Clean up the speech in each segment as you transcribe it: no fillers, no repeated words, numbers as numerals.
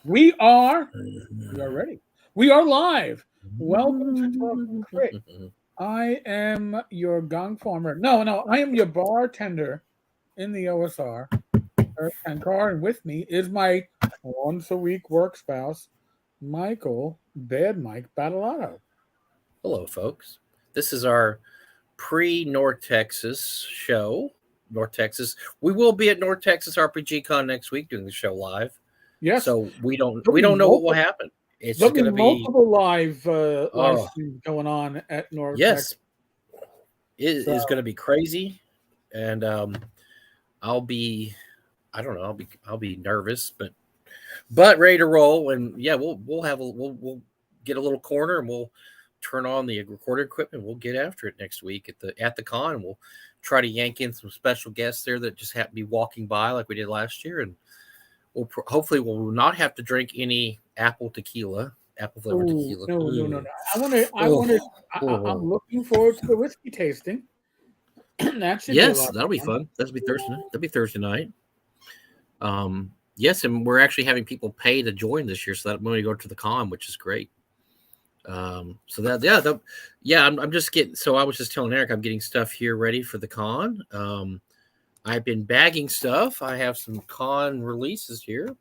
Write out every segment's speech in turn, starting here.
We are ready. We are live. Welcome to Talk Crit. I am your gong farmer. No, I am your bartender in the OSR, Tenkar, and with me is my once a week work spouse, Michael Bad Mike Battalato. Hello, folks. This is our pre-North Texas show. North Texas. We will be at North Texas RPG Con next week doing the show live. Yes. So we don't There'll be know what will happen. It's There'll going be to be multiple live streams going on at North Texas. It is going to be crazy, and I'll be, I don't know, I'll be nervous, but ready to roll. And yeah, we'll get a little corner and we'll turn on the recorded equipment. We'll get after it next week at the con. And we'll try to yank in some special guests there that just happen to be walking by like we did last year, and hopefully we'll not have to drink any apple flavored tequila. No. I'm looking forward to the whiskey tasting. That'll be fun. That'll be Thursday night. Yes, and we're actually having people pay to join this year, so that when we go to the con, which is great. I'm just getting. So I was just telling Eric, I'm getting stuff here ready for the con. I've been bagging stuff. I have some con releases here.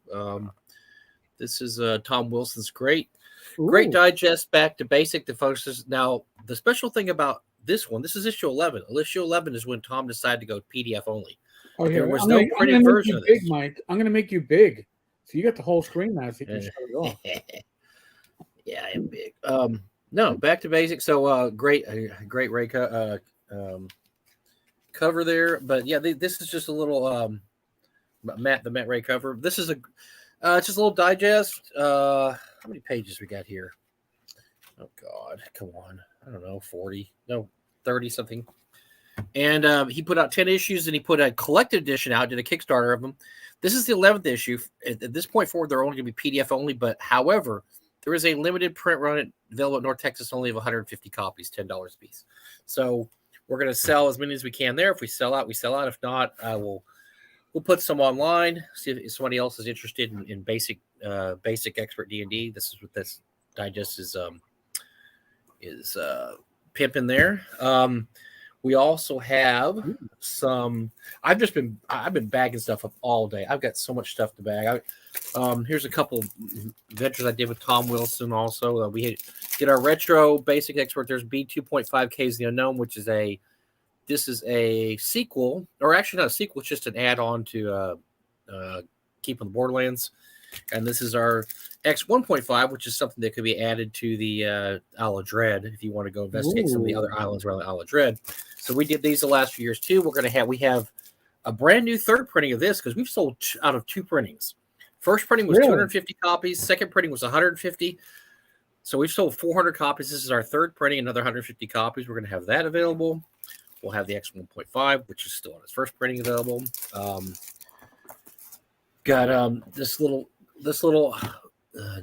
This is Tom Wilson's great digest back to basic. The folks now the special thing about this one. This is issue 11. Issue 11 is when Tom decided to go PDF only. Oh, here, there was no printed version of this. Big, Mike. I'm going to make you big, so you got the whole screen now, so you can show it off. Yeah, I am big. No, back to basic. So great Ray cover there, but yeah, this is just a little Matt Ray cover. This is it's just a little digest. How many pages we got here? Oh God, come on! I don't know, 30 something. And he put out 10 issues, and he put a collected edition out. Did a Kickstarter of them. This is the 11th issue. At this point forward, they're only going to be PDF only. But however, there is a limited print run available at North Texas, only of 150 copies, $10 a piece. So we're going to sell as many as we can there. If we sell out, we sell out. If not, we'll put some online. See if somebody else is interested in basic expert D&D. This is what this digest is pimping there. We also have some. I've been bagging stuff up all day. I've got so much stuff to bag. Here's a couple adventures I did with Tom Wilson. Also, we did our retro basic expert. There's B2.5K's The Unknown, which is this is a sequel, or actually not a sequel. It's just an add-on to Keep on the Borderlands. And this is our X1.5, which is something that could be added to the Isle of Dread if you want to go investigate some of the other islands around the Isle of Dread. So we did these the last few years too. We have a brand new third printing of this because we've sold out of 2 printings. First printing was 250 copies. Second printing was 150. So we've sold 400 copies. This is our third printing, another 150 copies. We're going to have that available. We'll have the X1.5, which is still on its first printing available. Got this little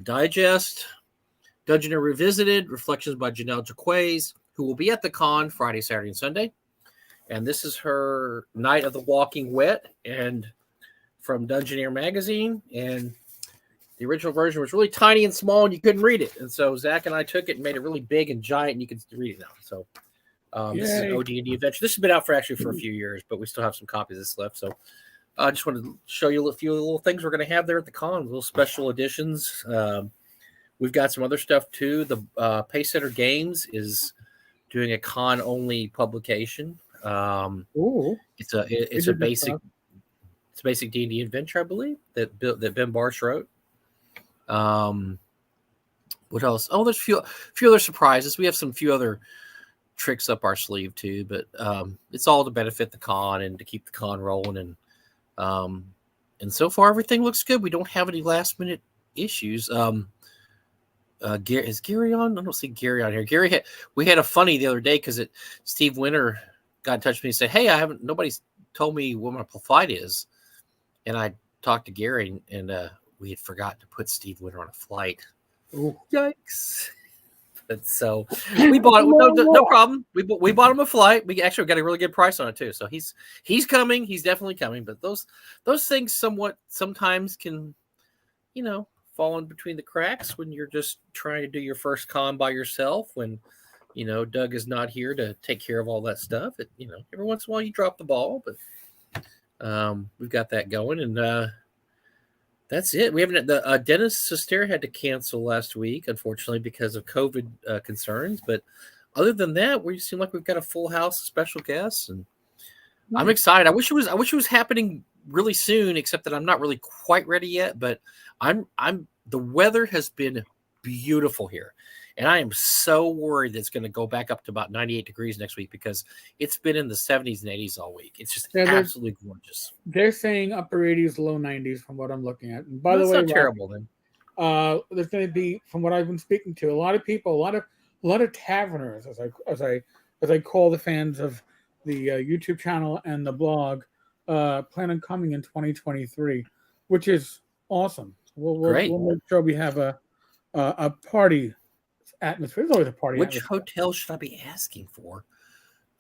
digest, Dungeoneer Revisited, Reflections by Janelle Jaquays, who will be at the con Friday, Saturday, and Sunday. And this is her Night of the Walking Wet, and from Dungeoneer magazine. And the original version was really tiny and small, and you couldn't read it. And so Zach and I took it and made it really big and giant, and you can read it now. So this is an OD&D adventure. This has been out for a few years, but we still have some copies of this left. So I just wanted to show you a few little things we're going to have there at the con, little special editions. We've got some other stuff too. The Pacesetter Games is doing a con-only publication. It's a basic D&D adventure, I believe, that Ben Barsh wrote. What else? Oh, there's a few other surprises. We have some few other tricks up our sleeve too, but it's all to benefit the con and to keep the con rolling. And so far everything looks good. We don't have any last minute issues. Is Gary on? I don't see Gary on here. We had a funny the other day because Steve Winter got in touch with me and said, "Hey, nobody's told me what my flight is," and I talked to Gary and we had forgot to put Steve Winter on a flight. Ooh. Yikes! And so we bought no problem. We bought him a flight. We actually got a really good price on it too. So he's coming. He's definitely coming. But those things sometimes can, falling between the cracks when you're just trying to do your first con by yourself. When Doug is not here to take care of all that stuff. Every once in a while you drop the ball, but we've got that going, and that's it. We haven't. The Dennis Sester had to cancel last week, unfortunately, because of COVID concerns. But other than that, we seem like we've got a full house of special guests, and I'm excited. I wish it was happening really soon, except that I'm not really quite ready yet. But the weather has been beautiful here. And I am so worried that it's going to go back up to about 98 degrees next week because it's been in the 70s and 80s all week. It's just absolutely gorgeous. They're saying upper 80s, low 90s from what I'm looking at. And by the way, that's not terrible then. There's going to be, from what I've been speaking to, a lot of people, a lot of taverners, as I call the fans of the YouTube channel and the blog, plan on coming in 2023, which is awesome. We'll make sure we have a party atmosphere. There's always a party. Which hotel should I be asking for?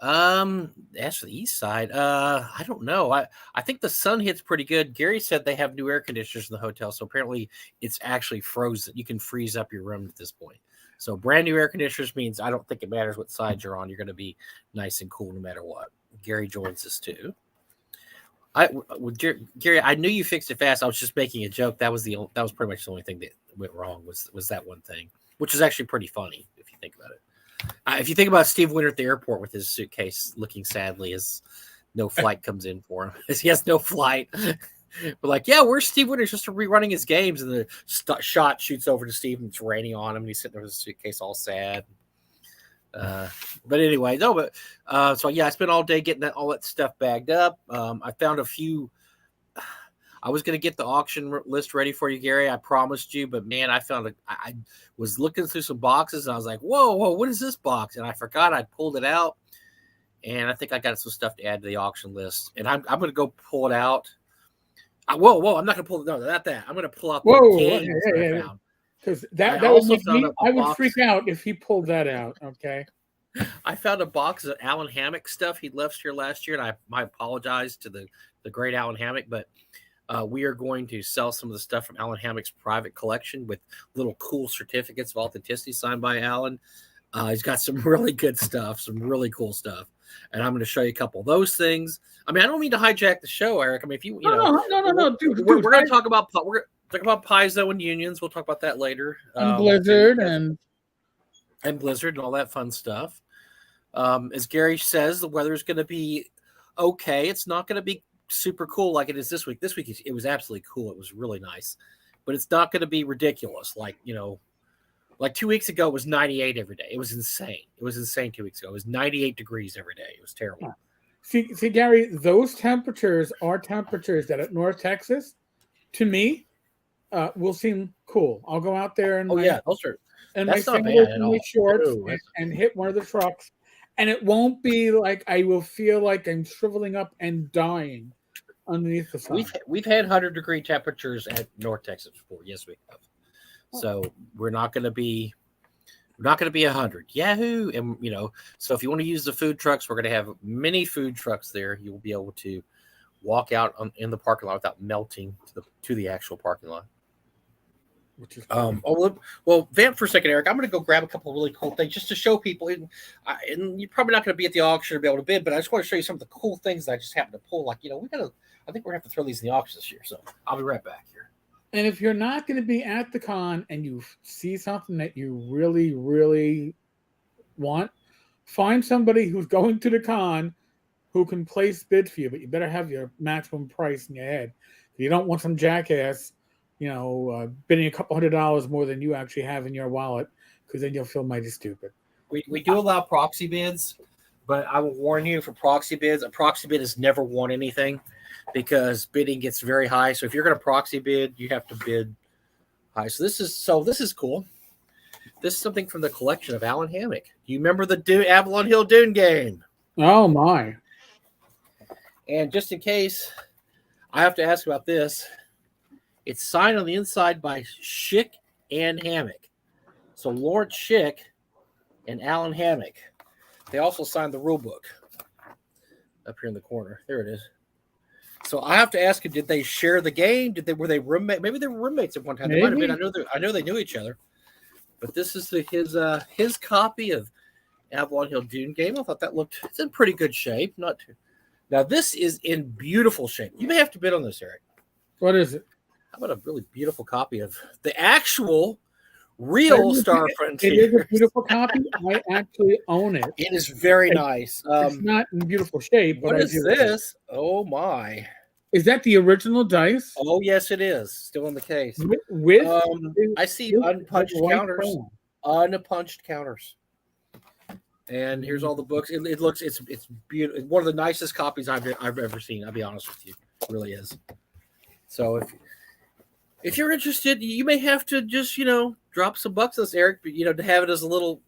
Ask for the east side. I don't know. I think the sun hits pretty good. Gary said they have new air conditioners in the hotel, so apparently it's actually frozen. You can freeze up your room at this point. So brand new air conditioners means I don't think it matters what side you're on. You're going to be nice and cool no matter what. Gary joins us too. Gary, I knew you fixed it fast. I was just making a joke. That was pretty much the only thing that went wrong was that one thing, which is actually pretty funny if you think about it. If you think about Steve Winter at the airport with his suitcase looking sadly as no flight comes in for him, as he has no flight. We're like, yeah, where's Steve Winter? He's just rerunning his games, and the shot shoots over to Steve, and it's raining on him, and he's sitting there with his suitcase all sad. But anyway, so yeah, I spent all day getting all that stuff bagged up. I found a few. I was going to get the auction list ready for you, Gary. I promised you, but man, I was looking through some boxes and I was like, whoa, what is this box? And I forgot I pulled it out. And I think I got some stuff to add to the auction list. And I'm going to go pull it out. Whoa, I'm not going to pull it. No, not that. I'm going to pull out the games that I found. Because that would make me, I would freak out if he pulled that out, okay? I found a box of Alan Hammock stuff he left here last year, and I apologize to the great Alan Hammock, but we are going to sell some of the stuff from Alan Hammock's private collection with little cool certificates of authenticity signed by Alan. He's got some really good stuff, some really cool stuff. And I'm going to show you a couple of those things. I mean, I don't mean to hijack the show, Eric. I mean, if no, dude. We're going to talk about Paizo and unions. We'll talk about that later. And Blizzard and Blizzard and all that fun stuff. As Gary says, the weather is going to be okay. It's not going to be super cool like it is this week. This week it was absolutely cool. It was really nice, but it's not going to be ridiculous. Like 2 weeks ago it was 98 every day. It was insane. It was insane 2 weeks ago. It was 98 degrees every day. It was terrible. See, Gary, those temperatures are temperatures that at North Texas, to me, will seem cool. I'll go out there and those are. And that's my sandals and my shorts and hit one of the trucks. And it won't be like I will feel like I'm shriveling up and dying underneath the sun. We've had 100-degree temperatures at North Texas before. Yes, we have. So we're not going to be 100. Yahoo! And so if you want to use the food trucks, we're going to have many food trucks there. You will be able to walk out in the parking lot without melting to the actual parking lot. Which is vamp for a second, Eric. I'm going to go grab a couple of really cool things just to show people. And you're probably not going to be at the auction or be able to bid, but I just want to show you some of the cool things that I just happened to pull. Like, I think we're going to have to throw these in the auction this year. So I'll be right back here. And if you're not going to be at the con and you see something that you really, really want, find somebody who's going to the con who can place bid for you, but you better have your maximum price in your head. You don't want some jackass bidding a couple $100 more than you actually have in your wallet, because then you'll feel mighty stupid. We do allow proxy bids, but I will warn you, for proxy bids, a proxy bid has never won anything because bidding gets very high. So if you're going to proxy bid, you have to bid high. So this is cool. This is something from the collection of Alan Hammock. You remember the Avalon Hill Dune game? Oh my! And just in case, I have to ask about this. It's signed on the inside by Schick and Hammock. So Lawrence Schick and Alan Hammock. They also signed the rule book up here in the corner. There it is. So I have to ask you: did they share the game? Were they roommate? Maybe they were roommates at one time. They might have been. I know they knew each other. But this is his copy of Avalon Hill Dune game. I thought it's in pretty good shape. Not too. Now this is in beautiful shape. You may have to bid on this, Eric. What is it? How about a really beautiful copy of the actual real Star Frontier? It is a beautiful copy. I actually own it. It is very nice. It's not in beautiful shape. What is this? Oh my! Is that the original dice? Oh yes, it is. Still in the case. I see unpunched counters. Unpunched counters. And here's all the books. It's beautiful. One of the nicest copies I've ever seen. I'll be honest with you, it really is. So if you're interested, you may have to just drop some bucks on this, Eric. But, to have it as a little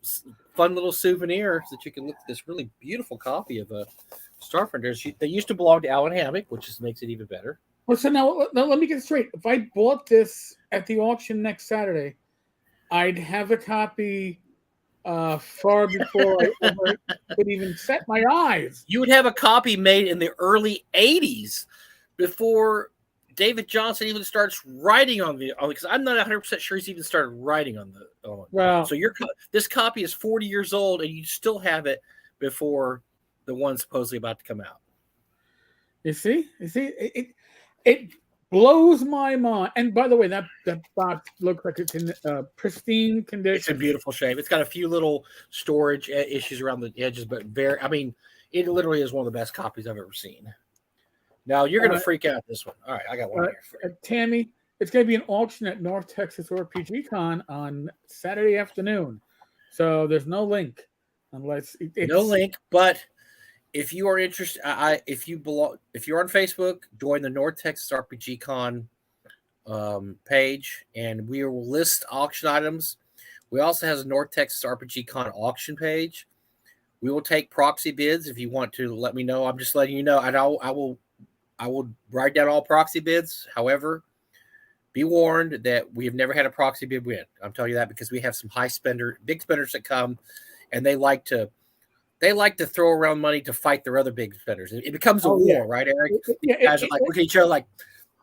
fun little souvenir so that you can look at this really beautiful copy of Star Frontiers. They used to belong to Alan Hammock, which just makes it even better. Well, so now let me get straight. If I bought this at the auction next Saturday, I'd have a copy far before I ever could even set my eyes. You would have a copy made in the early 80s before David Johnson even starts writing on because I'm not 100% sure he's even started writing on the. Well, so this copy is 40 years old, and you still have it before the one supposedly about to come out. You see, it blows my mind. And by the way, that box looks like it's in pristine condition. It's in beautiful shape. It's got a few little storage issues around the edges, but it literally is one of the best copies I've ever seen. Now you're going to freak out this one. All right, I got one here. Tammy, it's going to be an auction at North Texas RPG Con on Saturday afternoon. So there's no link unless it's no link. But if you are interested, if you're on Facebook, join the North Texas RPG Con page, and we will list auction items. We also have a North Texas RPG Con auction page. We will take proxy bids if you want to. Let me know. I'm just letting you know, and I will write down all proxy bids. However, be warned that we have never had a proxy bid win. I'm telling you that because we have some big spenders that come, and they like to throw around money to fight their other big spenders. It becomes a war, right, Eric? Guys are look at each other like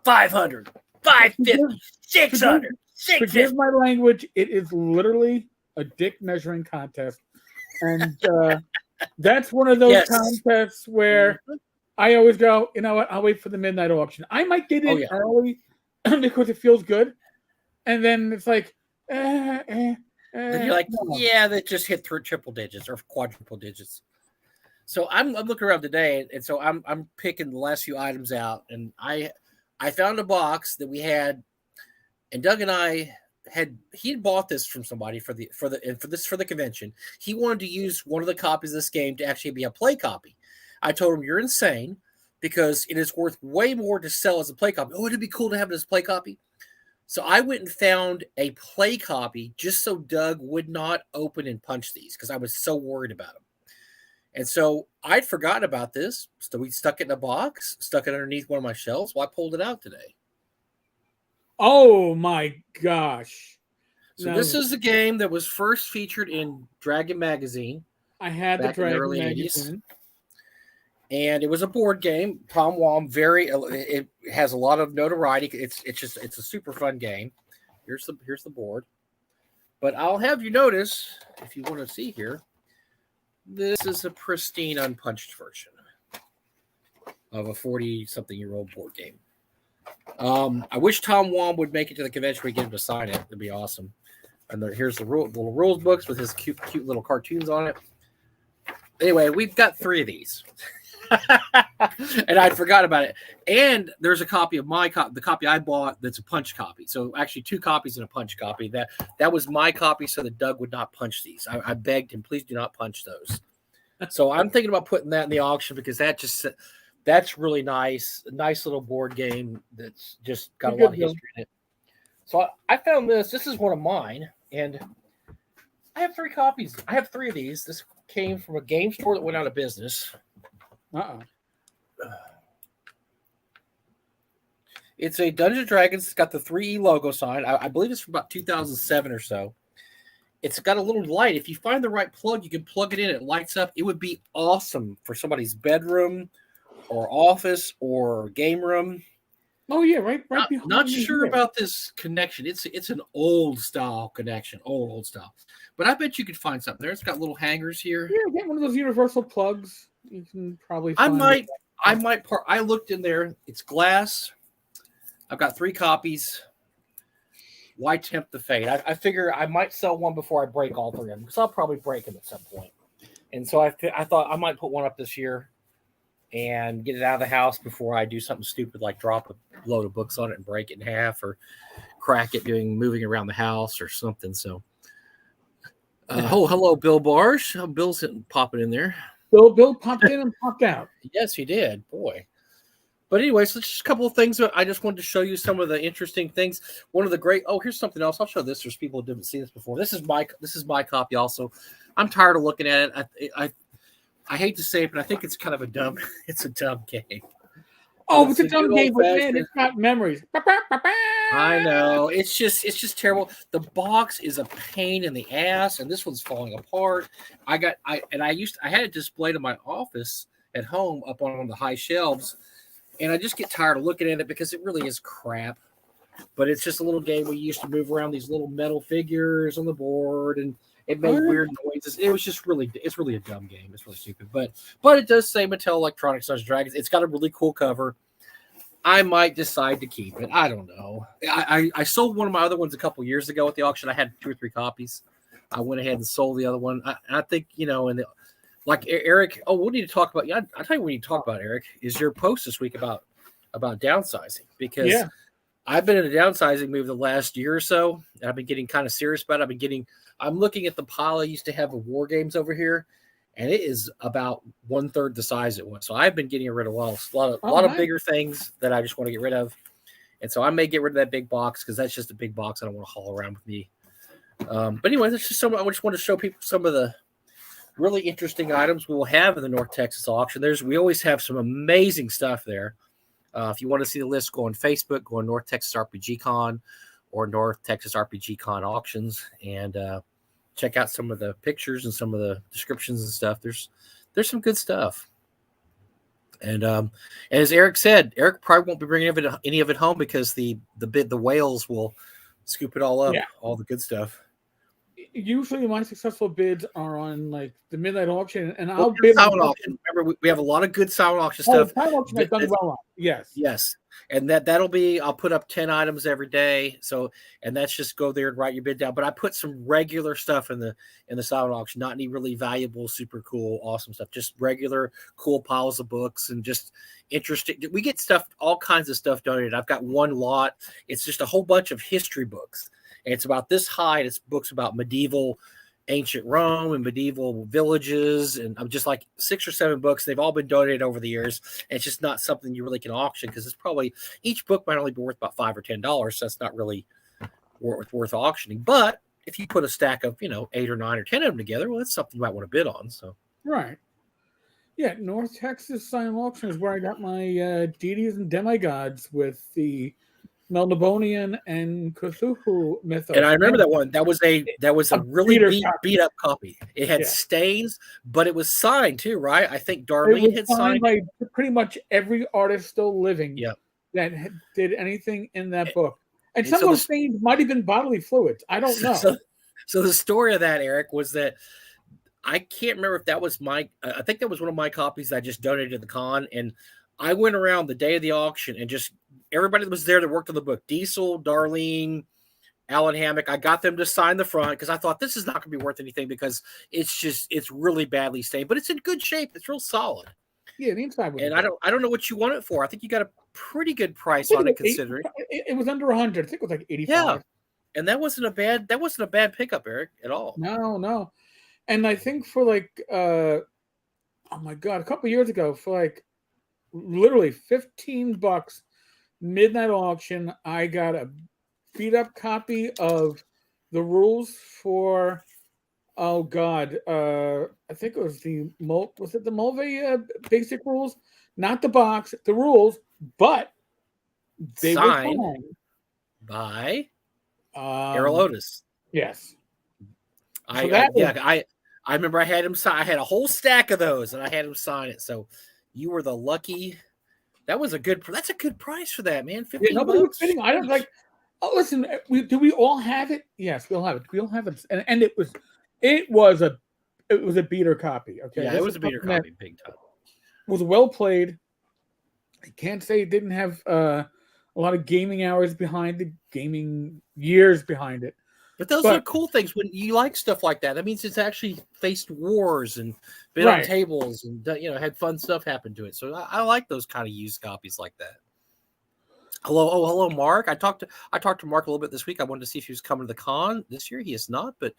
500, 550, 600, 650. Forgive my language. It is literally a dick measuring contest, and that's one of those contests where. I always go, you know what? I'll wait for the midnight auction. I might get in early because it feels good. And then it's like, and you're like, yeah, that just hit through triple digits or quadruple digits. So I'm looking around today, and so I'm picking the last few items out, and I found a box that we had, and Doug and I he bought this from somebody for the convention. He wanted to use one of the copies of this game to actually be a play copy. I told him, you're insane because it is worth way more to sell as a play copy. Oh, it'd be cool to have it as a play copy. So I went and found a play copy just so Doug would not open and punch these because I was so worried about them. And so I'd forgotten about this. So we stuck it in a box, stuck it underneath one of my shelves. Well, I pulled it out today. Oh, my gosh. So this is a game that was first featured in Dragon Magazine. I had the Dragon Magazine. 80s. And it was a board game. Tom Wom, it has a lot of notoriety. It's a super fun game. Here's the board. But I'll have you notice, if you want to see here, this is a pristine unpunched version of a 40-something-year-old board game. I wish Tom Wom would make it to the convention where we get him to sign it. It'd be awesome. And here's the little rules books with his cute little cartoons on it. Anyway, we've got 3 of these. And I forgot about it. And there's a copy of the copy I bought that's a punch copy. So actually 2 copies and a punch copy. That was my copy so that Doug would not punch these. I begged him, please do not punch those. So I'm thinking about putting that in the auction because that's really nice. A nice little board game that's just got a lot of history in it. So I found this. This is one of mine. And I have 3 copies. I have 3 of these. This came from a game store that went out of business. It's a Dungeons & Dragons. It's got the 3E logo sign. I believe it's from about 2007 or so. It's got a little light. If you find the right plug, you can plug it in. It lights up. It would be awesome for somebody's bedroom or office or game room. Oh yeah, right behind Not me sure here. about this connection. It's an old style connection, old style. But I bet you could find something there. It's got little hangers here. Yeah, get one of those universal plugs. You can probably I find it. might part. I looked in there. It's glass. I've got 3 copies. Why tempt the fate? I figure I might sell one before I break all 3 of them because I'll probably break them at some point. And so I thought I might put one up this year and get it out of the house before I do something stupid like drop a load of books on it and break it in half or crack it moving around the house or something. So, hello, Bill Barsh. Bill's popping in there. Bill popped in and popped out. Yes, he did. Boy. But anyways, so just a couple of things. I just wanted to show you some of the interesting things. One of the great. Oh, here's something else. I'll show this. There's people who didn't see this before. This is my copy. Also, I'm tired of looking at it. I hate to say it, but I think it's kind of a dumb. It's a dumb game. Oh, it's a dumb game, but man, it's got memories. I know. It's just terrible. The box is a pain in the ass, and this one's falling apart. I had it displayed in my office at home up on the high shelves. And I just get tired of looking at it because it really is crap. But it's just a little game we used to move around these little metal figures on the board, and it made weird noises. It was just it's really a dumb game. It's really stupid. But it does say Mattel Electronics Dungeons & Dragons. It's got a really cool cover. I might decide to keep it. I don't know. I sold one of my other ones a couple years ago at the auction. I had 2 or 3 copies. I went ahead and sold the other one. I think, like Eric, we need to talk about. Yeah, I tell you, what we need to talk about, Eric, is your post this week about downsizing, because I've been in a downsizing move the last year or so, and I've been getting kind of serious about it. I'm looking at the pile I used to have of war games over here, and it is about 1/3 the size it was. So I've been getting rid of a lot of bigger things that I just want to get rid of, and so I may get rid of that big box because that's just a big box I don't want to haul around with me. But anyway, that's just I just want to show people some of the really interesting items we will have in the North Texas auction. We always have some amazing stuff there. If you want to see the list, go on Facebook, go on North Texas RPG Con or North Texas RPG Con auctions, and check out some of the pictures and some of the descriptions and stuff. There's some good stuff. And as Eric said, Eric probably won't be bringing any of it home because the whales will scoop it all up, all the good stuff. Usually my successful bids are on like the midnight auction, and I'll bid on auction. Remember, we have a lot of good silent auction stuff. Silent auction I've done well on. Yes. And that'll be, I'll put up 10 items every day. So, and that's just go there and write your bid down. But I put some regular stuff in the silent auction, not any really valuable, super cool, awesome stuff, just regular cool piles of books and just interesting. We get stuff, all kinds of stuff donated. I've got one lot. It's just a whole bunch of history books. And it's about this high. It's books about medieval ancient Rome and medieval villages. And I'm just like 6 or 7 books. They've all been donated over the years. And it's just not something you really can auction because it's probably each book might only be worth about $5 or $10. So that's not really worth auctioning. But if you put a stack of, 8 or 9 or 10 of them together, well, that's something you might want to bid on. So, right. Yeah. North Texas Silent Auction is where I got my deities and demigods with the Melnibonian and Cthulhu mythos. And I remember that one. That was a really beat up copy. It had stains, but it was signed too, right? I think Darlene had signed by pretty much every artist still living that did anything in that book. And some of those stains might have been bodily fluids. I don't know. So the story of that, Eric, was that I can't remember if that was I think that was one of my copies that I just donated to the con. And I went around the day of the auction and just everybody that was there that worked on the book, Diesel, Darlene, Alan Hammock, I got them to sign the front because I thought this is not going to be worth anything because it's really badly stained, but it's in good shape. It's real solid. Yeah, the inside. And I don't know what you want it for. I think you got a pretty good price on it considering. It was under 100. I think it was like 85. Yeah, and that wasn't a bad pickup, Eric, at all. No. And I think for like, oh my God, a couple of years ago, for like literally $15 midnight auction, I got a beat up copy of the rules for I think it was the Mulvey basic rules, not the box, the rules, but they signed were signed by Errol Otis. Yes. I remember I had him sign. I had a whole stack of those, and I had him sign it. So You were the lucky. That's a good price for that, man. Yeah, nobody was $15. bidding. I don't like. Oh, listen, do we all have it? Yes, we all have it. We all have it, and it was a beater copy. Okay, Yeah, this it is was a beater something that copy, big time. was well played. I can't say it didn't have a lot of gaming hours behind it, gaming years behind it. But those are But cool things when you like stuff like that. That means it's actually faced wars and been on right, tables and had fun stuff happen to it. So I like those kind of used copies like that. Hello, Mark. I talked to Mark a little bit this week. I wanted to see if he was coming to the con this year. He is not, but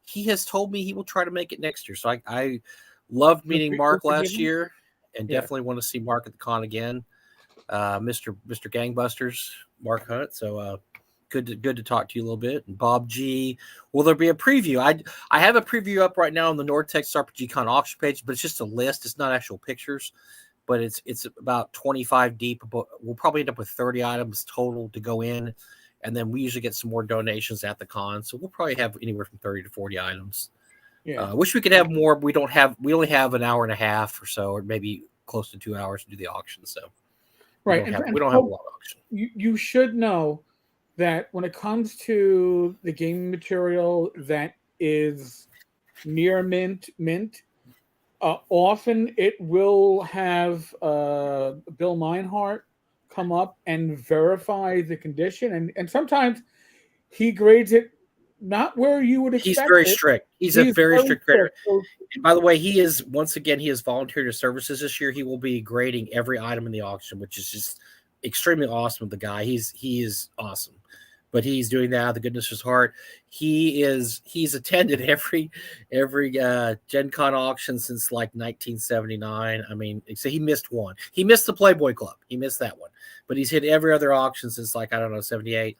he has told me he will try to make it next year. So I loved meeting Mark last year, and definitely want to see Mark at the con again. Mr. Gangbusters, Mark Hunt. So good to talk to you a little bit. And Bob G, will there be a preview? I have a preview up right now on the NTRPG RPG Con auction page, but it's just a list. It's not actual pictures, but it's about 25 deep. But we'll probably end up with 30 items total to go in, and then we usually get some more donations at the con, so we'll probably have anywhere from 30 to 40 items. yeah. Wish we could have more, but we only have an hour and a half or so, or maybe close to 2 hours to do the auction. So Right. we don't have a lot of auction. You should know that when it comes to the gaming material that is near mint, often it will have Bill Meinhardt come up and verify the condition, and sometimes he grades it not where you would expect. He's very strict. He's a very strict grader. So, and by the way, he has volunteered his services this year. He will be grading every item in the auction, which is just extremely awesome. The guy, he is awesome, but he's doing that out of the goodness of his heart. He's attended every Gen Con auction since like 1979. I mean, so he missed one. He missed the Playboy Club. He missed that one, but he's hit every other auction since like, I don't know, 78.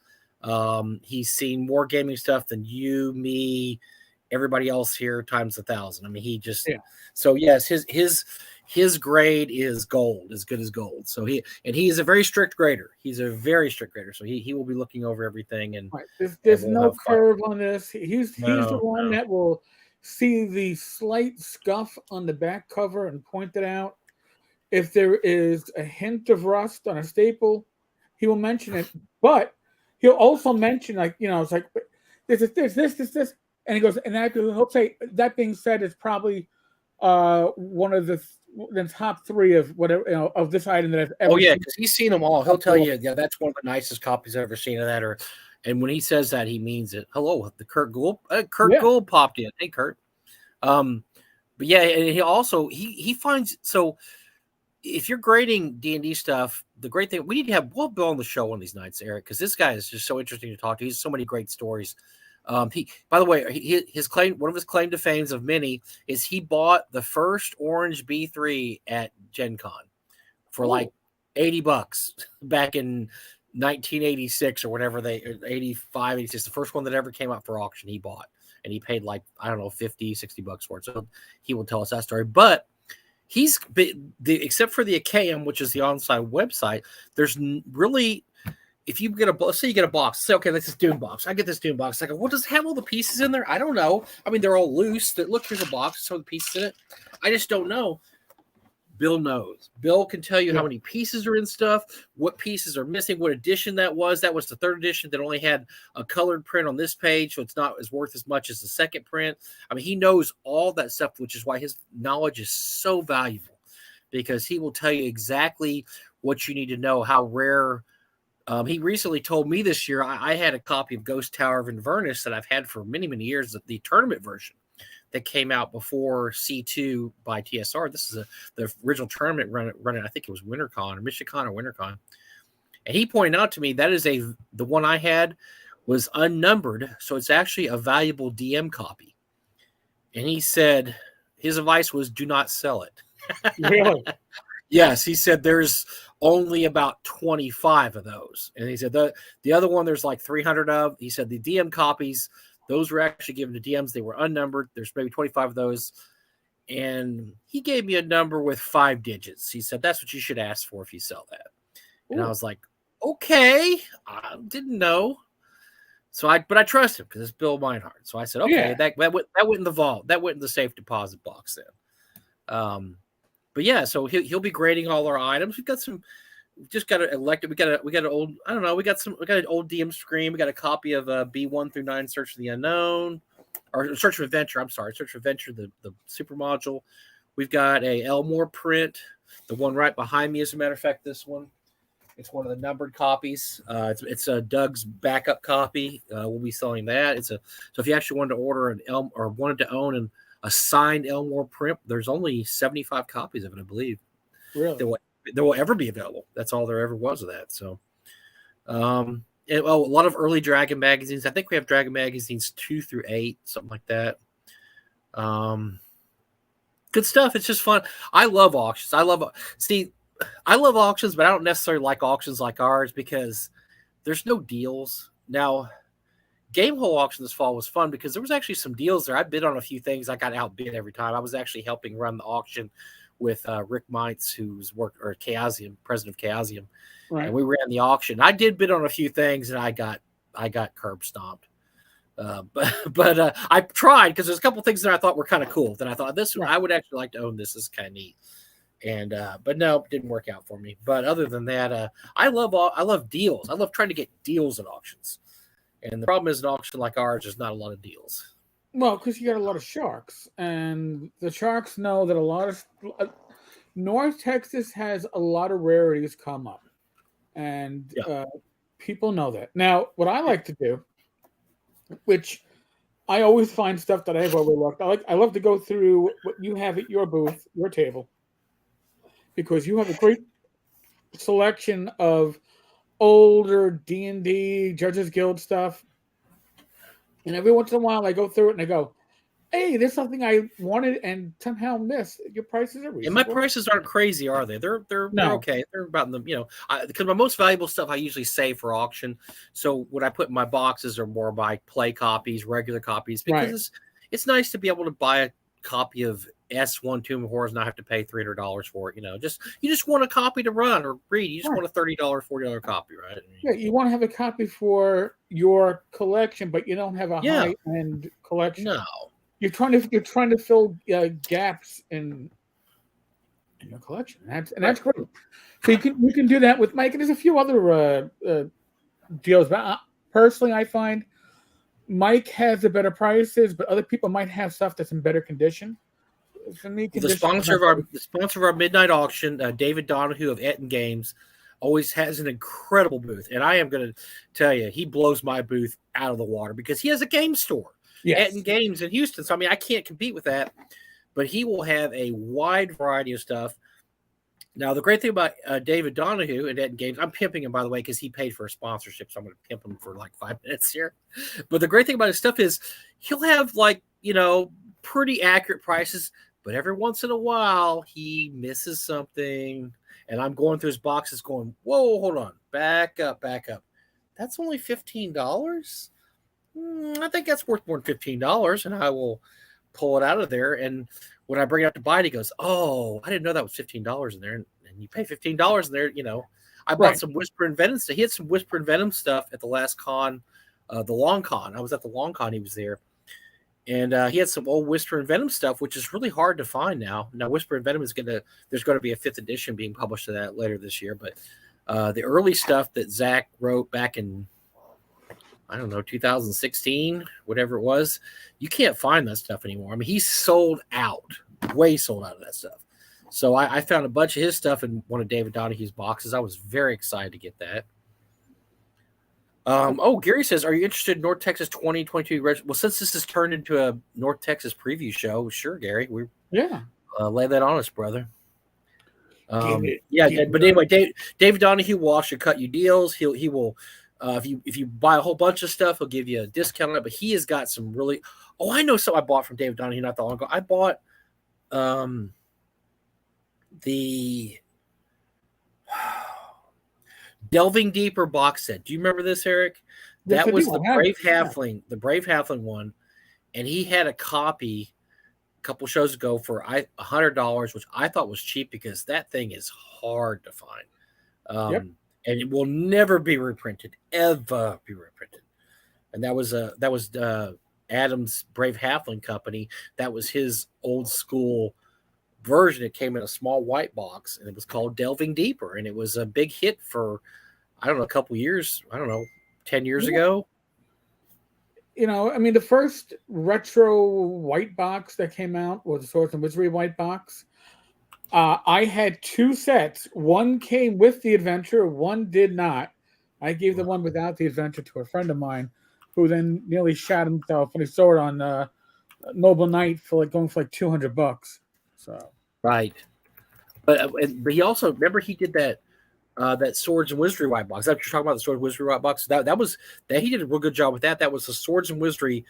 He's seen more gaming stuff than you, me, everybody else here times 1,000. I mean, he just so yes, his grade is gold, as good as gold. So he is a very strict grader. He's a very strict grader. So he will be looking over everything, and there's no curve on this. He's the one that will see the slight scuff on the back cover and point it out. If there is a hint of rust on a staple, he will mention it. But he'll also mention, like, it's like there's this, and he goes, and he'll say, that being said, it's probably one of the top 3 of whatever of this item that I've ever. Oh yeah, because he's seen them all. He'll tell you, yeah, that's one of the nicest copies I've ever seen of that. And when he says that, he means it. Hello, the Kurt Gould. Gould popped in. Hey, Kurt. But yeah, and he also he finds, so if you're grading D&D stuff, the great thing, we need to have Bill on the show one of these nights, Eric, because this guy is just so interesting to talk to. He has so many great stories. By the way, one of his claim to fame of many is he bought the first orange B3 at Gen Con for like $80 back in 1986 or whatever, 85, 86, the first one that ever came out for auction he bought, and he paid like, I don't know, $50-$60 for it. So he will tell us that story. But except for the AKM, which is the on-site website, there's really, if you get let's say you get a box, say, okay, this is Dune box. I get this Dune box. I go, well, does it have all the pieces in there? I don't know. I mean, they're all loose. Look, here's a box, so the pieces in it. I just don't know. Bill knows. Bill can tell you how many pieces are in stuff, what pieces are missing, what edition that was. That was the 3rd edition that only had a colored print on this page, so it's not as worth as much as the 2nd print. I mean, he knows all that stuff, which is why his knowledge is so valuable, because he will tell you exactly what you need to know, how rare. He recently told me this year, I had a copy of Ghost Tower of Inverness that I've had for many, many years, the tournament version that came out before C2 by TSR. This is the original tournament running, I think it was WinterCon or MichiCon or WinterCon. And he pointed out to me that is the one I had was unnumbered, so it's actually a valuable DM copy. And he said his advice was, do not sell it. Really? Yes, he said there's only about 25 of those. And he said the other one there's like 300 of. He said the DM copies, those were actually given to DMs. They were unnumbered. There's maybe 25 of those. And he gave me a number with 5 digits. He said, that's what you should ask for if you sell that. Ooh. And I was like, okay, I didn't know. But I trust him because it's Bill Meinhardt. So I said, okay, that went in the vault. That went in the safe deposit box then. but yeah, so he'll be grading all our items. We've got some. Just got it elected. We got an old. I don't know. We got an old DM screen. We got a copy of B1 through 9 Search for the Unknown, or Search for Adventure. I'm sorry, Search for Adventure, the super module. We've got a Elmore print, the one right behind me. As a matter of fact, this one. It's one of the numbered copies. It's a Doug's backup copy. We'll be selling that. So if you actually wanted to order an or wanted to own a signed Elmore print, there's only 75 copies of it, I believe. Really? There will ever be available. That's all there ever was of that. So, a lot of early Dragon magazines. I think we have Dragon magazines 2 through 8, something like that. Good stuff. It's just fun. I love auctions. I love auctions, but I don't necessarily like auctions like ours because there's no deals. Now, Game Hole auction this fall was fun because there was actually some deals there. I bid on a few things. I got outbid every time. I was actually helping run the auction with Rick Meitz, who's Chaosium, president of Chaosium, right. And we ran the auction. I did bid on a few things, and I got curb stomped. But I tried because there's a couple things that I thought were kind of cool. That I thought I would actually like to own this. This is kind of neat. And but no, it didn't work out for me. But other than that, I love deals. I love trying to get deals at auctions. And the problem is an auction like ours, there's not a lot of deals. Well, because you got a lot of sharks, and the sharks know that a lot of North Texas has a lot of rarities come up, and people know that. Now, what I like to do, which I always find stuff that I've overlooked. I love to go through what you have at your booth, your table, because you have a great selection of older D&D Judges Guild stuff. And every once in a while, I go through it and I go, hey, there's something I wanted and somehow missed. Your prices are reasonable. And my prices aren't crazy, are they? They're okay. They're about them, because my most valuable stuff I usually save for auction. So what I put in my boxes are more my play copies, regular copies, because it's nice to be able to buy a copy of S1 Tomb of Horrors and not have to pay $300 for it. You just want a copy to run or read. You just want a $30, $40 copy, right? Yeah, you want to have a copy for your collection, but you don't have a high-end collection. No, you're trying to fill gaps in your collection. That's great. So you can do that with Mike, and there's a few other deals. But personally, I find Mike has the better prices, but other people might have stuff that's in better condition. For me, the sponsor of our midnight auction, David Donahue of Etten Games, always has an incredible booth, and I am going to tell you, he blows my booth out of the water because he has a game store, Etten Games in Houston. So I mean, I can't compete with that, but he will have a wide variety of stuff. Now, the great thing about David Donahue and Etten Games, I'm pimping him, by the way, because he paid for a sponsorship, so I'm going to pimp him for like 5 minutes here. But the great thing about his stuff is he'll have pretty accurate prices. But every once in a while, he misses something, and I'm going through his boxes going, whoa, hold on, back up. That's only $15? I think that's worth more than $15, and I will pull it out of there. And when I bring it up to buy it, he goes, oh, I didn't know that was $15 in there. And you pay $15 in there, I bought some Whisper and Venom stuff. He had some Whisper and Venom stuff at the last con, the long con. I was at the long con. He was there. And he had some old Whisper and Venom stuff, which is really hard to find now. Now, Whisper and Venom there's going to be a 5th edition being published of that later this year. But the early stuff that Zach wrote back in, 2016, whatever it was, you can't find that stuff anymore. I mean, he's way sold out of that stuff. So I found a bunch of his stuff in one of David Donahue's boxes. I was very excited to get that. Gary says, are you interested in North Texas 2022? Well, since this has turned into a North Texas preview show, sure, Gary. Lay that on us, brother. But anyway, David Donahue will also cut you deals. He will, if you buy a whole bunch of stuff, he'll give you a discount on it. But he has got some really. Oh, I know something I bought from David Donahue not that long ago. I bought the Delving Deeper box set. Do you remember this, Eric? That was the Brave Halfling, the Brave Halfling one, and he had a copy a couple shows ago for $100, which I thought was cheap because that thing is hard to find, and it will never be reprinted, ever be reprinted. And that was Adam's Brave Halfling company. That was his old school version. It came in a small white box, and it was called Delving Deeper, and it was a big hit for, I don't know, a couple years. I don't know, 10 years ago. I mean, the first retro white box that came out was the Swords and Wizardry white box. I had 2 sets. One came with the adventure, one did not. I gave the one without the adventure to a friend of mine, who then nearly shot himself when he saw it on Noble Knight for going for like $200. So Right, but he also, remember, he did that Swords and Wizardry white box. That's what you're talking about, the Swords and Wizardry white box. That he did a real good job with that. That was the Swords and Wizardry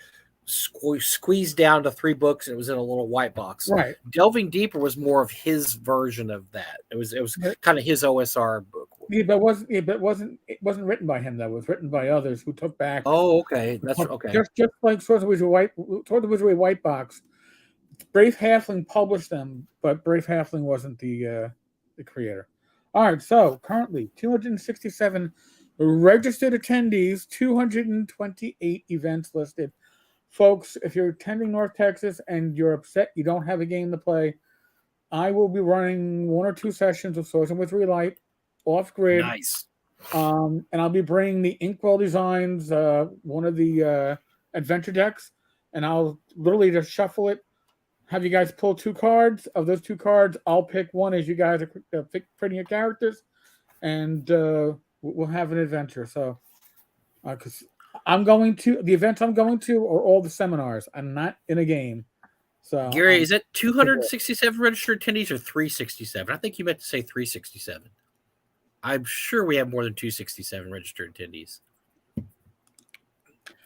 squeezed down to 3 books, and it was in a little white box. right. Delving Deeper was more of his version of that. It was kind of his OSR book. Yeah, but it wasn't written by him. That was written by others who took back. Oh, okay, that's okay. Just like Swords and Wizardry white box. Brave Halfling published them, but Brave Halfling wasn't the creator. All right, so currently 267 registered attendees, 228 events listed. Folks, if you're attending North Texas and you're upset you don't have a game to play, I will be running 1 or 2 sessions of Swords and Wizardry Light off grid. Nice. And I'll be bringing the Inkwell Designs, one of the adventure decks, and I'll literally just shuffle it. Have you guys pull 2 cards. Of those 2 cards, I'll pick one as you guys are picking your characters, and we'll have an adventure. So, because the events I'm going to are all the seminars. I'm not in a game. So, Gary, is it 267 registered attendees or 367? I think you meant to say 367. I'm sure we have more than 267 registered attendees.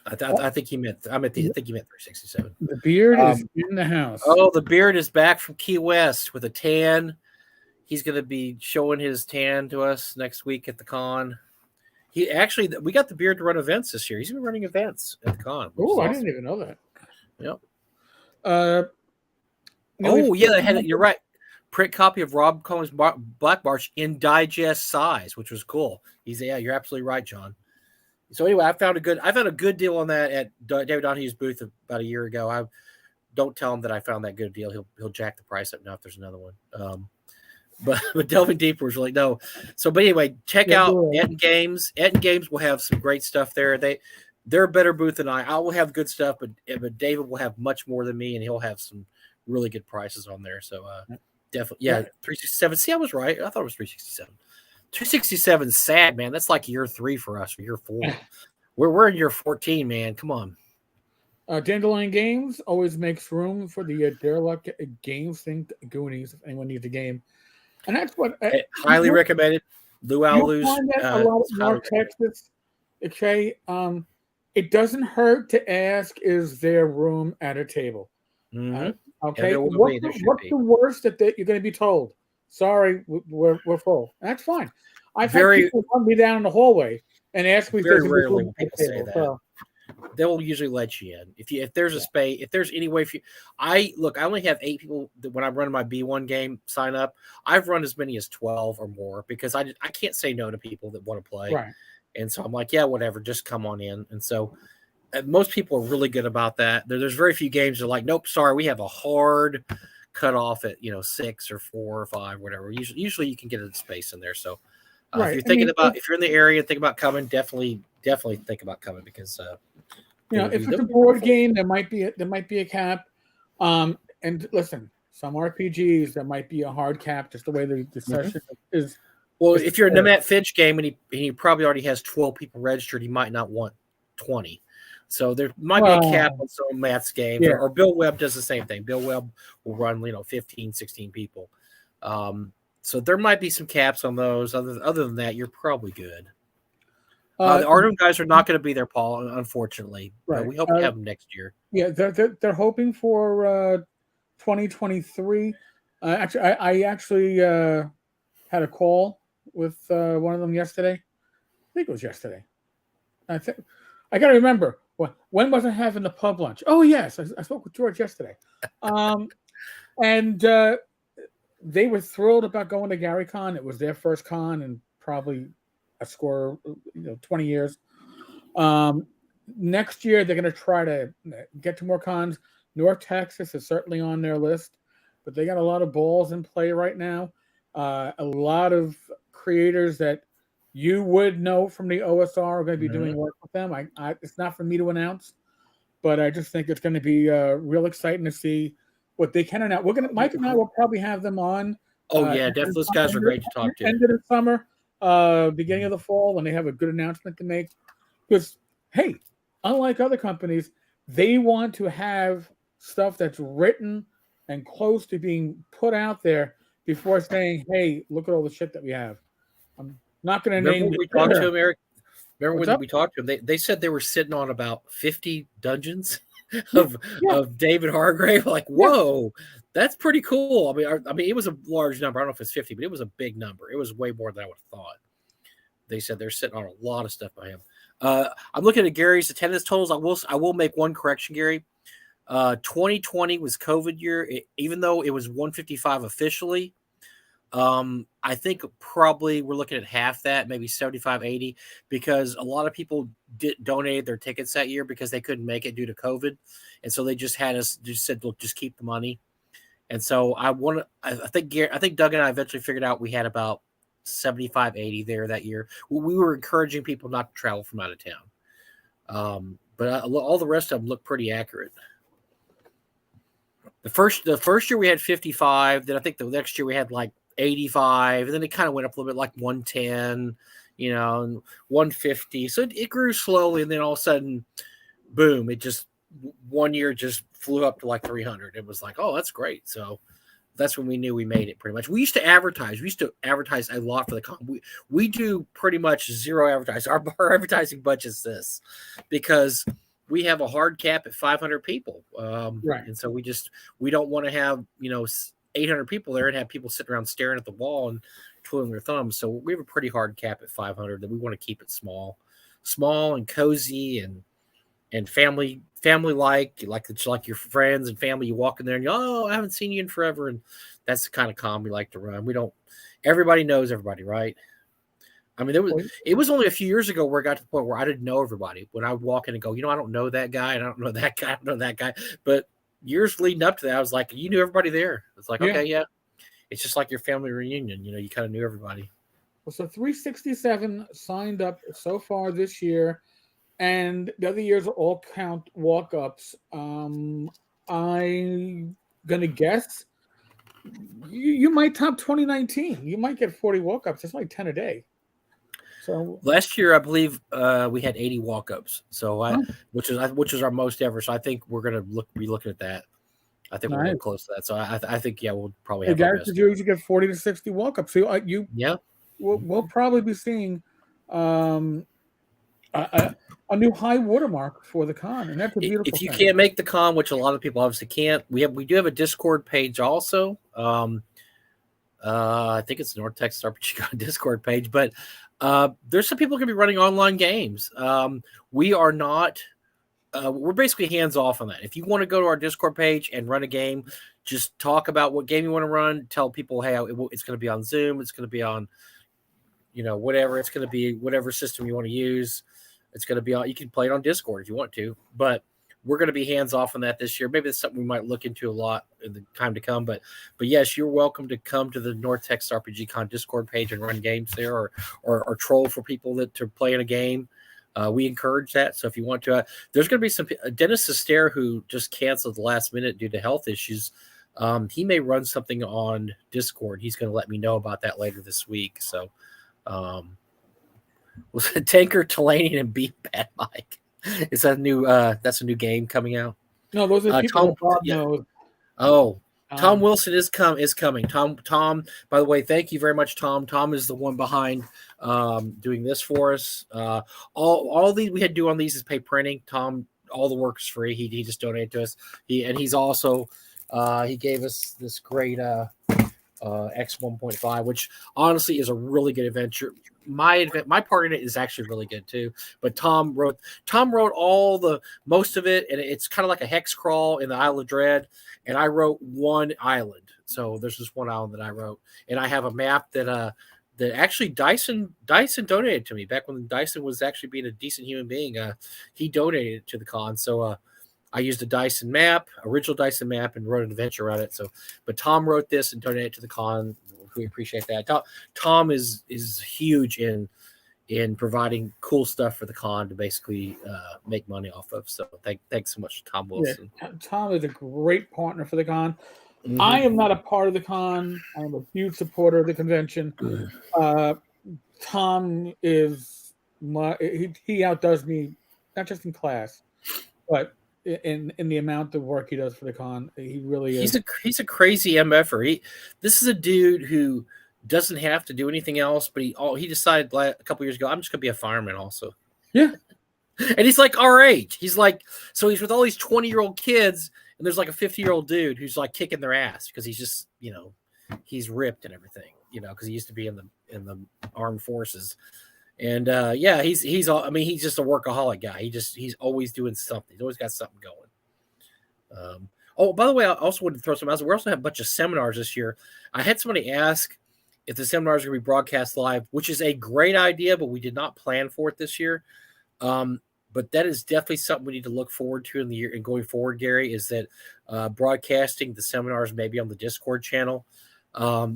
I think he meant. I think he meant 367. The beard is in the house. Oh, the beard is back from Key West with a tan. He's going to be showing his tan to us next week at the con. We got the beard to run events this year. He's been running events at the con. Oh, I didn't even know that. Yep. You're right. Print copy of Rob Cohen's Black March in digest size, which was cool. You're absolutely right, John. So anyway, I found a good deal on that at David Donahue's booth about a year ago. I don't tell him that I found that good deal. He'll jack the price up now if there's another one. But Delving Deeper was really no. So, but anyway, check out Etten Games. Etten Games will have some great stuff there. They're a better booth than I will have good stuff, but David will have much more than me, and he'll have some really good prices on there. So definitely, 367. See, I was right. I thought it was 367. 267 is sad, man. That's like year 3 for us, or year 4. We're in year 14, man. Come on. Dandelion Games always makes room for the derelict Games Think Goonies if anyone needs a game. And that's what highly recommended. Luau's. A lot of North Texas. Okay, it doesn't hurt to ask, is there room at a table? Mm-hmm. Okay, what's the worst that you're going to be told? Sorry, we're full. That's fine. I've had people run me down in the hallway and ask me if there's rarely room people at the say table. that. So, they will usually let you in if there's a space. If there's any way I only have 8 people that when I'm running my B1 game sign up. I've run as many as 12 or more because I can't say no to people that want to play. right. And so I'm like, yeah, whatever, just come on in. And so most people are really good about that. There's very few games that are like, nope, sorry, we have a hard cut off at 6 or 4 or 5, whatever. Usually you can get a space in there. So if you're thinking if you're in the area, think about coming. Definitely think about coming because if it's a board game, there might be a cap. And listen, some RPGs there might be a hard cap, just the way the session is. Well, if you're in the Matt Finch game and he probably already has 12 people registered, he might not want 20. So there might be a cap on some of Matt's games, or Bill Webb does the same thing. Bill Webb will run 15, 16 people. So there might be some caps on those. Other than that, you're probably good. The Artem guys are not going to be there, Paul, unfortunately. Right. We hope to have them next year. Yeah, they're hoping for 2023. Actually, I actually had a call with one of them yesterday. I think it was yesterday. I got to remember when was I having the pub lunch? Oh yes, I spoke with George yesterday, and they were thrilled about going to Gary Con. It was their first con in probably a score, 20 years. Next year they're going to try to get to more cons. North Texas is certainly on their list. but they got a lot of balls in play right now. A lot of creators that you would know from the OSR are going to be doing work with them. It's not for me to announce, but I just think it's going to be real exciting to see what they can announce. Mike and I will probably have them on. Oh yeah, definitely. Those guys are great to talk to. End of the summer, beginning of the fall, when they have a good announcement to make. Because hey, unlike other companies, they want to have stuff that's written and close to being put out there before saying, "Hey, look at all the shit that we have." I'm not going to name. Remember when we talked to him, Eric? Remember What's when up? we talked to him? They said they were sitting on about 50 dungeons of David Hargrave. Like, whoa, that's pretty cool. I mean, it was a large number. I don't know if it's 50, but it was a big number. It was way more than I would have thought. They said they're sitting on a lot of stuff by him. I'm looking at Gary's attendance totals. I will make one correction, Gary. 2020 was COVID year. Even though it was 155 officially, I think probably we're looking at half that, maybe 75, 80, because a lot of people donated their tickets that year because they couldn't make it due to COVID. And so they just said, look, just keep the money. And so I think Doug and I eventually figured out we had about 75, 80 there that year. We were encouraging people not to travel from out of town. But all the rest of them look pretty accurate. The first year we had 55. Then I think the next year we had like 85, and then it kind of went up a little bit, like 110, and 150. So it grew slowly, and then all of a sudden, boom! It just one year just flew up to like 300. It was like, oh, that's great. So that's when we knew we made it pretty much. We used to advertise. We used to advertise a lot for the con. We do pretty much zero advertising. Our advertising budget is this, because we have a hard cap at 500 people. Right. And so we don't want to have, 800 people there and have people sitting around staring at the wall and twiddling their thumbs. So we have a pretty hard cap at 500 that we want to keep it small and cozy and family it's like your friends and family. You walk in there and I haven't seen you in forever. And that's the kind of con we like to run. Everybody knows everybody, right? I mean, it was only a few years ago where it got to the point where I didn't know everybody. When I would walk in and go, I don't know that guy, and I don't know that guy, I don't know that guy. But years leading up to that, I was like, you knew everybody there. It's like, okay, yeah. It's just like your family reunion. You kind of knew everybody. Well, so 367 signed up so far this year, and the other years all count walk-ups. I'm going to guess you might top 2019. You might get 40 walk-ups. That's like 10 a day. So last year, I believe we had 80 walk-ups. So which is our most ever. So I think we're going to be looking at that. I think we're close to that. So I think we'll probably have. Guys, you usually get 40 to 60 walk-ups. So we'll probably be seeing a new high watermark for the con, and that's a beautiful. If you can't make the con, which a lot of people obviously can't, we do have a Discord page also. I think it's the North Texas RPG Con Discord page, but there's some people going to be running online games. We are not. We're basically hands off on that. If you want to go to our Discord page and run a game, just talk about what game you want to run. Tell people, hey, it's going to be on Zoom. It's going to be on, whatever. It's going to be whatever system you want to use. It's going to be on. You can play it on Discord if you want to, but we're going to be hands off on that this year. Maybe it's something we might look into a lot in the time to come. But yes, you're welcome to come to the North Texas RPG Con Discord page and run games there, or troll for people to play in a game. We encourage that. So if you want to, there's going to be some Dennis Sester, who just canceled the last minute due to health issues. He may run something on Discord. He's going to let me know about that later this week. So, was it Tenkar, Talanian, and Beat Bad Mike? Is that new? That's a new game coming out. No, those are people Bob knows. Oh, Tom Wilson is coming. Tom. By the way, thank you very much, Tom. Tom is the one behind doing this for us. All these we had to do on these is pay printing. Tom, all the work is free. He just donated to us. He's also he gave us this great X 1.5, which honestly is a really good adventure. My part in it is actually really good too. But Tom wrote all the most of it, and it's kind of like a hex crawl in the Isle of Dread. And I wrote one island, so there's just one island that I wrote, and I have a map that actually Dyson donated to me back when Dyson was actually being a decent human being. He donated it to the con, so I used a Dyson map, original Dyson map, and wrote an adventure around it. So, but Tom wrote this and donated it to the con. We appreciate that. Tom is huge in providing cool stuff for the con to basically make money off of. So thanks so much, Tom Wilson. Yeah, Tom is a great partner for the con. I am not a part of the con. I am a huge supporter of the convention. Tom is he outdoes me, not just in class, but in the amount of work he does for the con. He really is. He's a crazy MFer. This is a dude who doesn't have to do anything else, but he decided a couple years ago, I'm just gonna be a fireman also. Yeah. And he's like our age. He's like, so he's with all these 20-year-old kids, and there's like a 50-year-old dude who's like kicking their ass because he's just, he's ripped and everything, because he used to be in the armed forces. And he's he's just a workaholic guy. He's always doing something. He's always got something going. By the way, I also wanted to throw something else. We also have a bunch of seminars this year. I had somebody ask if the seminars are going to be broadcast live, which is a great idea, but we did not plan for it this year. But that is definitely something we need to look forward to in the year and going forward, Gary, is that broadcasting the seminars maybe on the Discord channel.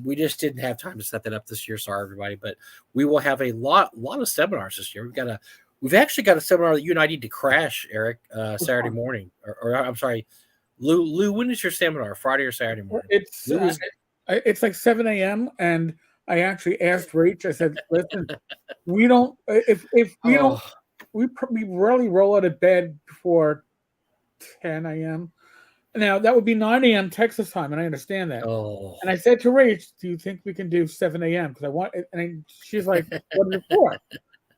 We just didn't have time to set that up this year. Sorry, everybody, but we will have a lot of seminars this year. We've actually got a seminar that you and I need to crash, Eric, Saturday morning, or I'm sorry, Lou. When is your seminar? Friday or Saturday morning? It's like 7 a.m. and I actually asked Rach. I said, "Listen, we don't. If we don't, we rarely roll out of bed before 10 a.m. Now that would be 9 a.m. Texas time, and I understand that. Oh. And I said to Rach, "Do you think we can do 7 a.m.? Because I want." And she's like, "What is it for?"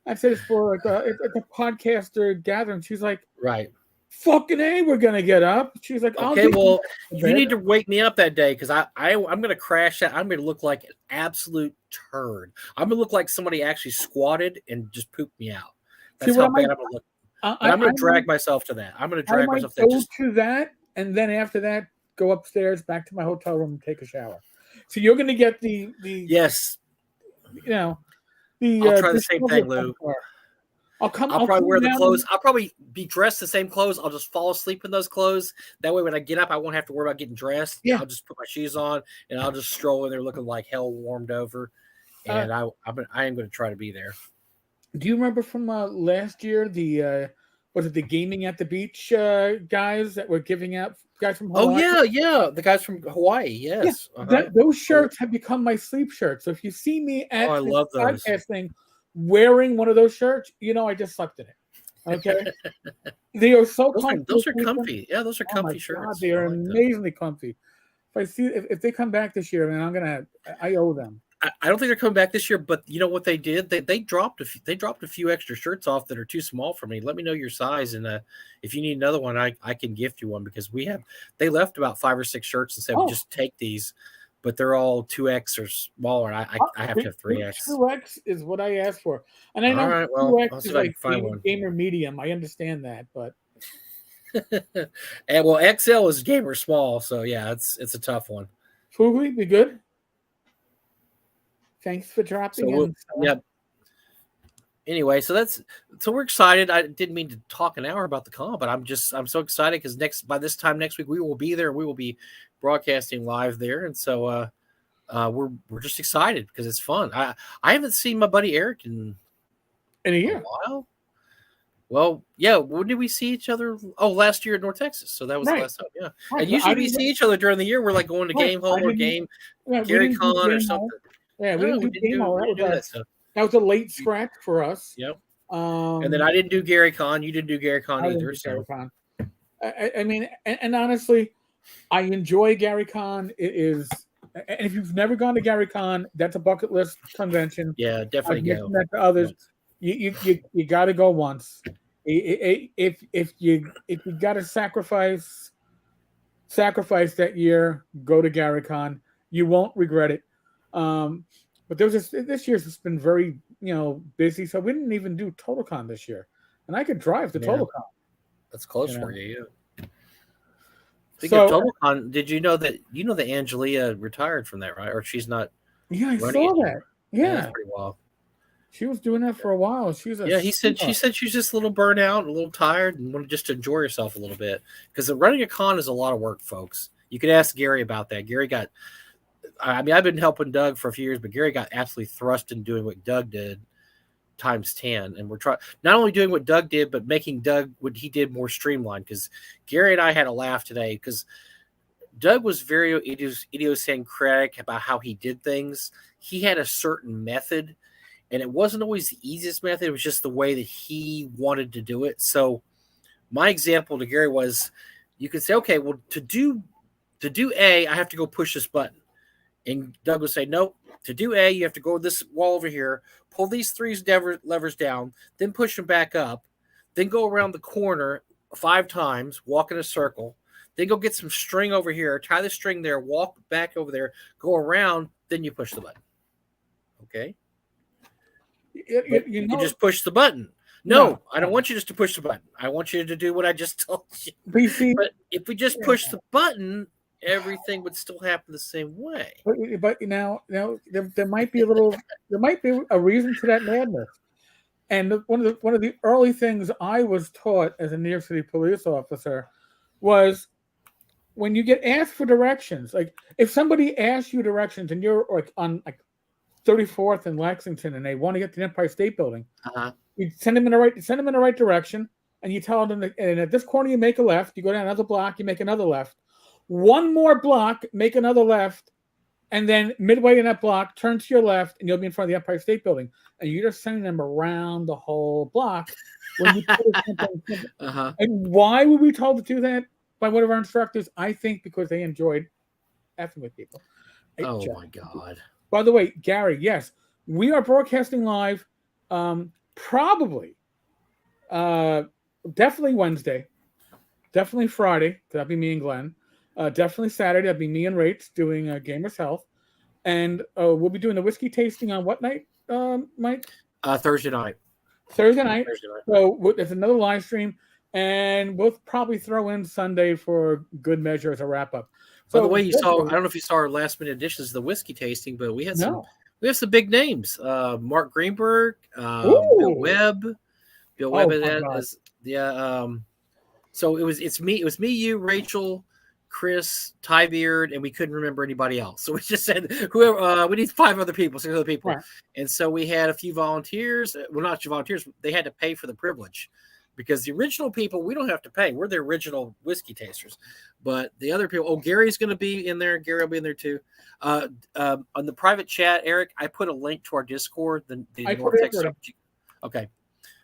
I said, "It's for it's a podcaster gathering." She's like, "Right, fucking A, we're gonna get up." She's like, "Okay, well, you need to wake me up that day because I'm gonna crash that. I'm gonna look like an absolute turd. I'm gonna look like somebody actually squatted and just pooped me out. That's how bad I'm gonna look. I'm gonna drag myself to that. I'm gonna drag myself to that. And then after that, go upstairs back to my hotel room and take a shower. So you're going to get the yes, I'll try the same thing, Lou. I'll probably wear the clothes. I'll probably be dressed the same clothes. I'll just fall asleep in those clothes. That way, when I get up, I won't have to worry about getting dressed. Yeah. I'll just put my shoes on and I'll just stroll in there looking like hell warmed over. And I am going to try to be there. Do you remember from last year was it the Gaming at the Beach guys that were giving out, guys from Hawaii? Oh, yeah. The guys from Hawaii, yes. Yeah. Those shirts have become my sleep shirts. So if you see me at I love those. Podcast thing wearing one of those shirts, I just slept in it. Okay? They are so comfy. Those are comfy. Yeah, those are comfy shirts. God, they are amazingly comfy. If they come back this year, man, I owe them. I don't think they're coming back this year, but you know what they did? They dropped a few extra shirts off that are too small for me. Let me know your size, and if you need another one, I can gift you one because they left about 5 or 6 shirts and said just take these, but they're all 2X or smaller. And I have to have 3X. 2X is what I asked for, and I know all right, well, 2X is like gamer medium. I understand that, but and well, XL is gamer small, so yeah, it's a tough one. Foogly, be good. Thanks for dropping in. Yeah. Anyway, so we're excited. I didn't mean to talk an hour about the con, but I'm so excited because by this time next week we will be there. We will be broadcasting live there, and so we're just excited because it's fun. I haven't seen my buddy Eric in a year. A while. Well, yeah. When did we see each other? Oh, last year in North Texas. So that was the last time. Yeah. Right. And usually we see each other during the year. We're like going to Game Home or Gary Con or something. Yeah, we didn't do Game Home. That was a late scratch for us. Yep. And then I didn't do Gary Con. You didn't do Gary Con either. So I mean, and honestly, I enjoy Gary Con. It is, and if you've never gone to Gary Con, that's a bucket list convention. Yeah, definitely go. That to others. You got to go once. If you got to sacrifice that year, go to Gary Con. You won't regret it. But this year's just been very busy, so we didn't even do TotalCon this year, and I could drive to TotalCon. That's close for you. Yeah. Speaking of TotalCon, did you know that Angelia retired from that, right? Or she's not? Yeah, I saw that. Yeah, that's pretty wild. She was doing that for a while. She was She said she's just a little burnt out, a little tired, and wanted just to enjoy herself a little bit. Because running a con is a lot of work, folks. You could ask Gary about that. Gary got, I mean, I've been helping Doug for a few years, but Gary got absolutely thrust in doing what Doug did times 10. And we're trying not only doing what Doug did, but making Doug what he did more streamlined. Because Gary and I had a laugh today because Doug was very idiosyncratic about how he did things. He had a certain method, and it wasn't always the easiest method. It was just the way that he wanted to do it. So my example to Gary was, you could say, okay, well, to do A, I have to go push this button. And Doug would say, nope, to do A, you have to go this wall over here, pull these 3 levers down, then push them back up, then go around the corner 5 times, walk in a circle, then go get some string over here, tie the string there, walk back over there, go around, then you push the button. Okay? You just push the button. No, I don't want you just to push the button. I want you to do what I just told you. But if we just push the button, everything would still happen the same way. But now there might be a reason to that madness. And one of the early things I was taught as a New York City police officer was when you get asked for directions, like if somebody asks you directions and you're like on like 34th and Lexington and they want to get to the Empire State Building, you send them in the right direction, and you tell them that, and at this corner you make a left, you go down another block, you make another left, one more block, make another left, and then midway in that block, turn to your left, and you'll be in front of the Empire State Building. And you're just sending them around the whole block. When you And why were we told to do that by one of our instructors? I think because they enjoyed effing with people. Oh my God. By the way, Gary, yes, we are broadcasting live. Probably, definitely Wednesday, definitely Friday. That'll be me and Glenn. Definitely Saturday. That'll be me and Rach doing Gamers Health, and we'll be doing the whiskey tasting on what night, Mike? Thursday night. Thursday night. So there's another live stream, and we'll probably throw in Sunday for good measure as a wrap up. So, by the way, I don't know if you saw our last minute additions to the whiskey tasting, but we had we have some big names. Mark Greenberg, Bill Webb. Bill Webb is so it's me, you, Rachel, Chris, Ty Beard, and we couldn't remember anybody else. So we just said whoever we need 5 other people, 6 other people. Right. And so we had a few volunteers. Well, not volunteers, they had to pay for the privilege. Because the original people, we don't have to pay. We're the original whiskey tasters. But the other people, Gary's going to be in there. Gary will be in there too. On the private chat, Eric, I put a link to our Discord. The North Texas. Okay.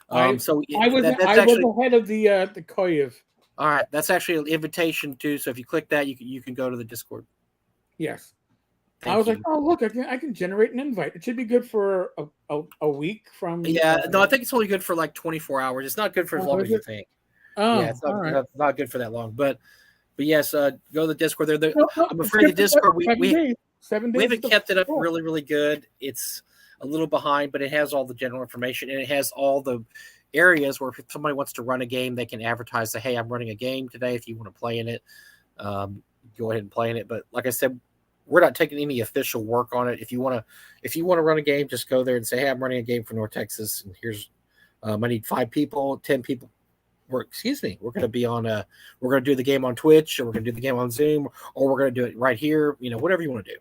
I was ahead of the Koyev. All right, that's actually an invitation too. So if you click that, you can go to the Discord. Yes. I was like, oh look, I can generate an invite. It should be good for a week from. Yeah, no, I think it's only good for like 24 hours. It's not good for as long as you think. Oh, yeah, it's not good for that long. But yes, go to the Discord. I'm afraid the Discord we haven't kept it up really, really good. It's a little behind, but it has all the general information, and it has all the areas where if somebody wants to run a game, they can advertise, say, hey, I'm running a game today. If you want to play in it, go ahead and play in it. But like I said, we're not taking any official work on it. If you want to run a game, just go there and say, hey, I'm running a game for North Texas, and here's I need 5 people, 10 people. We're going to be on we're going to do the game on Twitch, or we're going to do the game on Zoom, or we're going to do it right here. Whatever you want to do.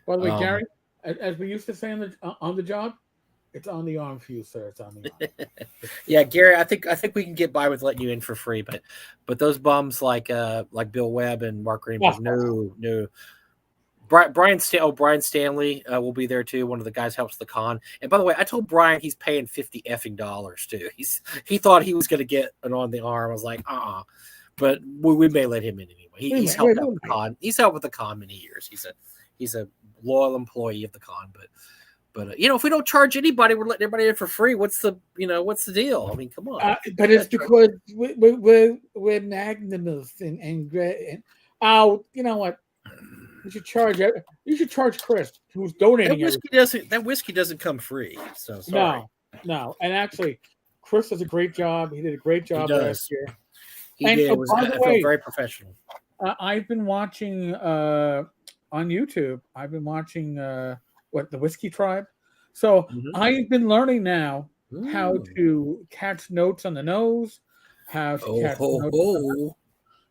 By the way, Gary, as we used to say on the job, it's on the arm for you, sir. It's on the arm. Yeah, Gary, I think we can get by with letting you in for free, but those bums like Bill Webb and Mark Greenberg, no. Brian Stanley will be there too. One of the guys helps the con. And by the way, I told Brian he's paying $50 too. He thought he was going to get an on the arm. I was like, but we may let him in anyway. He's helped out with the con. He's helped with the con many years. He's a loyal employee of the con. But if we don't charge anybody, we're letting everybody in for free. What's the deal? I mean, come on. But it's because we're magnanimous and you know what? You should charge Chris, who's donating. That whiskey doesn't come free. So sorry. No. And actually, Chris does a great job. He did a great job last year. He did. I felt very professional. I've been watching on YouTube. I've been watching the Whiskey Tribe. So Mhm. I've bbeen learning now how Ooh. to catch notes on the nose, how to Oh catch ho notes. ho.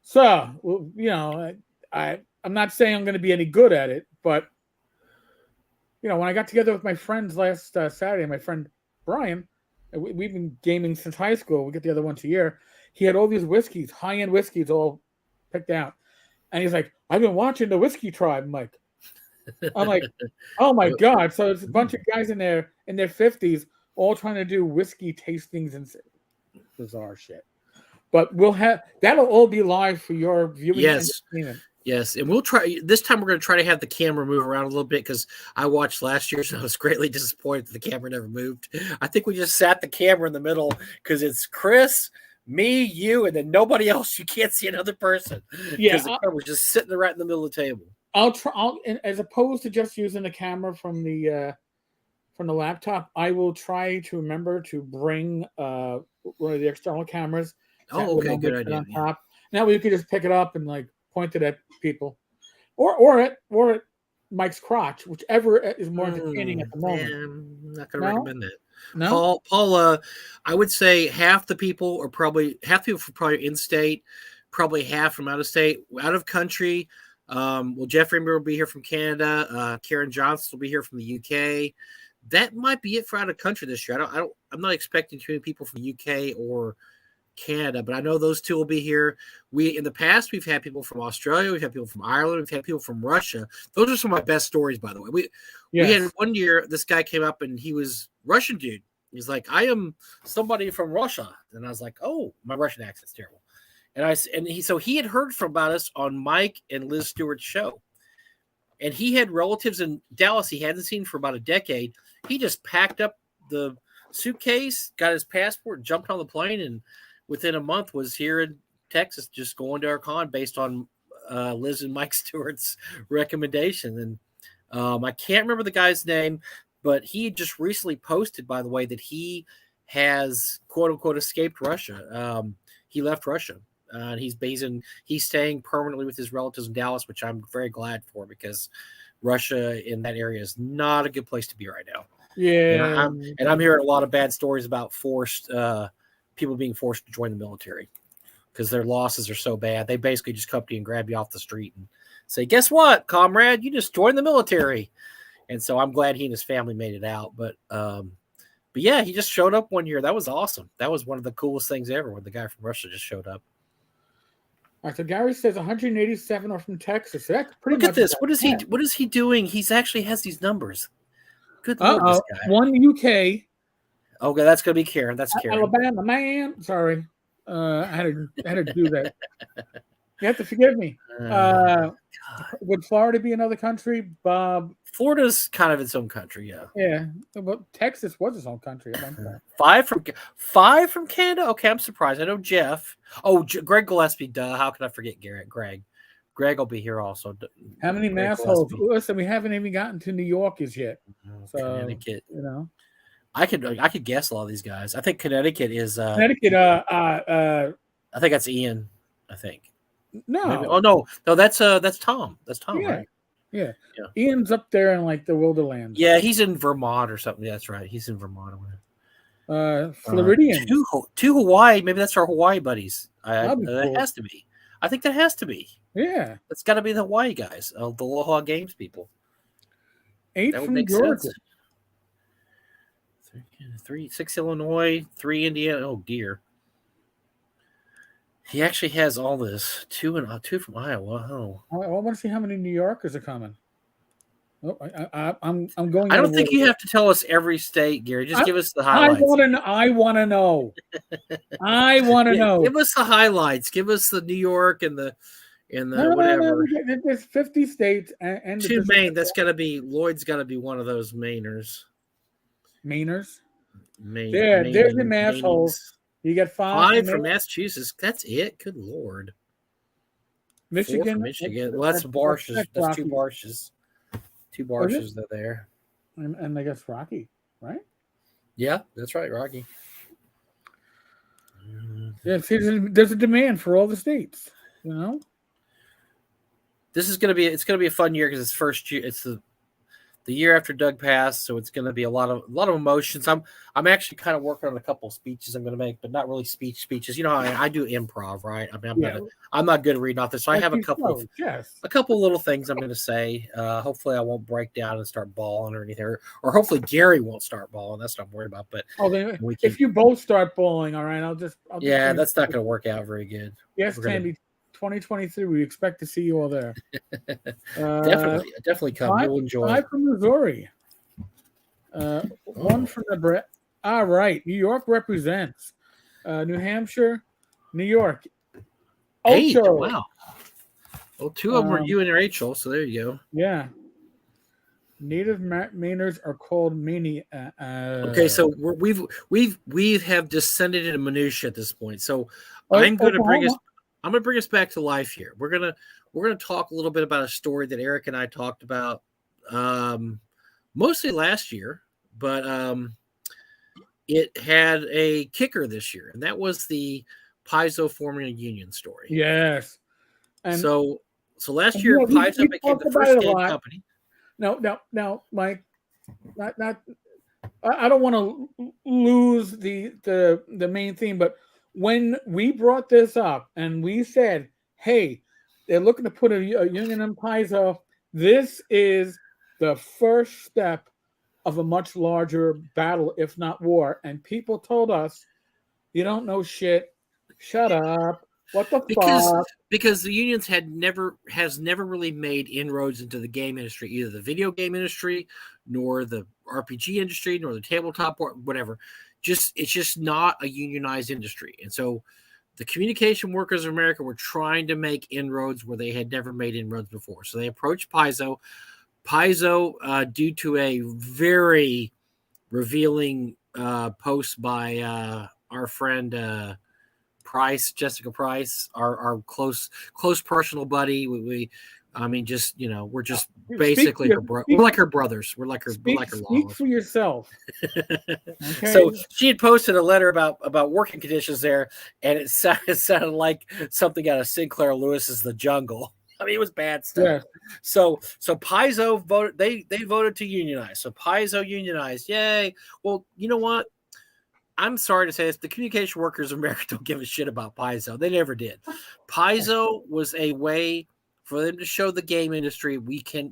So, well, I'm not saying I'm going to be any good at it, but when I got together with my friends last Saturday, my friend Brian, we've been gaming since high school. We get together once a year. He had all these whiskeys, high-end whiskeys, all picked out, and he's like, "I've been watching the Whiskey Tribe." I'm like, "Oh my god!" So it's a bunch of guys in their 50s, all trying to do whiskey tastings and bizarre shit. But that'll all be live for your viewing Yes. entertainment. Yes, and we'll try this time. We're going to try to have the camera move around a little bit because I watched last year's and I was greatly disappointed that the camera never moved. I think we just sat the camera in the middle because it's Chris, me, you, and then nobody else. You can't see another person Yeah, because the camera's just sitting right in the middle of the table. I'll try. As opposed to just using the camera from the laptop, I will try to remember to bring one of the external cameras that Oh, will okay, normally good sit idea. on Yeah. top. Now you can just pick it up and point it at people, or at Mike's crotch, whichever is more entertaining at the moment. I'm not going to No, recommend that. no, Paul, I would say half the people are probably in state, probably half from out of state, out of country. Well, Jeffrey will be here from Canada. Karen Johnson will be here from the UK. That might be it for out of country this year. I'm not expecting too many people from the UK or Canada, but I know those two will be here. In the past we've had people from Australia, we've had people from Ireland, we've had people from Russia. Those are some of my best stories, by the way. We had yes, one year this guy came up and he was Russian dude. He's like, I am somebody from Russia, and I was like, oh, my Russian accent's terrible. He had heard about us on Mike and Liz Stewart's show, and he had relatives in Dallas he hadn't seen for about a decade. He just packed up the suitcase, got his passport, jumped on the plane, and within a month was here in Texas, just going to our con based on Liz and Mike Stewart's recommendation. And I can't remember the guy's name, but he just recently posted, by the way, that he has quote unquote escaped Russia. He left Russia. And he's staying permanently with his relatives in Dallas, which I'm very glad for because Russia in that area is not a good place to be right now. yeah. And I'm hearing a lot of bad stories about people being forced to join the military because their losses are so bad. They basically just come to you and grab you off the street and say, "Guess what, comrade? You just joined the military." And so I'm glad he and his family made it out. But yeah, he just showed up one year. That was awesome. That was one of the coolest things ever when the guy from Russia just showed up. All right, so Gary says 187 are from Texas. So that's pretty Look much at this. about What is he doing? He's actually has these numbers. Good Lord, this Uh-oh. guy. One UK. Okay, that's gonna be Karen. That's Karen. Alabama man. Sorry. I had to do that. You have to forgive me. Would Florida be another country, Bob? Florida's kind of its own country, yeah. Yeah. Well, Texas was its own country at one point. Five from Canada. Okay, I'm surprised. I know Jeff. Oh, Greg Gillespie. Duh. How could I forget Garrett? Greg will be here also. How many Greg massholes? Gillespie. Listen, we haven't even gotten to New York as yet. So, Connecticut. I could guess a lot of these guys. I think Connecticut is. Connecticut. I think that's Ian. I think. No. Maybe. Oh no, that's Tom. That's Tom, yeah. right? Yeah. Ian's up there in the Wilderlands. Yeah, he's in Vermont or something. Yeah, that's right. He's in Vermont. Floridians. To Hawaii. Maybe that's our Hawaii buddies. That'd be cool. That has to be. I think that has to be. Yeah. That's got to be the Hawaii guys, the Aloha Games people. 8 that would from make Georgia. Sense. 6 Illinois, 3 Indiana. Oh dear. He actually has all this. 2 from Iowa. Oh. I want to see how many New Yorkers are coming. Oh, I'm going. I don't think you have to tell us every state, Gary. Just give us the highlights. I want to know. I want to know. Give us the highlights. Give us the New York and the whatever. No, there's 50 states and 2 Maine. That's got to be Lloyd's. Got to be one of those Mainers. Mainers. Maine. There's the massholes. You get 5 from Massachusetts. That's it. Good Lord. Michigan. 4 from Michigan. Well, that's Barshes. That's 2 Barshes. 2 Barshes are there. And I guess Rocky, right? Yeah, that's right, Rocky. Yeah, there's a demand for all the states. This is gonna be a fun year because it's first year. It's the year after Doug passed, so it's going to be a lot of emotions. I'm actually kind of working on a couple of speeches I'm going to make, but not really speeches. You know, I do improv, right? I mean, I'm not good at reading off this, so I have a couple of little things I'm going to say. Hopefully, I won't break down and start bawling or anything, or hopefully Gary won't start bawling. That's what I'm worried about. But if you both start bawling, all right, I'll just that's not going to work out very good. Yes, Tandy. 2023, we expect to see you all there. Definitely come. You'll enjoy. 5 from Missouri. 1 from Nebraska. All right, New York represents. New Hampshire, New York. 8. Wow. Well, 2 of them are you and Rachel, so there you go. Yeah. Native Mainers are called Mani. Okay, so we have descended into minutia at this point. So I'm going to bring us back to life here. We're gonna talk a little bit about a story that Eric and I talked about mostly last year, but it had a kicker this year, and that was the Paizo forming a union story. Yes. And so last year, Paizo became the first game company. No, Mike. Not. I don't want to lose the main theme, but when we brought this up and we said, "Hey, they're looking to put a union in Paizo," this is the first step of a much larger battle, if not war. And people told us, "You don't know shit. Shut up. What the fuck?" Because the unions has never really made inroads into the game industry, either the video game industry, nor the RPG industry, nor the tabletop, or whatever. It's just not a unionized industry. And so the Communication Workers of America were trying to make inroads where they had never made inroads before. So they approached Paizo. Paizo, due to a very revealing post by our friend Jessica Price, our close personal buddy. We're just basically we're like her brothers. We're like her. Speak for yourself. Okay. So she had posted a letter about working conditions there, and it sounded like something out of Sinclair Lewis's The Jungle. I mean, it was bad stuff. Yeah. So Paizo voted. They voted to unionize. So Paizo unionized. Yay! Well, you know what? I'm sorry to say this. The Communication Workers of America don't give a shit about Paizo. They never did. Paizo was a way for them to show the game industry we can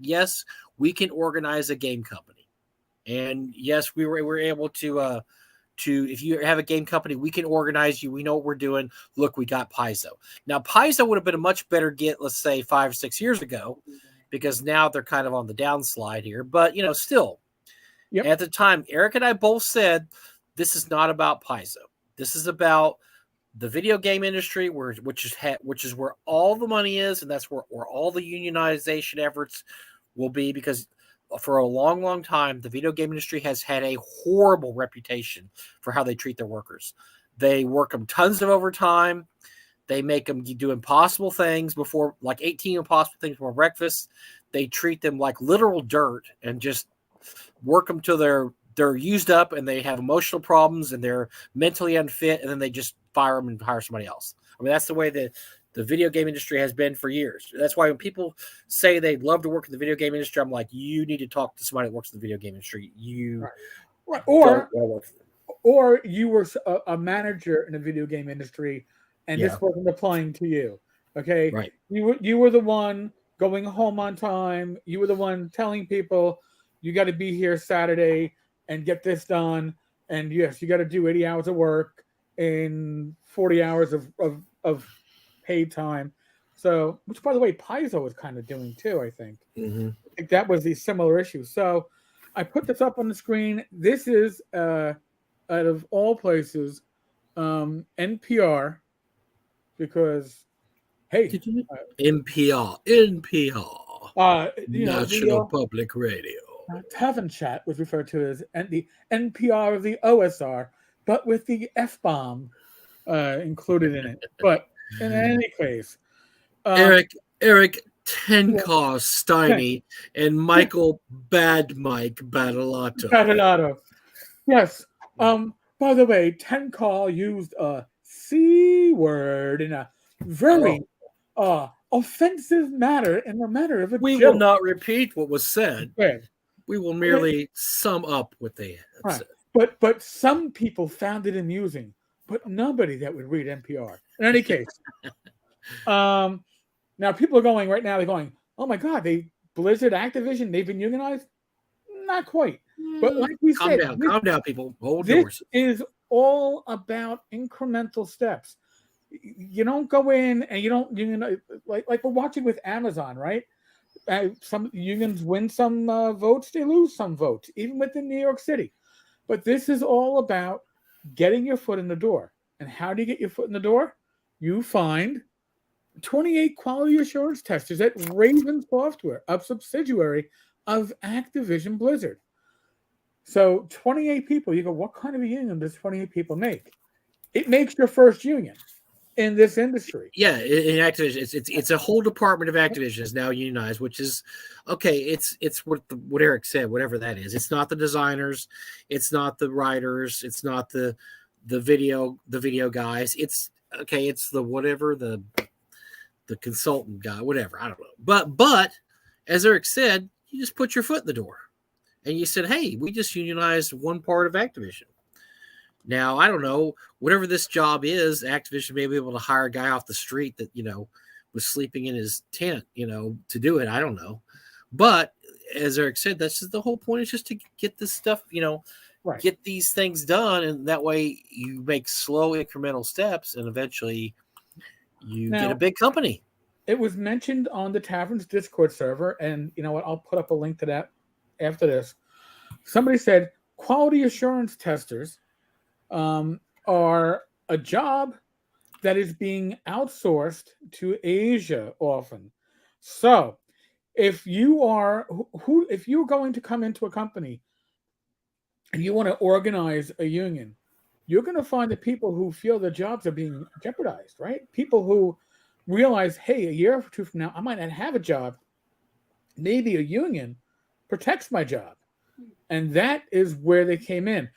organize a game company, and yes, we were able to if you have a game company, we can organize you. We know what we're doing. Look, we got Paizo. Now, Paizo would have been a much better get, let's say 5 or 6 years ago, because now they're kind of on the downslide here. But still, at the time, Eric and I both said, this is not about Paizo. This is about the video game industry, which is where all the money is, and that's where all the unionization efforts will be. Because for a long, long time, the video game industry has had a horrible reputation for how they treat their workers. They work them tons of overtime. They make them do impossible things before, like 18 impossible things before breakfast. They treat them like literal dirt and just work them till they're used up and they have emotional problems and they're mentally unfit, and then they just fire them and hire somebody else. I mean, that's the way the video game industry has been for years. That's why when people say they'd love to work in the video game industry, I'm like, you need to talk to somebody that works in the video game industry. Right. Or you were a manager in the video game industry, and this wasn't applying to you. Okay. Right. You were the one going home on time. You were the one telling people you got to be here Saturday and get this done. And yes, you got to do 80 hours of work in 40 hours of paid time. So, which by the way, Paizo was kind of doing too, I think. Mm-hmm. I think that was the similar issue. So I put this up on the screen. This is, out of all places, NPR, because, hey. NPR. National Public Radio. Tavern Chat was referred to as the NPR of the OSR, but with the F-bomb included in it. But in any case, Eric Tenkar Steiny and Michael Bad Mike Battalato. Yes. By the way, Tenkar used a C word in a very offensive manner, in the manner of a We joke. will not repeat what was said. We will merely sum up what they Right. said. But some people found it amusing, but nobody that would read NPR. In any case, now people are going right now. They're going, "Oh my God, Blizzard, Activision, they've been unionized." Not quite, but like we said, Calm down, people. Hold this yours. is all about incremental steps. You don't go in and like we're watching with Amazon, right? Some unions win some votes, they lose some votes, even within New York City. But this is all about getting your foot in the door. And how do you get your foot in the door? You find 28 quality assurance testers at Raven Software, a subsidiary of Activision Blizzard. So 28 people, you go, what kind of a union does 28 people make? It makes your first union in this industry. Yeah, in Activision, it's a whole department of Activision is now unionized, which is okay. It's what Eric said, whatever that is. It's not the designers, it's not the writers, it's not the video guys. It's okay. It's the whatever the consultant guy, whatever. I don't know. But as Eric said, you just put your foot in the door, and you said, "Hey, we just unionized one part of Activision." Now, I don't know, whatever this job is, Activision may be able to hire a guy off the street that, was sleeping in his tent, to do it. I don't know. But as Eric said, that's just the whole point is just to get this stuff, Right. Get these things done. And that way you make slow incremental steps and eventually you get a big company. It was mentioned on the Tavern's Discord server. And you know what? I'll put up a link to that after this. Somebody said quality assurance testers are a job that is being outsourced to Asia often. So, if you are if you're going to come into a company and you want to organize a union, you're going to find the people who feel their jobs are being jeopardized, right? People who realize, hey, a year or two from now, I might not have a job. Maybe a union protects my job. And that is where they came in.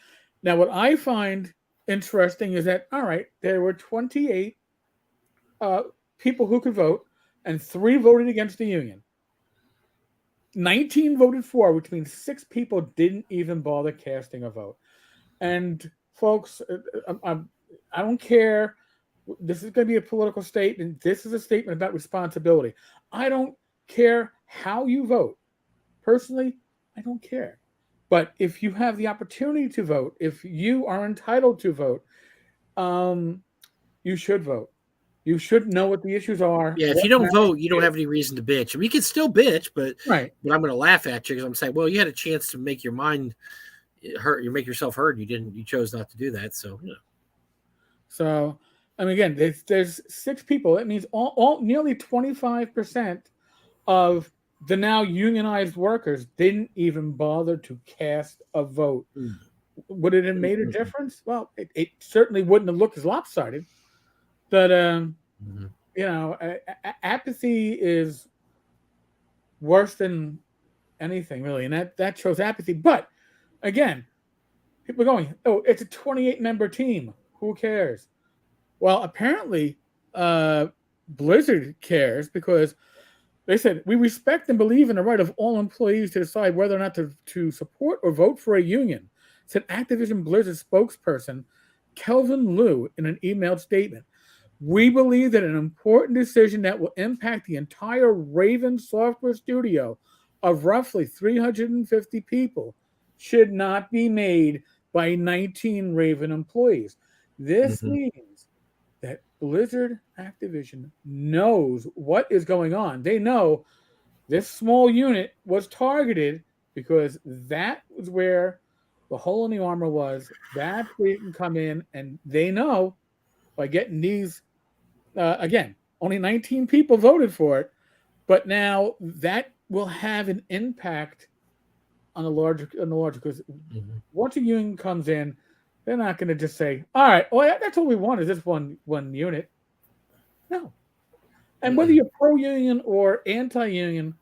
Now, what I find interesting is that, all right, there were 28 people who could vote, and 3 voted against the union. 19 voted for, which means 6 people didn't even bother casting a vote. And folks, I don't care. This is going to be a political statement. This is a statement about responsibility. I don't care how you vote. Personally, I don't care. But if you have the opportunity to vote, if you are entitled to vote, you should vote. You should know what the issues are. Yeah, if you don't vote, you don't have any reason to bitch. I mean, you can still bitch, but right. But I'm going to laugh at you because I'm saying, well, you had a chance to make your mind hurt. You make yourself heard. You didn't. You chose not to do that. So, So, I mean, again, there's 6 people. It means all nearly 25% of the now unionized workers didn't even bother to cast a vote. Would it have made a difference? Well, it certainly wouldn't have looked as lopsided. But apathy is worse than anything, really, and that shows apathy. But again, people are going, "Oh, it's a 28-member team. Who cares?" Well, apparently, Blizzard cares because they said, we respect and believe in the right of all employees to decide whether or not to support or vote for a union, said Activision Blizzard spokesperson Kelvin Liu in an emailed statement. We believe that an important decision that will impact the entire Raven software studio of roughly 350 people should not be made by 19 Raven employees. This means that Blizzard Activision knows what is going on. They know this small unit was targeted because that was where the hole in the armor was. That's where you can come in, and they know by getting these, again, only 19 people voted for it, but now that will have an impact on the larger because once a union comes in, they're not going to just say, all right, well, that's all we want is this one unit. No. And whether you're pro-union or anti-union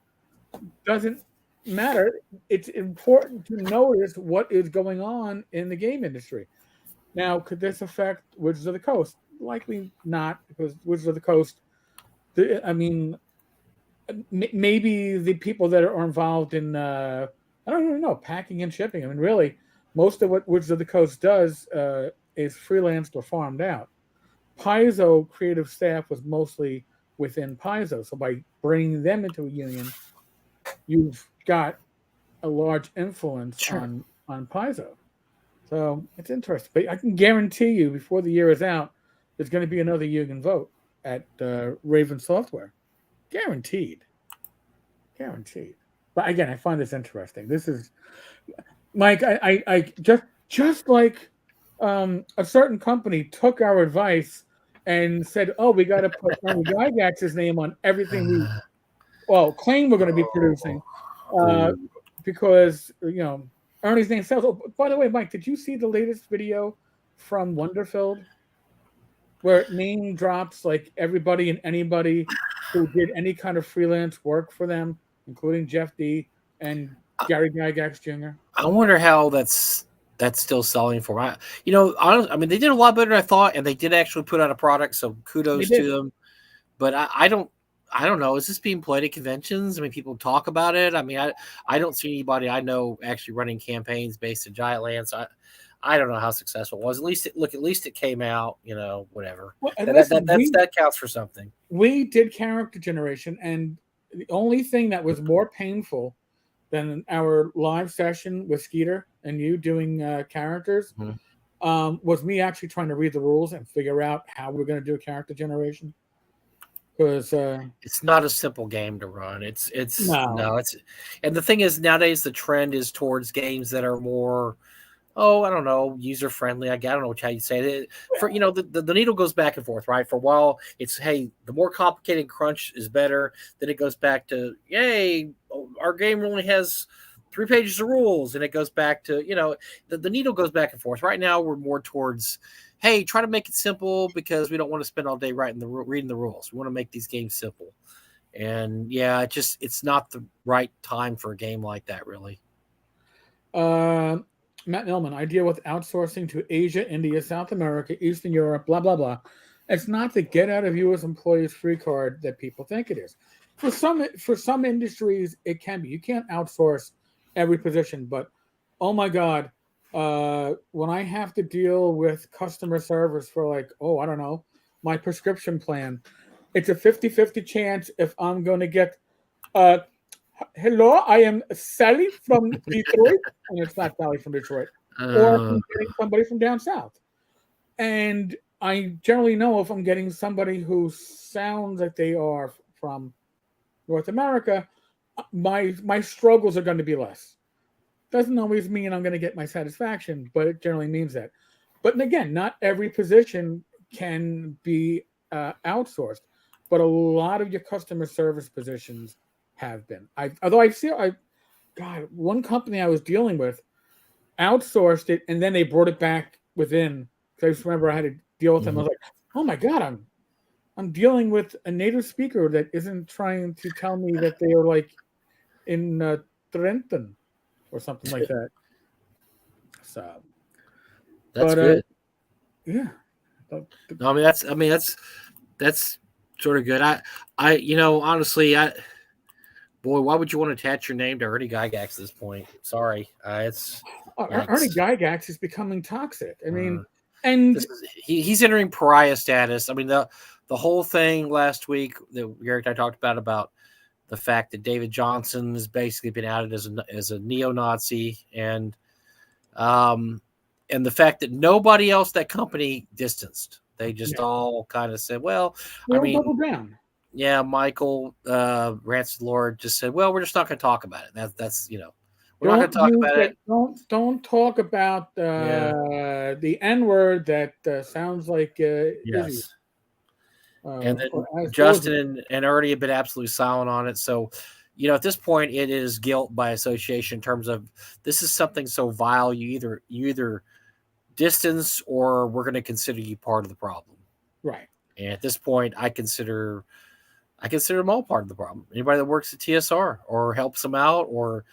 doesn't matter. It's important to notice what is going on in the game industry. Now, could this affect Wizards of the Coast? Likely not, because Wizards of the Coast, maybe the people that are involved in I don't even know, packing and shipping. I mean, really, most of what Wizards of the Coast does is freelanced or farmed out. Paizo creative staff was mostly within Paizo, so by bringing them into a union, you've got a large influence Sure. on Paizo. So it's interesting. But I can guarantee you, before the year is out, there's going to be another union vote at Raven Software. Guaranteed. Guaranteed. But again, I find this interesting. This is Mike. I just like a certain company took our advice and said, "Oh, we got to put Ernie Gygax's name on everything we claim we're going to be producing." Uh, Ooh. because Ernie's name sells. Oh, by the way, Mike, did you see the latest video from Wonderfilled where it name drops like everybody and anybody who did any kind of freelance work for them, including Jeff D and Gary Gygax Jr.? I wonder how that's still selling for. Honestly, I mean, they did a lot better than I thought, and they did actually put out a product. So They kudos did. to them. But I don't know. Is this being played at conventions? I mean, people talk about it. I mean, I don't see anybody I know actually running campaigns based in Giantland. So I don't know how successful it was. At least it came out. Whatever. Well, and That listen, that counts for something. we did character generation, and the only thing that was more painful than our live session with Skeeter and you doing characters was me actually trying to read the rules and figure out how we're going to do a character generation. Because it's not a simple game to run. It's no, no, it's and the thing is nowadays the trend is towards games that are more I don't know, user friendly. I don't know how you say it. For the needle goes back and forth, right? For a while, it's hey, the more complicated crunch is better. Then it goes back to yay, our game only has 3 pages of rules, and it goes back to the needle goes back and forth. Right now, we're more towards hey, try to make it simple because we don't want to spend all day reading the rules. We want to make these games simple, and yeah, it's not the right time for a game like that, really. Matt Millman, I deal with outsourcing to Asia, India, South America, Eastern Europe, blah blah blah. It's not the get out of U.S. employees free card that people think it is. For some industries, it can be. You can't outsource every position, but oh my God, when I have to deal with customer service for I don't know, my prescription plan, it's a 50-50 chance if I'm going to get uh, hello, I am Sally from Detroit, and it's not Sally from Detroit, or if I'm getting somebody from down south. And I generally know if I'm getting somebody who sounds like they are from North America, my struggles are going to be less. Doesn't always mean I'm going to get my satisfaction, but it generally means that. But again, not every position can be outsourced, but a lot of your customer service positions have been. God, one company I was dealing with outsourced it, and then they brought it back within. Because I just remember I had to deal with them. I was like, oh my God, I'm dealing with a native speaker that isn't trying to tell me that they are like in Trenton or something like that. So That's good. Yeah. No, I mean that's sort of good. Honestly, boy, why would you want to attach your name to Ernie Gygax at this point? Sorry, Ernie Gygax is becoming toxic. I mean, and he's entering pariah status. I mean, the whole thing last week that Eric and I talked about the fact that David Johnson has basically been outed as a neo-Nazi, and the fact that nobody else that company distanced. They just all kind of said, well, I mean, double down. Yeah, Michael Rancid Lord just said, well, we're just not going to talk about it. That's we're not going to talk about it. Don't talk about the N word that sounds like yes. And then Justin and Ernie have been absolutely silent on it. So, at this point, it is guilt by association in terms of this is something so vile. You either distance or we're going to consider you part of the problem. Right. And at this point, I consider them all part of the problem. Anybody that works at TSR or helps them out or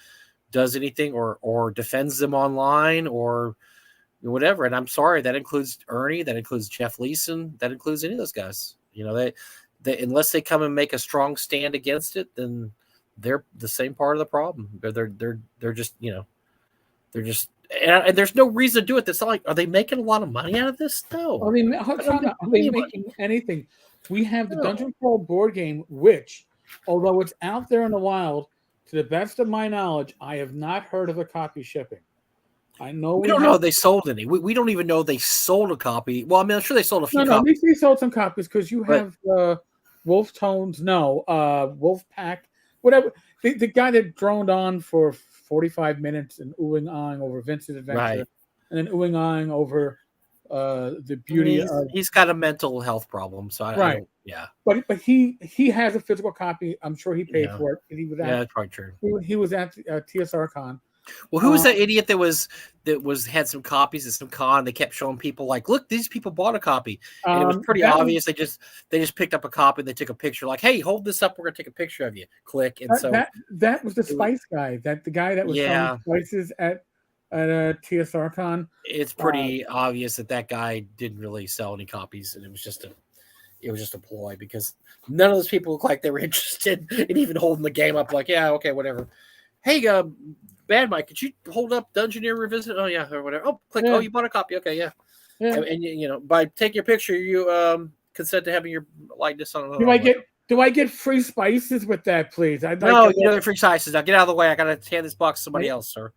does anything or defends them online or whatever. And I'm sorry, that includes Ernie, that includes Jeff Leeson, that includes any of those guys. They unless they come and make a strong stand against it, then they're the same part of the problem. They're just they're just and there's no reason to do it. That's not like, are they making a lot of money out of this? No. Are they making anything? We have the Dungeon Crawl board game, which, although it's out there in the wild, to the best of my knowledge, I have not heard of a copy shipping. I know we don't know if they sold any. We don't even know they sold a copy. Well, I mean, I'm sure they sold a few copies. They sold some copies because you have Wolf Tones, Wolf Pack, whatever. The guy that droned on for 45 minutes and oohing ahhing over Vince's Adventure, and then oohing ahhing over the beauty of... He's got a mental health problem, so I don't, But he has a physical copy. I'm sure he paid for it. He was that's probably true. He was at TSR Con. Well, who was that idiot that had some copies at some con? They kept showing people like, look, these people bought a copy, and it was pretty obvious. They just picked up a copy. They took a picture, like, hey, hold this up. We're gonna take a picture of you. Click, and that was the spice guy. The guy that was selling spices at TSR Con. It's pretty obvious that guy didn't really sell any copies, and it was just a ploy because none of those people looked like they were interested in even holding the game up. Like, yeah, okay, whatever. Hey, Bad Mike, could you hold up Dungeoneer Revisit? Oh, yeah, or whatever. Oh, click. Oh, you bought a copy. Okay, yeah. And by taking your picture, you consent to having your likeness on. Do I get free spices with that, please? You know, free spices. Now get out of the way. I gotta hand this box to somebody else, sir.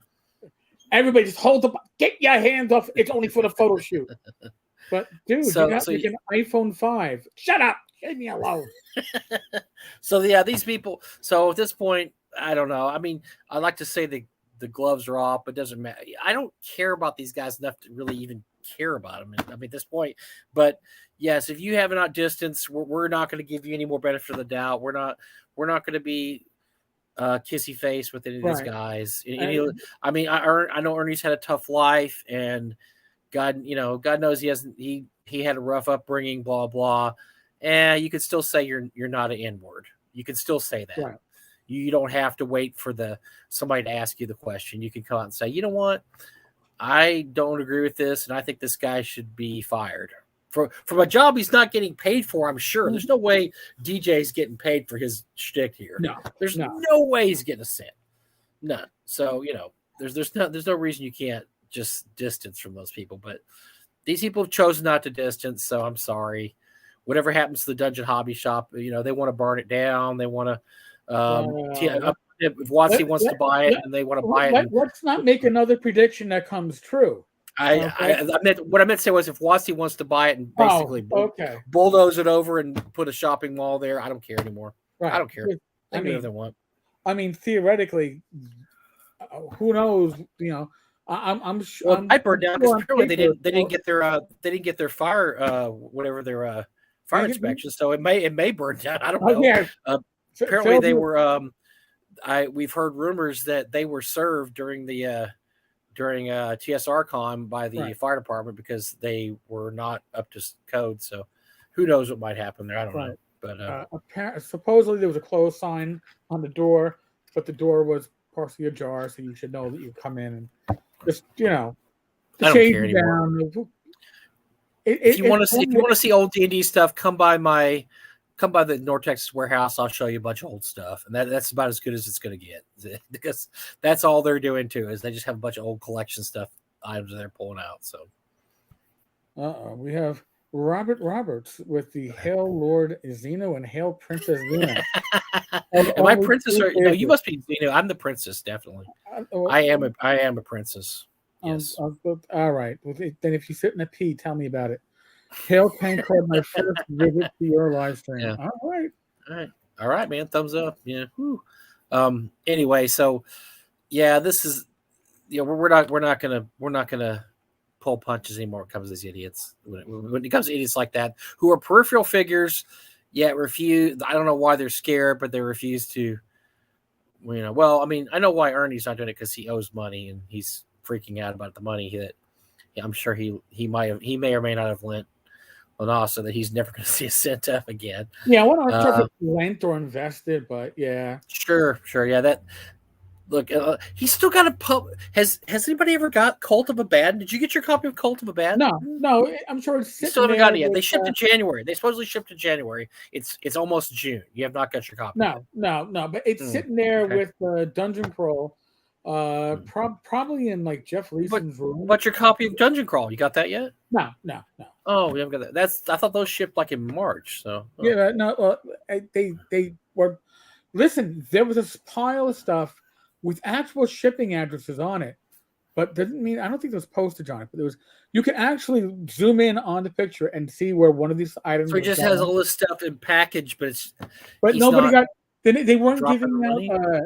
Everybody just hold up. Get your hands off. It's only for the photo shoot. But dude, you got like an iPhone 5. Shut up. Leave me alone. So yeah, these people. So at this point, I don't know. I mean, I like to say the gloves are off, but it doesn't matter. I don't care about these guys enough to really even care about them. I mean, at this point, but yes, if you have an outdistance, we're not going to give you any more benefit of the doubt. We're not going to be kissy face with any of these guys. I mean, I know Ernie's had a tough life, and God knows he had a rough upbringing, blah blah. And you could still say you're not an N-word. You can still say that. Right. You don't have to wait for somebody to ask you the question. You can come out and say, you know what? I don't agree with this, and I think this guy should be fired. From a job he's not getting paid for, I'm sure. There's no way DJ's getting paid for his shtick here. No. There's no way he's getting a cent. None. So, there's no reason you can't just distance from those people. But these people have chosen not to distance, so I'm sorry. Whatever happens to the Dungeon Hobby Shop, they want to burn it down. They want to if WotC wants to buy it and they want to buy it. Let's not make another prediction that comes true. What I meant to say was if WotC wants to buy it and basically bulldoze it over and put a shopping mall there, I don't care anymore. Right. I don't care. They do whatever they want. I mean, theoretically, who knows? I'm sure. Well, I burned down because apparently they didn't get their fire fire inspection, so it may burn down. I don't know. Yeah. Apparently they were. We've heard rumors that they were served during TSR Con by the fire department because they were not up to code. So who knows what might happen there? I don't know. But supposedly there was a close sign on the door, but the door was partially ajar, so you should know that you come in and just I don't care anymore. If you want to see old D&D stuff, come by the North Texas warehouse. I'll show you a bunch of old stuff, and that's about as good as it's going to get because that's all they're doing too. Is they just have a bunch of old collection stuff items they're pulling out. So, we have Robert Roberts with the Hail Lord Zeno and Hail Princess Luna. Am I princess or no? You must be Zeno. I'm the princess, definitely. I am a princess. Yes. All right. Well, then if you sit in a P, tell me about it. Hail Tenkar, my first visit to your live stream. Yeah. All right, man. Thumbs up. Yeah. Whew. Anyway, so yeah, this is we're not gonna pull punches anymore when it comes to these idiots. When it comes to idiots like that who are peripheral figures, yet refuse. I don't know why they're scared, but they refuse to. Well, I mean, I know why Ernie's not doing it because he owes money and he's freaking out about the money that I'm sure he may or may not have lent Lanasa that he's never going to see a cent of again. Yeah, I want to lent or invested, but yeah, sure, yeah. Look, he's still got a pub. Has anybody ever got Cult of Abaddon? Did you get your copy of Cult of Abaddon? No, I'm sure it's You sitting still haven't there. got it yet. They shipped in January. They supposedly shipped in January. It's almost June. You have not got your copy yet. No, but it's sitting there with Dungeon Crawl, probably in like Jeff Leeson's room. But your copy of Dungeon Crawl, you got that yet? No. Oh, we haven't got that. I thought those shipped like in March. So yeah, no, they were. Listen, there was a pile of stuff with actual shipping addresses on it, but doesn't mean I don't think there was postage on it. But there was. You can actually zoom in on the picture and see where one of these items. So he just has all this stuff in package, but it's. But nobody got. They weren't giving money? out.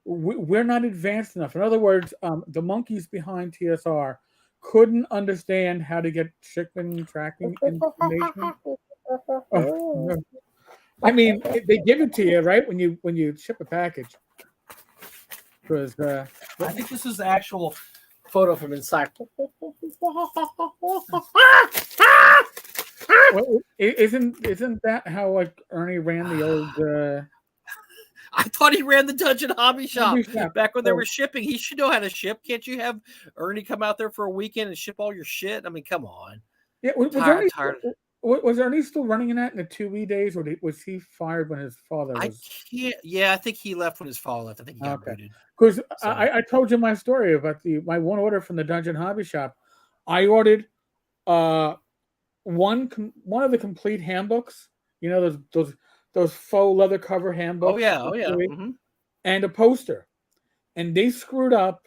We're not advanced enough. In other words, the monkeys behind TSR couldn't understand how to get shipping tracking information. Oh, I mean, they give it to you right when you ship a package. Because I think this is the actual photo from inside. Well, isn't that how like Ernie ran the old? I thought he ran the Dungeon Hobby Shop back when they were shipping. He should know how to ship. Can't you have Ernie come out there for a weekend and ship all your shit? I mean, come on. Yeah, was Ernie still running in that in the 2E days, or was he fired when his father was? I can't. Yeah, I think he left when his father left. I think he got booted. Because I told you my story about my one order from the Dungeon Hobby Shop. I ordered one of the complete handbooks. You know those faux leather cover handbooks. Oh yeah. Mm-hmm. And a poster, and they screwed up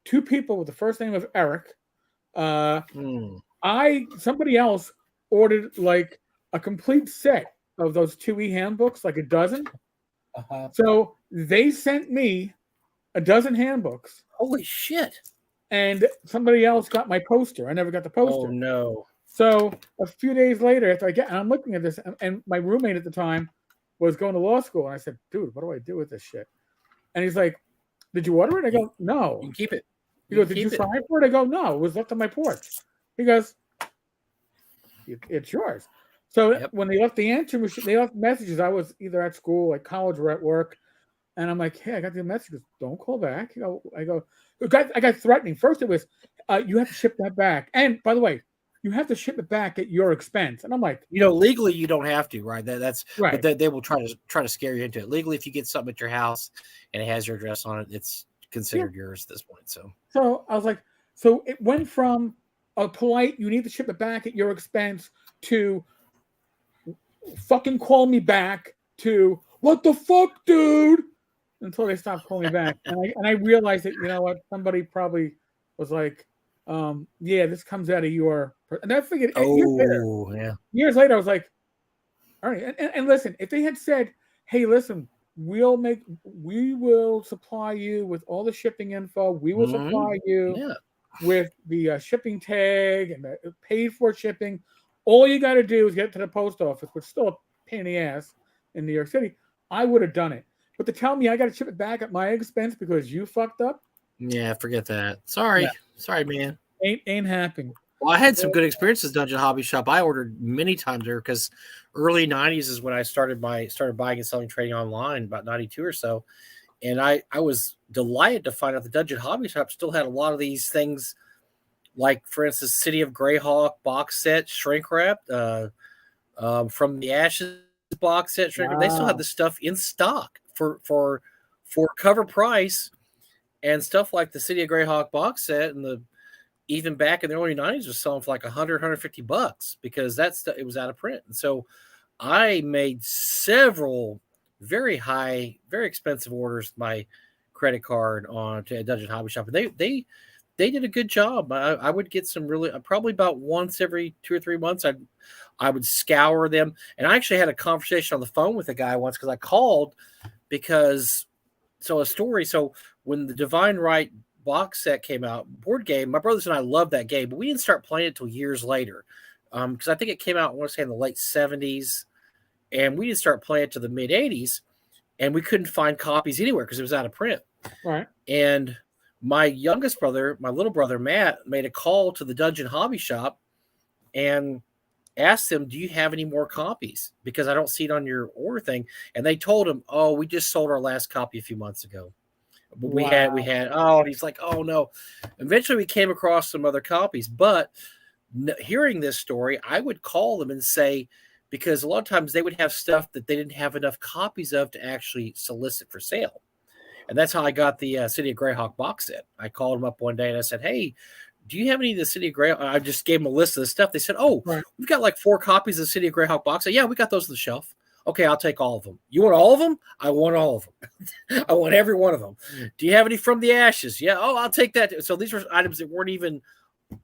2 people with the first name of Eric. Somebody else ordered like a complete set of those 2E handbooks, like a dozen. So they sent me a dozen handbooks. Holy shit! And somebody else got my poster. I never got the poster. Oh no! So a few days later, after I'm looking at this, and my roommate at the time was going to law school, and I said, "Dude, what do I do with this shit?" And he's like, "Did you order it?" I go, "No." You can keep it. He goes, "Did you sign for it?" I go, "No, it was left on my porch." He goes, "It's yours." So when they left the answer machine, they left messages. I was either at school, like college, or at work, and I'm like, "Hey, I got the messages. Don't call back." I got threatening. First, it was, "You have to ship that back." And by the way, you have to ship it back at your expense. And I'm like, legally you don't have to, right? That's right. But they will try to scare you into it. Legally, if you get something at your house and it has your address on it, it's considered yours at this point. So I was like, so it went from a polite, you need to ship it back at your expense, to fucking call me back, to what the fuck, dude, until they stopped calling me back. And I realized that, you know what, somebody probably was like, yeah, this comes out of your. And I figured years later, I was like, all right. And listen, if they had said, hey, listen, we will supply you with all the shipping info. We will supply you with the shipping tag and the paid for shipping. All you got to do is get to the post office, which is still a pain in the ass in New York City. I would have done it. But to tell me I got to ship it back at my expense because you fucked up. Yeah, forget that. Sorry, man. Ain't happening. Well, I had some good experiences Dungeon Hobby Shop. I ordered many times there because early 90s is when I started buying and selling trading online, about 92 or so. And I was delighted to find out the Dungeon Hobby Shop still had a lot of these things, like, for instance, City of Greyhawk box set, shrink wrapped, From the Ashes box set, shrink wrapped. They still have this stuff in stock for cover price, and stuff like the City of Greyhawk box set and even back in the early 90s was selling for like $100-$150 because it was out of print. And so I made several very high, very expensive orders with my credit card on to a Dungeon Hobby Shop. And they did a good job. I would get some really, probably about once every 2 or 3 months, I would scour them. And I actually had a conversation on the phone with a guy once because I called So when the Divine Right box set came out, board game, my brothers and I loved that game, but we didn't start playing it till years later. Because I think it came out, I want to say, in the late 70s, and we didn't start playing it to the mid 80s, and we couldn't find copies anywhere because it was out of print. Right. And my youngest brother, my little brother Matt, made a call to the Dungeon Hobby Shop and asked them, do you have any more copies? Because I don't see it on your order thing. And they told him, oh, we just sold our last copy a few months ago. But we had and he's like, oh no. Eventually we came across some other copies, but hearing this story, I would call them and say, because a lot of times they would have stuff that they didn't have enough copies of to actually solicit for sale. And that's how I got the City of Greyhawk box set. I called them up one day and I said, hey, do you have any of the City of Greyhawk? I just gave them a list of the stuff. They said, oh, we've got like 4 copies of the City of Greyhawk box set. Yeah, we got those on the shelf. Okay, I'll take all of them. You want all of them? I want all of them. I want every one of them. Do you have any from the Ashes? Yeah. Oh, I'll take that. So these were items that weren't even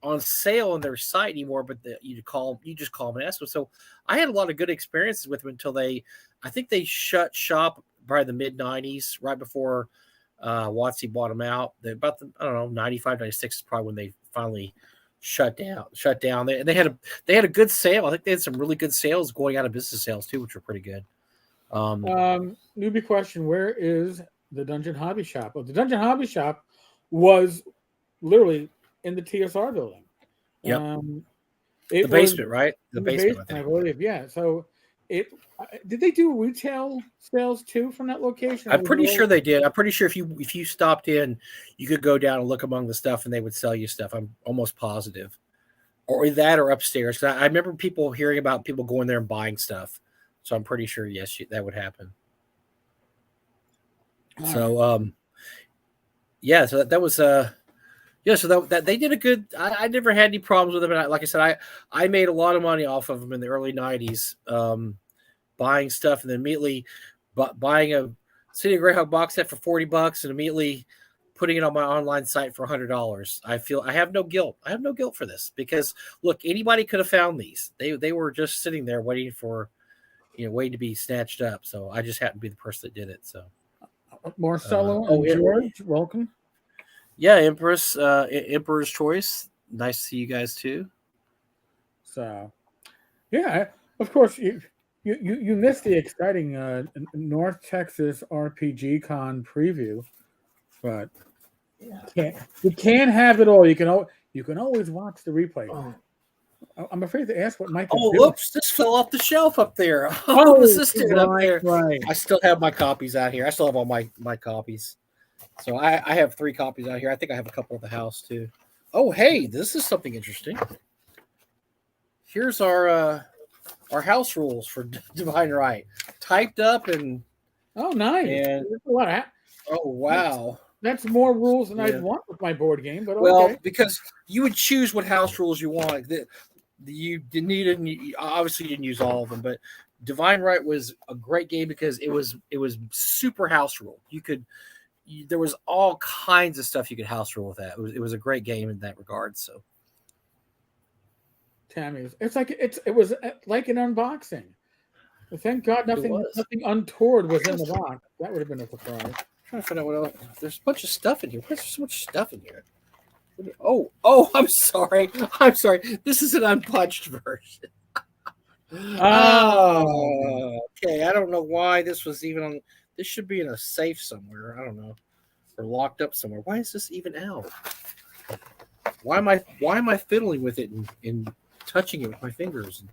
on sale on their site anymore, but you just call them and ask them. So I had a lot of good experiences with them until I think they shut shop by the mid 90s, right before WotC bought them out. I don't know, 95, 96 is probably when they finally shut down. They had a good sale. I think they had some really good sales going out of business sales too, which were pretty good. Newbie question: where is the Dungeon Hobby Shop? Well, the Dungeon Hobby Shop was literally in the TSR building. Yep. The basement, right? The basement, I believe. Yeah. So did they do retail sales too from that location? I'm pretty sure they did. I'm pretty sure if you stopped in, you could go down and look among the stuff, and they would sell you stuff. I'm almost positive, or that, or upstairs. I remember people hearing about people going there and buying stuff. So I'm pretty sure, yes, that would happen. So, yeah. So that was yeah. So that they did a good. I never had any problems with them, and like I said, I made a lot of money off of them in the early 90s. Buying stuff and then immediately buying a City of Greyhawk box set for $40 and immediately putting it on my online site for $100. I have no guilt. I have no guilt for this because look, anybody could have found these. They were just sitting there waiting to be snatched up. So I just happened to be the person that did it. So Marcelo and George, welcome. Yeah, Emperor's Choice. Nice to see you guys too. So yeah, of course you missed the exciting North Texas RPG Con preview, but you can't have it all. You can always watch the replay. I'm afraid to ask what Mike. Whoops! This fell off the shelf up there. What was this doing up there? Right. I still have my copies out here. I still have all my copies. So I have 3 copies out here. I think I have a couple at the house too. Oh, hey, this is something interesting. Here's our house rules for Divine Right, typed up and nice. And oh wow, that's more rules than I'd want with my board game. But well, because you would choose what house rules you want. You obviously didn't use all of them, but Divine Right was a great game because it was super house rule. There was all kinds of stuff you could house rule with that. It was a great game in that regard. So. Tammy, it was like an unboxing. Thank God nothing untoward was in the box. That would have been a surprise. I'm trying to find out what else. There's a bunch of stuff in here. Why is there so much stuff in here? Oh, I'm sorry. This is an unpunched version. Okay. I don't know why this was even on. This should be in a safe somewhere. I don't know, or locked up somewhere. Why is this even out? Why am I fiddling with it and touching it with my fingers?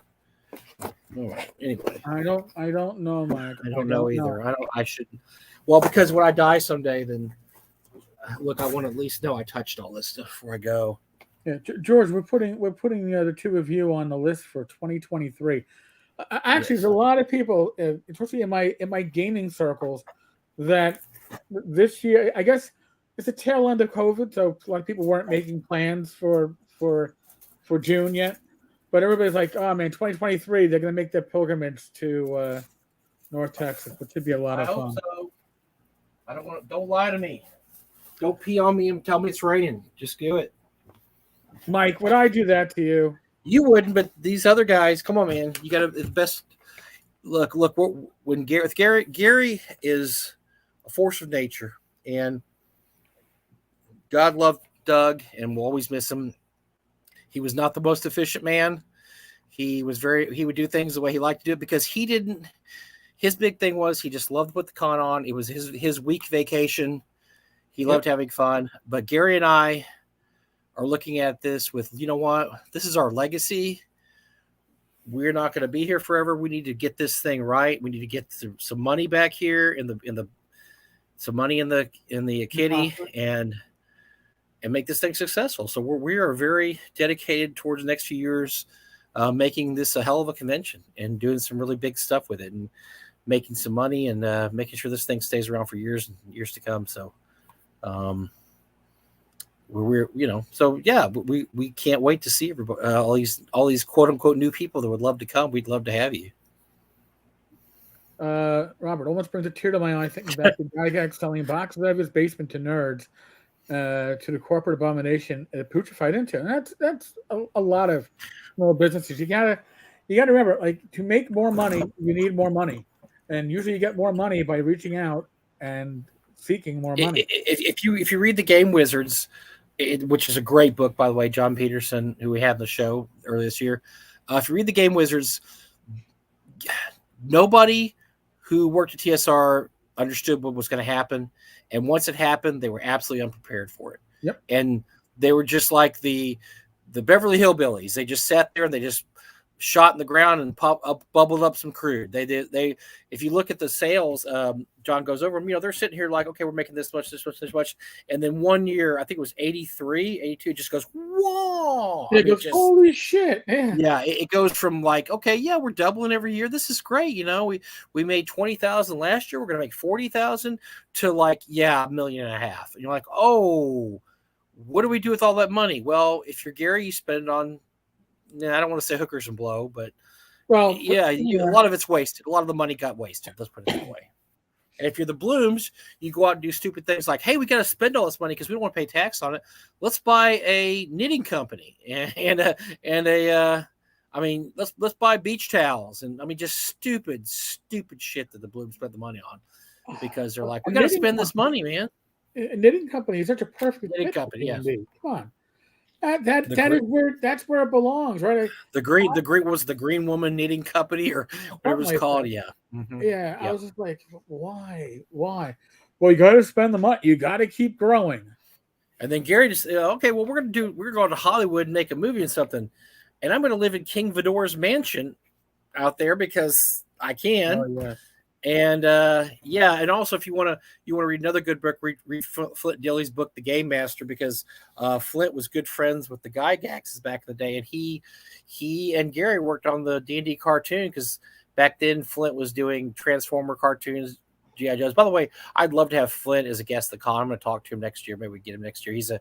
Anyway, I don't know, Mike. I don't know either. I shouldn't. Well, because when I die someday, then look, I want to at least know I touched all this stuff before I go. Yeah, George, we're putting the 2 of you on the list for 2023. Actually, there's a lot of people, especially in my gaming circles, that this year, I guess it's the tail end of COVID, so a lot of people weren't making plans for June yet. But everybody's like, oh man, 2023, they're going to make their pilgrimage to North Texas, which should be a lot of fun. I hope so. I don't lie to me. Don't pee on me and tell me it's raining. Just do it. Mike, would I do that to you? You wouldn't, but these other guys, come on, man. You got the best. Look, when Gary is a force of nature, and God loved Doug, and we'll always miss him. He was not the most efficient man. He would do things the way he liked to do it because his big thing was he just loved to put the con on. It was his week vacation. He loved having fun. But Gary and I are looking at this with, you know what? This is our legacy. We're not going to be here forever. We need to get this thing right. We need to get some money back here in the some money in the kitty and make this thing successful. So we are very dedicated towards the next few years, making this a hell of a convention and doing some really big stuff with it and making some money and making sure this thing stays around for years and years to come. So, we can't wait to see everybody, all these quote unquote new people that would love to come. We'd love to have you. Robert almost brings a tear to my eye thinking back to Gygax selling boxes out of his basement to nerds, to the corporate abomination putrefied into. And that's a lot of small businesses. You gotta remember, like, to make more money, you need more money, and usually you get more money by reaching out and seeking more money. If you read the Game Wizards, which is a great book, by the way, John Peterson, who we had in the show earlier this year, if you read the Game Wizards, nobody who worked at TSR understood what was going to happen. And once it happened, they were absolutely unprepared for it. Yep. And they were just like the Beverly Hillbillies. They just sat there and they just shot in the ground and bubbled up some crude. They if you look at the sales, John goes over them, they're sitting here like, okay, we're making this much. And then one year, I think it was 83, 82, just goes, whoa. It goes, holy shit. Yeah. It goes from like, okay, yeah, we're doubling every year. This is great. We made 20,000 last year. We're going to make 40,000 to like, yeah, $1.5 million. And you're like, oh, what do we do with all that money? Well, if you're Gary, you spend it on, I don't want to say hookers and blow, but a lot of it's wasted. A lot of the money got wasted. Let's put it that way. And if you're the Blooms, you go out and do stupid things like, hey, we got to spend all this money because we don't want to pay tax on it. Let's buy a knitting company let's buy beach towels and just stupid shit that the Blooms spent the money on because they're like, we got to spend this money, man. A knitting company is such a perfect knitting company. Yes. Come on. That's where it belongs, right? The Green Woman Knitting Company or whatever it's called. Yeah. Mm-hmm. Yeah. I was just like, why? Well, you got to spend the money. You got to keep growing. And then Gary just, okay, well, we're going to Hollywood and make a movie and something. And I'm going to live in King Vidor's mansion out there because I can. Oh, yeah. And and also if you want to read another good book, read Flint Dilley's book, The Game Master, because Flint was good friends with the Gygaxes back in the day, and he and Gary worked on the D&D cartoon because back then Flint was doing Transformer cartoons, G.I. Joes. By the way, I'd love to have Flint as a guest at the con. I'm going to talk to him next year. Maybe we get him next year. He's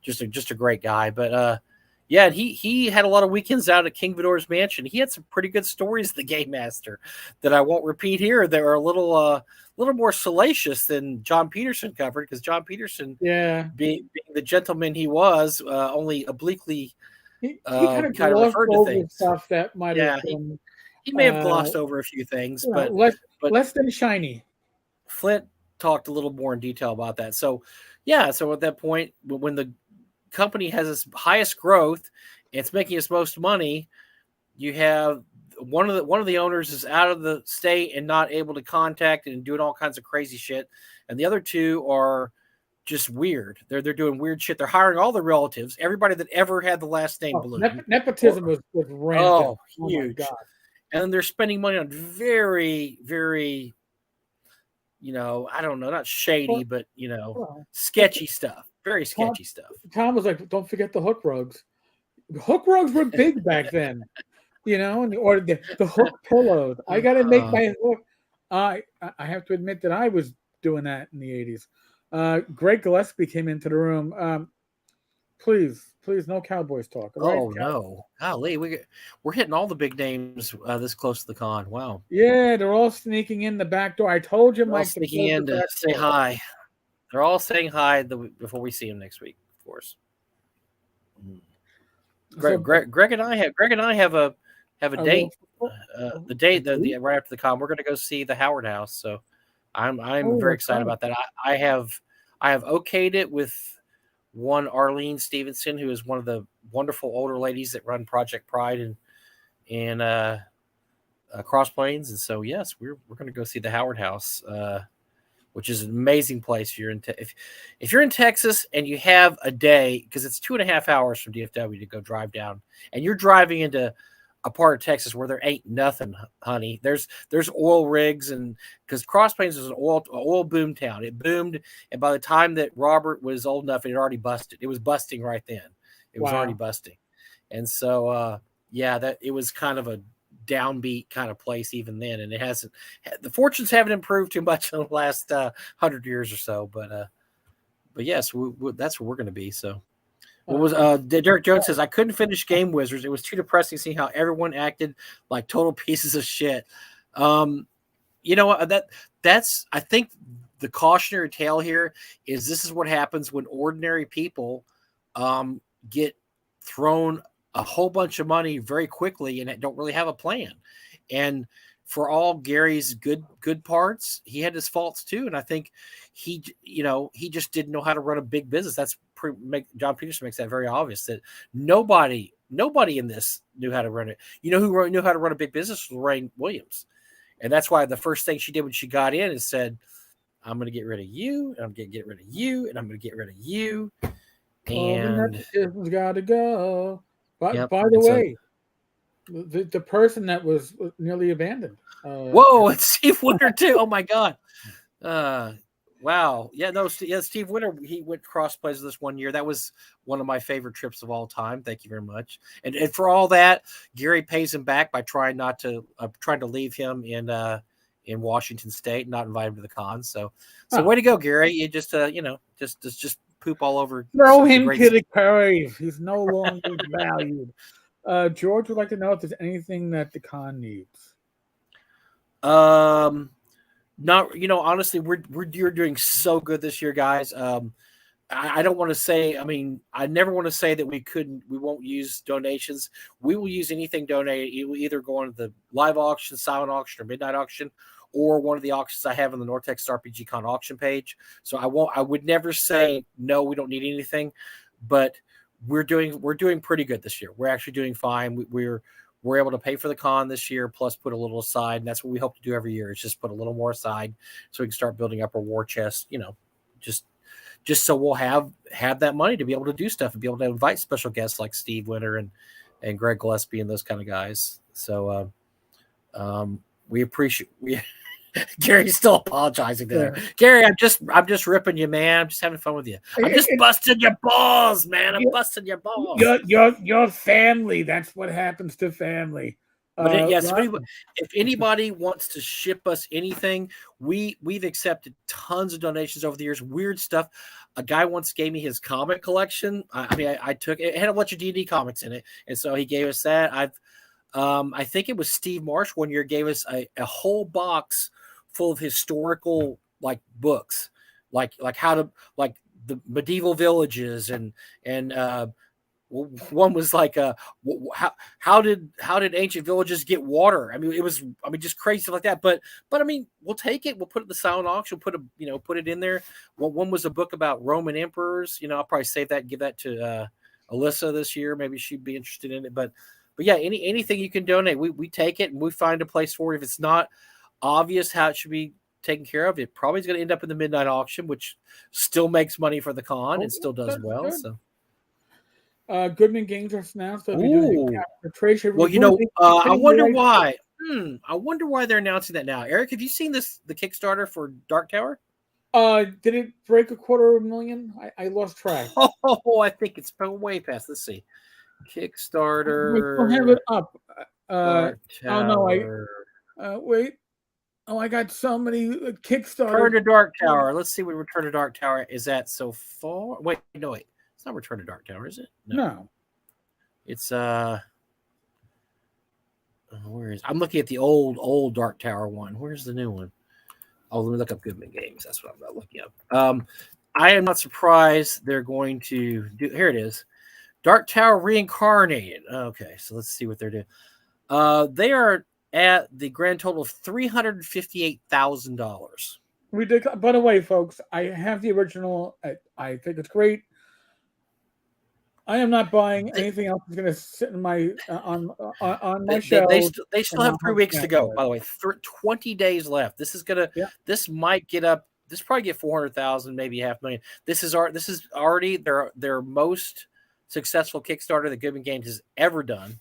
just a great guy, but. And he had a lot of weekends out at King Vidor's mansion. He had some pretty good stories, the Game Master, that I won't repeat here. They were a little more salacious than John Peterson covered because John Peterson, being the gentleman he was, only obliquely kind of referred to things. Stuff that might have been, he may have glossed over a few things, but less than shiny. Flint talked a little more in detail about that. So at that point, when the company has its highest growth, it's making its most money, you have one of the owners is out of the state and not able to contact and doing all kinds of crazy shit, and the other two are just weird. They're doing weird shit. They're hiring all their relatives, everybody that ever had the last name Bloom. Nepotism was rampant. Oh huge. My God. And then they're spending money on very, very, I don't know, not shady, but sketchy stuff. Very sketchy stuff. Tom was like, "Don't forget the hook rugs. The hook rugs were big back then, or the hook pillows. I got to make my hook. I have to admit that I was doing that in the 80s. Greg Gillespie came into the room. Please, no Cowboys talk. Right? Oh no, golly, we're hitting all the big names this close to the con. Wow. Yeah, they're all sneaking in the back door. I told you, Mike, sneaking in to say hi. They're all saying hi before we see them next week, of course. Greg and I have a date. The date right after the con, we're going to go see the Howard House. So I'm very excited about that. I have okayed it with one Arlene Stevenson, who is one of the wonderful older ladies that run Project Pride and Cross Plains. And so yes, we're going to go see the Howard House. Which is an amazing place. If you're in Texas and you have a day, because it's 2.5 hours from DFW to go drive down, and you're driving into a part of Texas where there ain't nothing, honey. There's oil rigs, and because Cross Plains was an oil boom town. It boomed, and by the time that Robert was old enough, it had already busted. It was busting right then. It was already busting, and so that it was kind of a downbeat kind of place even then, and it hasn't. The fortunes haven't improved too much in the last 100 years or so, but yes, that's where we're going to be. So. What was Derek Jones says, I couldn't finish Game Wizards. It was too depressing seeing how everyone acted like total pieces of shit. You know what? That's I think the cautionary tale here is this is what happens when ordinary people get thrown a whole bunch of money very quickly and don't really have a plan. And for all Gary's good parts, he had his faults too. And I think he just didn't know how to run a big business. That's John Peterson makes that very obvious that nobody in this knew how to run it. You know who knew how to run a big business was Lorraine Williams. And that's why the first thing she did when she got in is said, I'm going to get rid of you, and I'm going to get rid of you, and I'm going to get rid of you. And it's got to go. But by the way, the person that was nearly abandoned. Whoa, it's Steve Winter too. Oh my God. Wow. Yeah, no, Steve Winter, he went cross plays this one year. That was one of my favorite trips of all time. Thank you very much. And for all that, Gary pays him back by trying to leave him in Washington State, not invite him to the con. So way to go, Gary. You just just poop all over. Throw him to the curve. He's no longer valued. George would like to know if there's anything that the con needs. Not, honestly, you're doing so good this year, guys. I don't want to say, I never want to say that we won't use donations. We will use anything donated. It will either go on the live auction, silent auction, or midnight auction, or one of the auctions I have on the Nortex RPG Con auction page. So I would never say, no, we don't need anything, but we're doing pretty good this year. We're actually doing fine. We're able to pay for the con this year, plus put a little aside. And that's what we hope to do every year is just put a little more aside so we can start building up our war chest, just so we'll have that money to be able to do stuff and be able to invite special guests like Steve Winter and Greg Gillespie and those kind of guys. So we appreciate Gary's still apologizing there. Yeah. Gary, I'm just ripping you, man. I'm just having fun with you. I'm just busting your balls, man. I'm busting your balls. Your family. That's what happens to family. But yes, if anybody wants to ship us anything, we've accepted tons of donations over the years. Weird stuff. A guy once gave me his comic collection. I took it. It had a bunch of D&D comics in it, and so he gave us that. I think it was Steve Marsh one year gave us a whole box full of historical books, like how to the medieval villages and one was how did ancient villages get water? It was just crazy stuff like that. But we'll take it. We'll put it in the silent auction. Put it in there. One was a book about Roman emperors. I'll probably save that and give that to Alyssa this year. Maybe she'd be interested in it. But yeah, anything you can donate, we take it and we find a place for it. If it's not obvious how it should be taken care of, it probably is going to end up in the midnight auction, which still makes money for the con and still does well. Good. So. Goodman Games are announced they'll be doing arbitration. Well, I wonder why. I wonder why they're announcing that now. Eric, have you seen the Kickstarter for Dark Tower? Did it break $250,000? I lost track. Oh, I think it's way past. Let's see. Kickstarter. I have it up. Wait. Oh, I got so many Kickstarter. Return to Dark Tower. Let's see what Return to Dark Tower is at so far. Wait. It's not Return to Dark Tower, is it? No. It's where is I'm looking at the old Dark Tower one. Where's the new one? Oh, let me look up Goodman Games. That's what I'm not looking up. I am not surprised they're going to do. Here it is. Dark Tower Reincarnated. Okay, so let's see what they're doing. They are at the grand total of $358,000. By the way, folks, I have the original. I think it's great. I am not buying anything else that's going to sit in my on my shelf. They still have 3 weeks to go. By the way, 20 days left. This is gonna. Yeah. This might get up. This probably get 400,000, maybe $500,000. This is already their most successful Kickstarter that Goodman Games has ever done.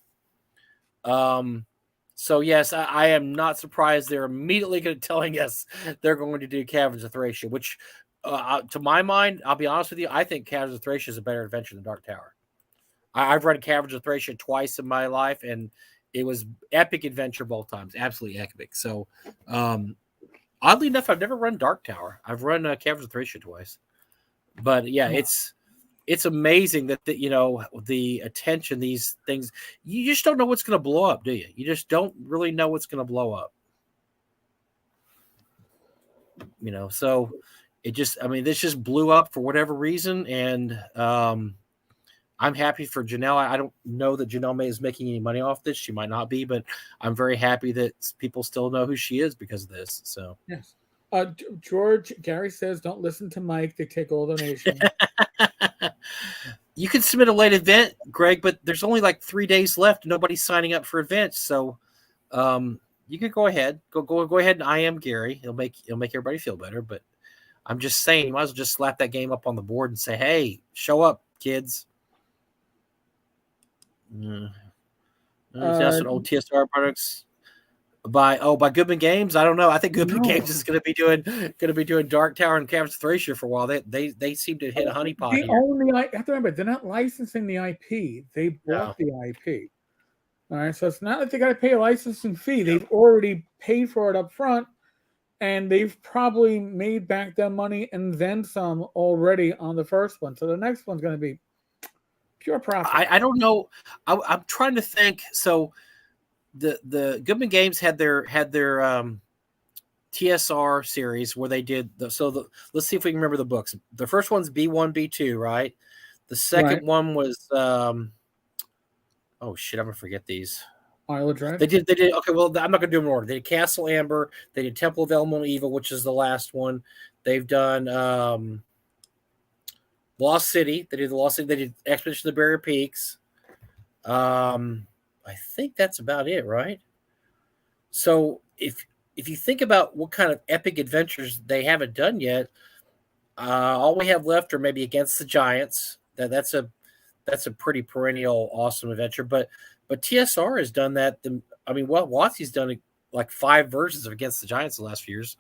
So yes, I am not surprised they're immediately going to telling us they're going to do Caverns of Thracia, which, to my mind, I'll be honest with you, I think Caverns of Thracia is a better adventure than Dark Tower. I've read Caverns of Thracia twice in my life, and it was epic adventure both times, absolutely epic. So, oddly enough, I've never run Dark Tower. I've run Caverns of Thracia twice, but yeah, it's amazing that the attention, these things, you just don't know what's going to blow up, do you? You just don't really know what's going to blow up. So this just blew up for whatever reason, and I'm happy for Janelle. I don't know that Janelle May is making any money off this. She might not be, but I'm very happy that people still know who she is because of this. So yes. Gary says, don't listen to Mike. They take all donations. You can submit a late event, Greg, but there's only like 3 days left. Nobody's signing up for events. So you can go ahead. Go ahead and I am Gary. It'll make everybody feel better. But I'm just saying, you might as well just slap that game up on the board and say, hey, show up, kids. Just an old TSR products by Goodman Games. I don't know. I think Goodman Games is going to be doing Dark Tower and Caverns of Thracia for a while. They seem to hit a honeypot here. I have to remember, they're not licensing the IP. They bought the IP. All right, so it's not like they got to pay a licensing fee. They've already paid for it up front, and they've probably made back their money and then some already on the first one. So the next one's going to be pure profit. I don't know. I'm trying to think. So the Goodman Games had their TSR series where they did let's see if we can remember the books. The first one's B1, B2, right? The second one was oh shit, I'm gonna forget these. Isle of Dread. They did okay. Well, I'm not gonna do them in order. They did Castle Amber. They did Temple of Elemental Evil, which is the last one. They've done Lost City. They did the Lost City. They did Expedition of the Barrier Peaks. I think that's about it, right? So if you think about what kind of epic adventures they haven't done yet, all we have left are maybe Against the Giants. That's a pretty perennial awesome adventure. But TSR has done that. WotC's done like 5 versions of Against the Giants the last few years.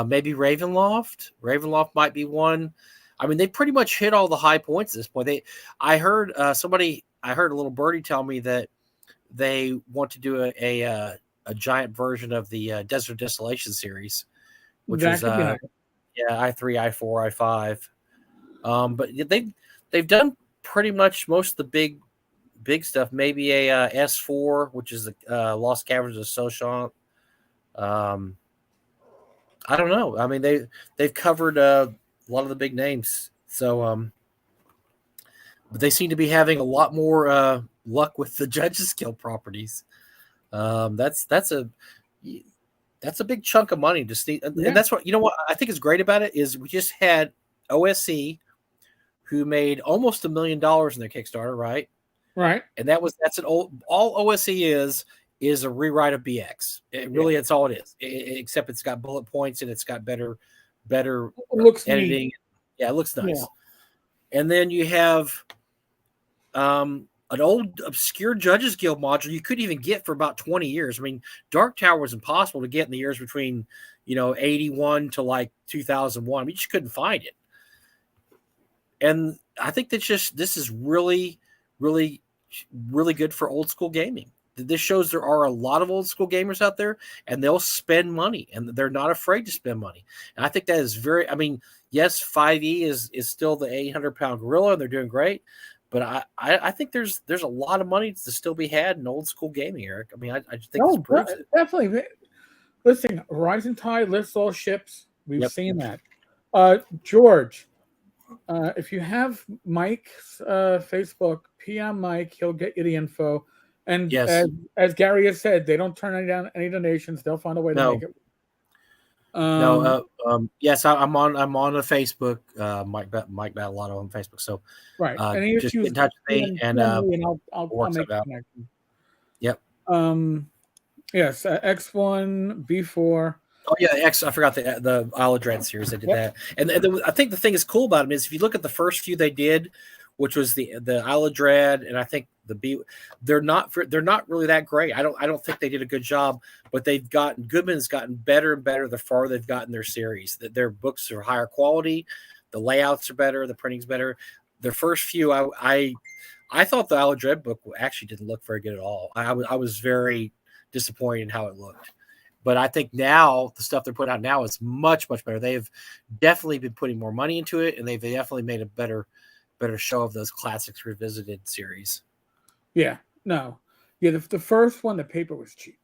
Maybe Ravenloft. Ravenloft might be one. I mean, they pretty much hit all the high points at this point. I heard a little birdie tell me that they want to do a giant version of the Desert Desolation series, which is I3, I4, I5. But they've done pretty much most of the big stuff. Maybe a S4, which is the Lost Caverns of Sochant. I don't know. I mean, they've covered a lot of the big names. So, but they seem to be having a lot more luck with the Judges Guild properties. That's a big chunk of money to see, and that's what what I think is great about it is we just had OSE, who made almost $1 million in their Kickstarter, right? Right. And that's all OSE is a rewrite of BX. That's all it is. Except it's got bullet points and it's got better editing. Neat. Yeah, it looks nice. Yeah. And then you have an old obscure Judges Guild module you couldn't even get for about 20 years. I mean, Dark Tower was impossible to get in the years between 81 to like 2001. You just couldn't find it. And I think this is really, really, really good for old school gaming. This shows there are a lot of old school gamers out there, and they'll spend money, and they're not afraid to spend money. And I think that is very. I mean, yes, 5e is still the 800-pound gorilla, and they're doing great. But I think there's a lot of money to still be had in old school gaming, Eric. I mean, I just think this proves it. Definitely. Listen, Rising Tide lifts all ships. We've seen that. George, if you have Mike's Facebook, PM Mike, he'll get you the info. And as Gary has said, they don't turn down any donations. They'll find a way to make it. Yes, I'm on a Facebook, Mike Battleotto on Facebook. So and just get in touch with me, and I'll make a connection. Yep. Yes, X1, B4. Oh yeah, I forgot the Isle of Dread series. They did that, and I think the thing is cool about them is if you look at the first few they did which was the Isle of Dread, and I think the B. They're not really that great. I don't think they did a good job, but Goodman's gotten better and better the farther they've gotten their series. That their books are higher quality, the layouts are better, the printing's better. Their first few, I thought the Isle of Dread book actually didn't look very good at all. I was very disappointed in how it looked. But I think now the stuff they're putting out now is much, much better. They've definitely been putting more money into it, and they've definitely made a better show of those classics revisited series. Yeah, no. Yeah, the first one, the paper was cheap.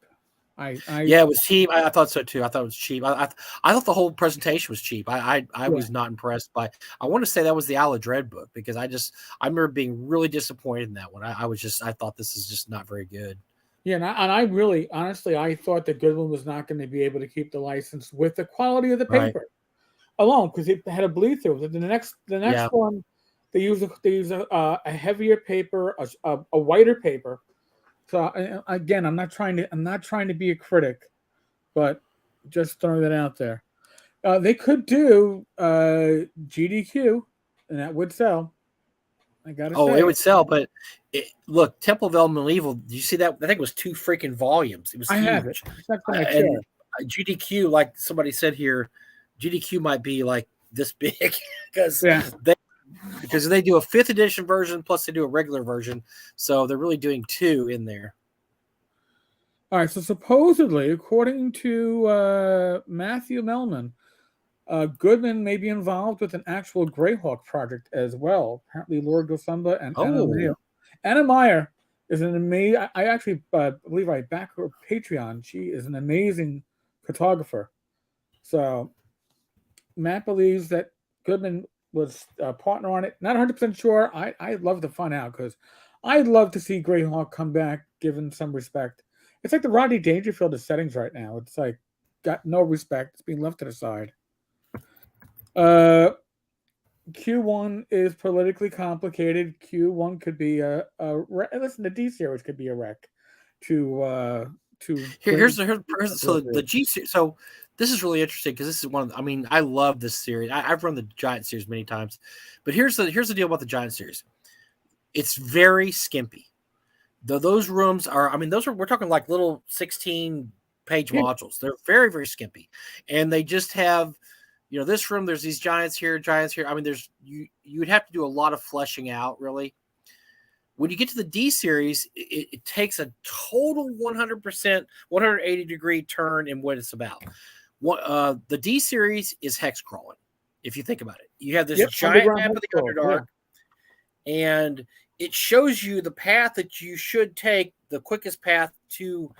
Yeah, it was cheap. I thought so too. I thought it was cheap. I thought the whole presentation was cheap. I was not impressed by. I want to say that was the Isle of Dread book because I remember being really disappointed in that one. I thought this is just not very good. Yeah, and I really, honestly, I thought that Goodwin was not going to be able to keep the license with the quality of the paper alone because it had a bleed through. The next one, they use a heavier paper, a whiter paper. So again, I'm not trying to be a critic, but just throwing that out there. They could do GDQ, and that would sell. I gotta say. It would sell, but look, Temple of Elemental Evil. Did you see that? I think it was 2 freaking volumes. It was huge. Have it. And GDQ, like somebody said here, GDQ might be like this big because they do a 5th edition version plus they do a regular version, so they're really doing 2 in there. All right. So supposedly, according to Matthew Melman, Goodman may be involved with an actual Greyhawk project as well. Apparently, Lord Gosumba and Anna Meyer is an amazing. I actually believe I back her Patreon. She is an amazing photographer. So Matt believes that Goodman was a partner on it. Not 100% sure. I'd love to find out because I'd love to see Greyhawk come back, given some respect. It's like the Rodney Dangerfield of settings right now. It's like got no respect. It's being left to the side. Q1 is politically complicated. Q1 could be listen, the D series could be a wreck. So the G series. So this is really interesting because this is one of the, I mean, I love this series. I've run the Giant series many times, but here's the deal about the Giant series. It's very skimpy. Those rooms are, I mean, we're talking like little 16-page modules. They're very, very skimpy, and they just have. This room, there's these giants here. I mean, you would have to do a lot of fleshing out, really. When you get to the D series, it takes a total 100%, 180-degree turn in what it's about. The D series is hex crawling, if you think about it. You have this giant map of the Underdark, and it shows you the path that you should take, the quickest path to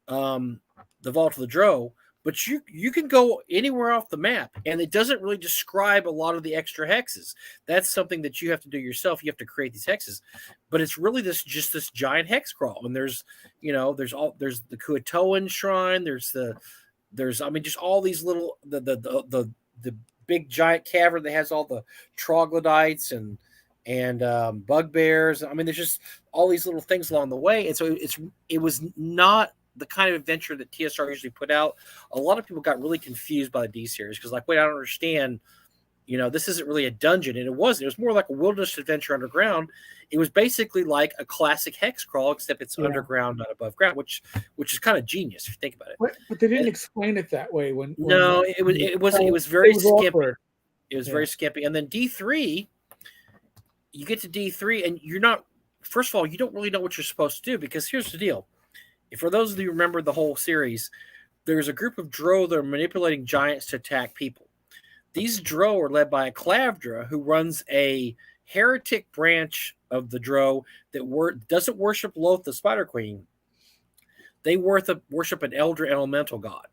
the Vault of the Drow. But you can go anywhere off the map, and it doesn't really describe a lot of the extra hexes. That's something that you have to do yourself. You have to create these hexes, but it's really this giant hex crawl. And there's the Kuatoan shrine. There's just all these little the big giant cavern that has all the troglodytes and bugbears. I mean, there's just all these little things along the way, and so it was not the kind of adventure that TSR usually put out. A lot of people got really confused by the D series because, like, wait, I don't understand. This isn't really a dungeon, and it wasn't. It was more like a wilderness adventure underground. It was basically like a classic hex crawl, except it's underground, not above ground, which is kind of genius if you think about it. But they didn't explain it that way. It was very skimpy. It was very skimpy, and then D3. You get to D3, and you're not. First of all, you don't really know what you're supposed to do because here's the deal. For those of you who remember the whole series, there's a group of Drow that are manipulating giants to attack people. These Drow are led by a Clavdra who runs a heretic branch of the Drow that doesn't worship Loth, the Spider Queen. They worship an elder elemental god.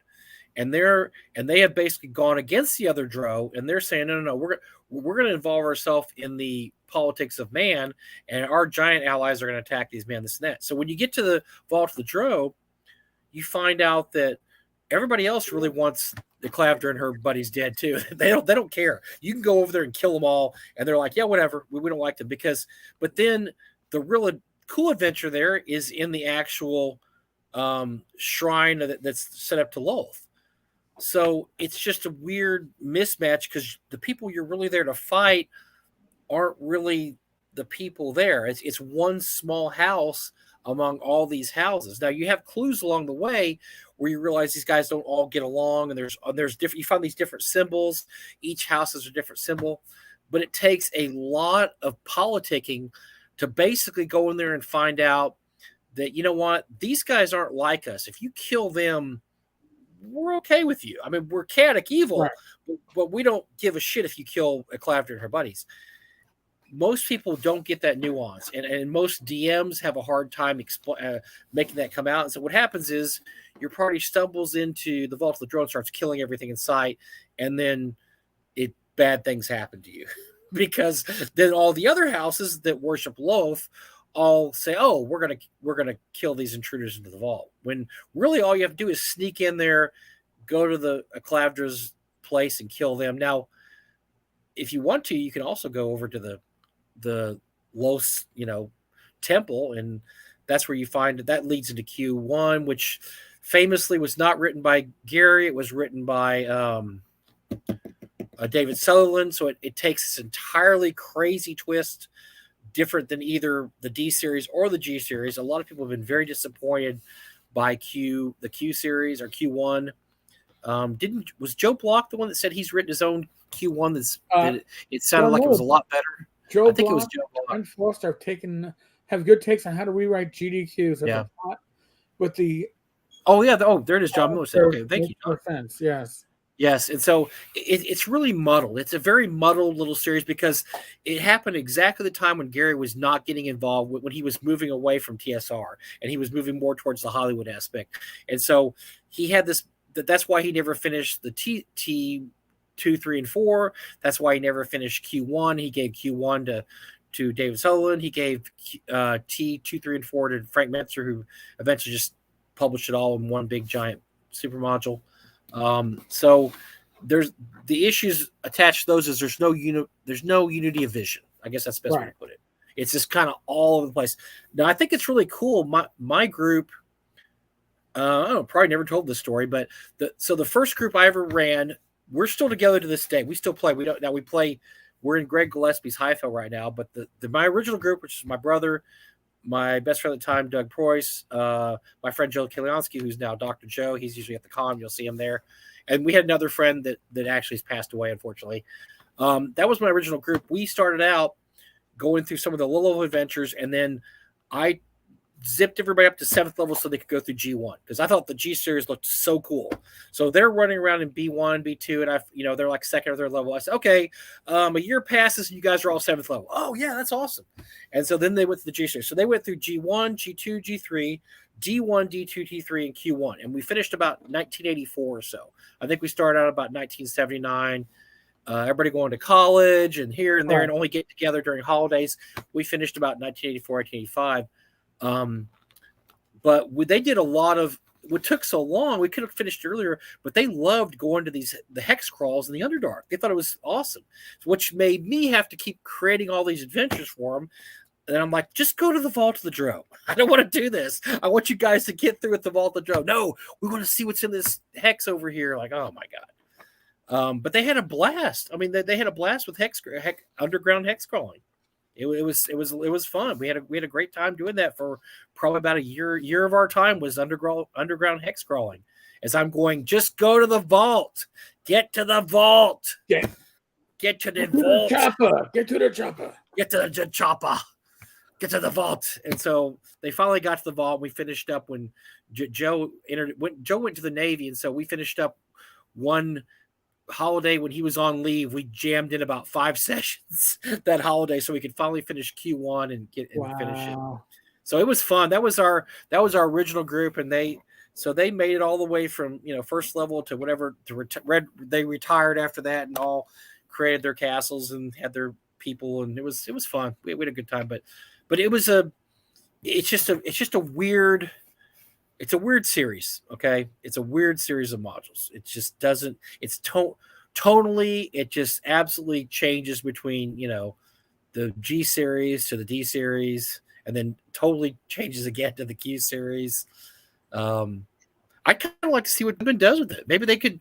And they have basically gone against the other Drow, and they're saying, no, we're going to involve ourselves in the politics of man, and our giant allies are going to attack these men, this and that. So when you get to the Vault of the Drow, you find out that everybody else really wants the Clavdra and her buddies dead too. They don't care. You can go over there and kill them all, and they're like, yeah, whatever. We don't like them but then the really cool adventure there is in the actual shrine that's set up to Loth. So it's just a weird mismatch because the people you're really there to fight aren't really the people there. It's one small house among all these houses. Now you have clues along the way where you realize these guys don't all get along, and there's different. You find these different symbols. Each house has a different symbol, but it takes a lot of politicking to basically go in there and find out that, you know what, these guys aren't like us. If you kill them, we're okay with you. I mean, we're chaotic evil, right, but we don't give a shit if you kill a Clavder and her buddies. Most people don't get that nuance, and most DMs have a hard time making that come out. And so what happens is your party stumbles into the Vault of the Drone, starts killing everything in sight, and then bad things happen to you because then all the other houses that worship Loth all say, "Oh, we're gonna kill these intruders into the vault." When really all you have to do is sneak in there, go to the Clavder's place and kill them. Now, if you want to, you can also go over to the Los, temple, and that's where you find that leads into Q1, which famously was not written by Gary. It was written by David Sutherland. So it takes this entirely crazy twist, different than either the D series or the G series. A lot of people have been very disappointed by the Q series or Q1. Was Joe Block the one that said he's written his own Q1? It sounded like it was a lot better. I think it was Joe Block and Foster have good takes on how to rewrite GDQs. Yeah. With the there it is, John Miller said. Okay, thank you. Defense, yes. Yes, and so it's really muddled. It's a very muddled little series because it happened exactly the time when Gary was not getting involved, when he was moving away from TSR and he was moving more towards the Hollywood aspect. And so he had this. That's why he never finished the T 2, 3, and 4. That's why he never finished Q1. He gave Q1 to David Sutherland. He gave T 2, 3, and 4 to Frank Metzer, who eventually just published it all in one big giant super module. So there's the issues attached to those is there's no unity of vision. I guess that's the best way to put it. It's just kind of all over the place. Now I think it's really cool. My group, probably never told this story, but the first group I ever ran, we're still together to this day. We still play. We're in Greg Gillespie's Highfield right now, but my original group, which is my brother, my best friend at the time, Doug Preuss, my friend Joe Kiliansky, who's now Dr. Joe. He's usually at the con. You'll see him there. And we had another friend that actually has passed away, unfortunately. That was my original group. We started out going through some of the low-level adventures, and then I zipped everybody up to 7th level so they could go through G1 because I thought the G series looked so cool. So they're running around in B1, B2, and they're like 2nd or 3rd level. I said, okay, a year passes and you guys are all 7th level. Oh yeah, that's awesome. And so then they went to the G series. So they went through G1, G2, G3, D1, D2, D3, and Q1. And we finished about 1984 or so. I think we started out about 1979. Everybody going to college and here and there and only get together during holidays. We finished about 1984, 1985. But they did a lot of what took so long. We could have finished earlier, but they loved going to the hex crawls in the Underdark. They thought it was awesome, which made me have to keep creating all these adventures for them. And I'm like, just go to the Vault of the Drone. I don't want to do this. I want you guys to get through at the Vault of the Drone. No, we want to see what's in this hex over here. Like, oh my God. But they had a blast. I mean, they had a blast with underground hex crawling. It was fun. We had a great time doing that for probably about a year of our time was underground hex crawling. As I'm going, just go to the vault. Get to the vault. Get to the vault. Get to the chopper. Get to the chopper. Get to the vault. And so they finally got to the vault. We finished up when Joe went to the Navy, and so we finished up one holiday when he was on leave. We jammed in about 5 sessions that holiday so we could finally finish Q1 and finish it. So it was fun. That was our original group, and they made it all the way from 1st level to whatever they retired after that and all created their castles and had their people, and it was fun. We had a good time, but it's just a weird. It's a weird series, okay? It's a weird series of modules. It just doesn't. It's tonally. It just absolutely changes between the G series to the D series, and then totally changes again to the Q series. I kind of like to see what Ben does with it. Maybe they could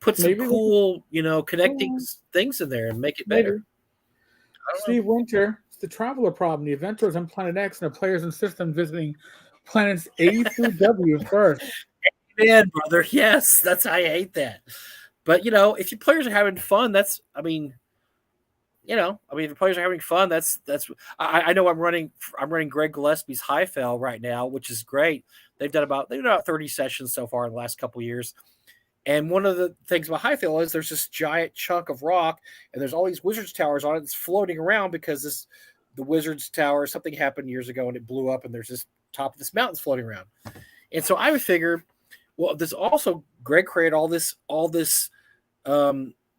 put some cool, connecting things in there and make it better. Steve Winter the traveler problem. The adventurers on Planet X and the players and systems visiting planets A through W first. Man, brother, yes, I hate that. But if your players are having fun, if the players are having fun, that's. I know I'm running Greg Gillespie's High Fell right now, which is great. They've done about 30 sessions so far in the last couple of years. And one of the things about High Fell is there's this giant chunk of rock, and there's all these wizards towers on it. It's floating around because the wizards tower, something happened years ago and it blew up, and there's this top of this mountain's floating around. And so I would figure, well, there's also Greg created all this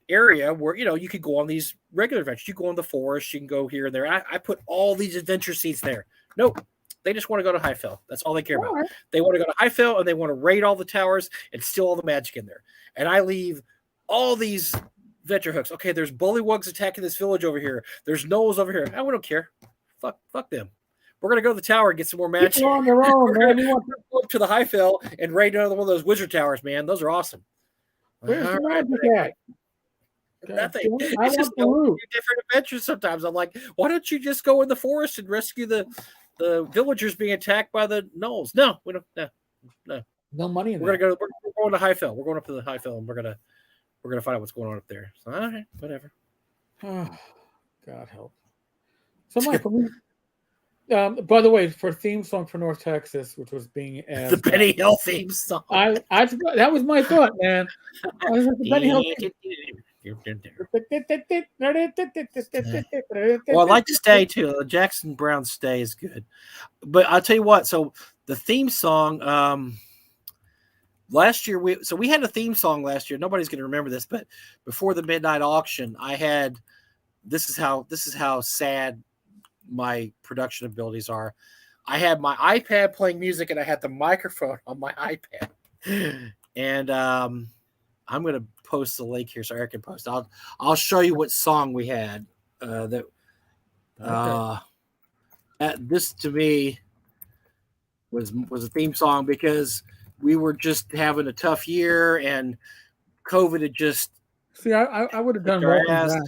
area where you could go on these regular adventures. You go in the forest, you can go here and there. I put all these adventure seats there. Nope. They just want to go to High Fell. That's all they care about. They want to go to High Fell and they want to raid all the towers and steal all the magic in there. And I leave all these venture hooks. Okay, there's bullywugs attacking this village over here. There's gnolls over here. We don't care. Fuck them. We're gonna go to the tower and get some more magic. People on their own, man. We want to go up to the High Fell and raid another one of those wizard towers, man. Those are awesome. Where's the magic at? Nothing. It's just different adventures sometimes. I'm like, why don't you just go in the forest and rescue the villagers being attacked by the gnolls? No, we don't. No money in We're going to High Fell. We're going up to the High Fell, and we're gonna find out what's going on up there. So, all right, whatever. Oh, God help. So, Michael, by the way, for theme song for North Texas, which was being asked, the Benny Hill theme song. That was my thought, man. I was like, the Benny Hill theme. Well, I like to stay too. Jackson Brown Stay is good, but I'll tell you what. So the theme song last year, we had a theme song last year. Nobody's going to remember this, but before the midnight auction, I had this is how sad my production abilities are. I had my iPad playing music, and I had the microphone on my iPad, and I'm going to post the link here so Eric can post. I'll show you what song we had. This to me was a theme song because we were just having a tough year and COVID had just. See, I would have done well.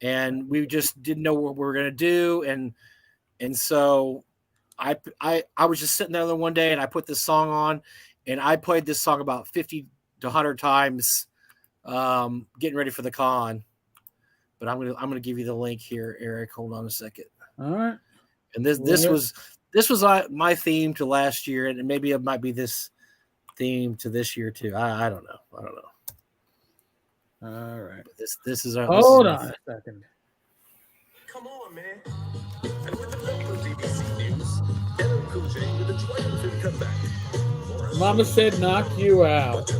And we just didn't know what we were going to do, and so I was just sitting there one day and I put this song on, and I played this song about 50 to 100 times, getting ready for the con. But I'm gonna give you the link here, Eric. Hold on a second. All right. And this was my theme to last year, and maybe it might be this theme to this year too. I don't know. All right. But this is our. Hold on a second. Come on, man. And with the local BBC News, LL Cool J with a triumphant comeback. Mama said knock you out.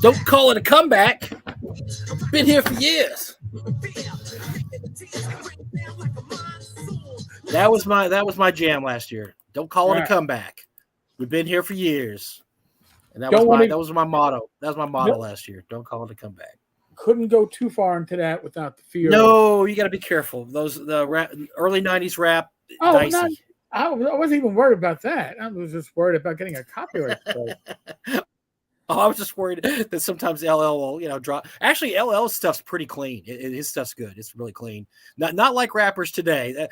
Don't call it a comeback. Been here for years. That was my jam last year. Don't call it a comeback. We've been here for years. And that was my motto. That was my motto last year. Don't call it a comeback. Couldn't go too far into that without the fear. No, you got to be careful. The early '90s rap. Dicey. I wasn't even worried about that. I was just worried about getting a copyright strike. I was just worried that sometimes LL will, drop. Actually, LL's stuff's pretty clean. His stuff's good. It's really clean. Not like rappers today.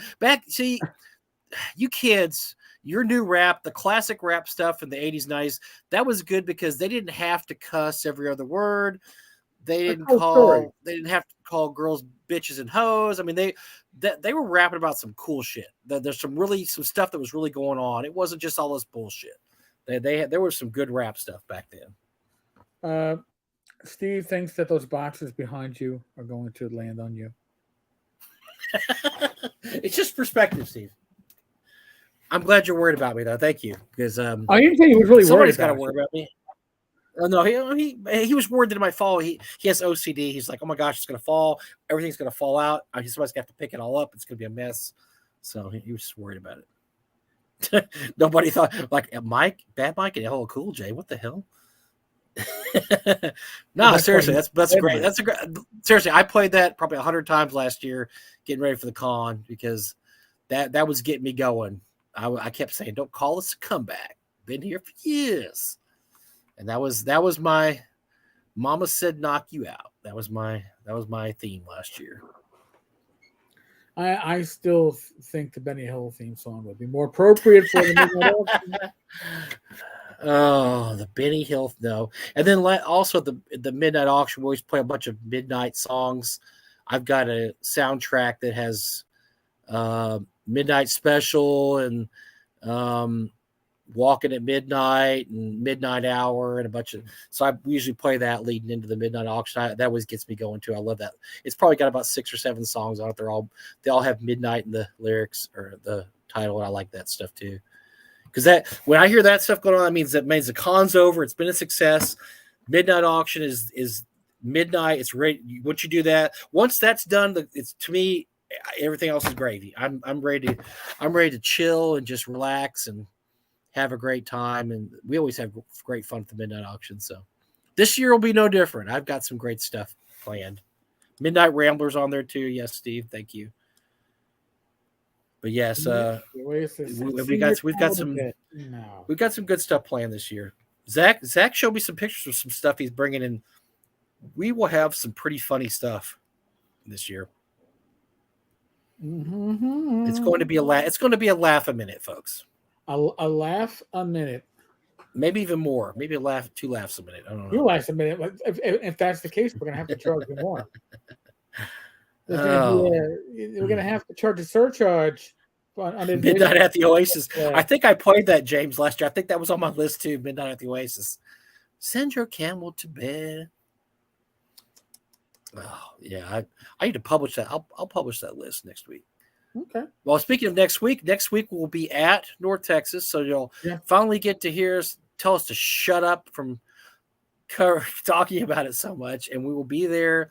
You kids, your new rap, the classic rap stuff in the 80s, 90s, that was good because they didn't have to cuss every other word. They didn't have to call girls bitches and hoes. I mean, they were rapping about some cool shit. There's some stuff that was really going on. It wasn't just all this bullshit. There was some good rap stuff back then. Steve thinks that those boxes behind you are going to land on you. It's just perspective, Steve. I'm glad you're worried about me, though. Thank you, because I didn't think he was really worried. Somebody's got to worry about me. No, he was worried that it might fall. He has OCD. He's like, oh my gosh, it's gonna fall. Everything's gonna fall out. Somebody's gonna have to pick it all up. It's gonna be a mess. So he was just worried about it. Nobody thought like Bad Mike and LL Cool J. What the hell? No, seriously, that's great. That's a great. Seriously, I played that probably 100 times last year, getting ready for the con because that was getting me going. I kept saying, "Don't call this a comeback. Been here for years." And that was my Mama Said Knock You Out. That was my theme last year. I still think the Benny Hill theme song would be more appropriate for the Midnight Auction. Oh, the Benny Hill, no. And then also the Midnight Auction, we always play a bunch of midnight songs. I've got a soundtrack that has Midnight Special and Walking at Midnight and Midnight Hour and a bunch of. So I usually play that leading into the Midnight Auction. That always gets me going too. I love that. It's probably got about 6 or 7 songs on it. They all have midnight in the lyrics or the title, and I like that stuff too. Because when I hear that stuff going on, that means the con's over. It's been a success. Midnight Auction is midnight. It's ready. Once you do that, once that's done, it's to me everything else is gravy. I'm ready to chill and just relax and have a great time. And we always have great fun at the Midnight Auction. So this year will be no different. I've got some great stuff planned. Midnight Ramblers on there too. Yes, Steve. Thank you. But yes, we've got some good stuff planned this year. Zach showed me some pictures of some stuff he's bringing in. We will have some pretty funny stuff this year. Mm-hmm. It's going to be a laugh a minute, folks. A laugh a minute. Maybe even more. Maybe 2 laughs a minute. I don't know. 2 laughs a minute. If that's the case, we're going to have to charge you more. We're going to have to charge a surcharge on Midnight at the Oasis. I think I played that, James, last year. I think that was on my list too. Midnight at the Oasis. Send your camel to bed. Oh yeah, I need to publish that. I'll publish that list next week. Okay. Well, speaking of next week we'll be at North Texas, so you'll finally get to hear us tell us to shut up from talking about it so much, and we will be there.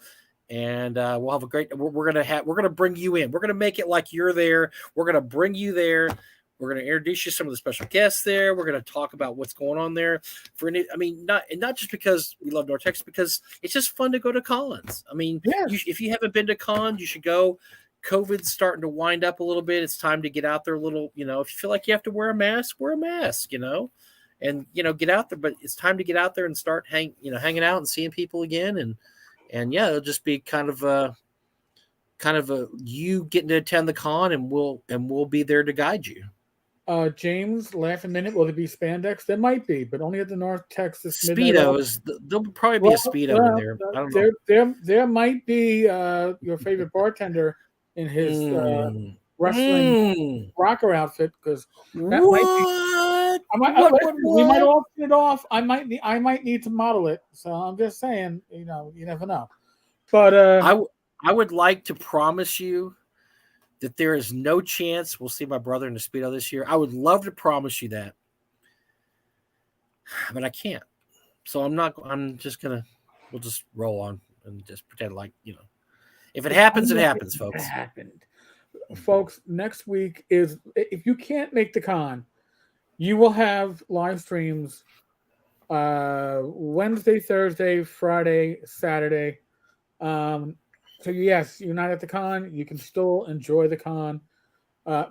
And we'll have a great. We're gonna bring you in. We're gonna make it like you're there. We're gonna bring you there. We're gonna introduce you to some of the special guests there. We're gonna talk about what's going on there. Not just because we love North Texas, because it's just fun to go to cons. If you haven't been to cons, you should go. COVID's starting to wind up a little bit. It's time to get out there a little. If you feel like you have to wear a mask, wear a mask. And get out there. But it's time to get out there and start hanging out and seeing people again. And yeah, it'll just be kind of a you getting to attend the con, and we'll be there to guide you. James, laugh a minute. Will there be spandex? There might be, but only at the North Texas Speedos. There'll probably be a Speedo in there. I don't know. There might be your favorite bartender in his wrestling rocker outfit, because that we might auction it off. I might need to model it. So I'm just saying, you never know. But I would like to promise you that there is no chance we'll see my brother in the Speedo this year. I would love to promise you that, but I can't. So we'll just roll on and just pretend like, if it happens, it happens, folks. It happened. Folks, next week is, if you can't make the con, you will have live streams Wednesday, Thursday, Friday, Saturday. So yes, you're not at the con. You can still enjoy the con.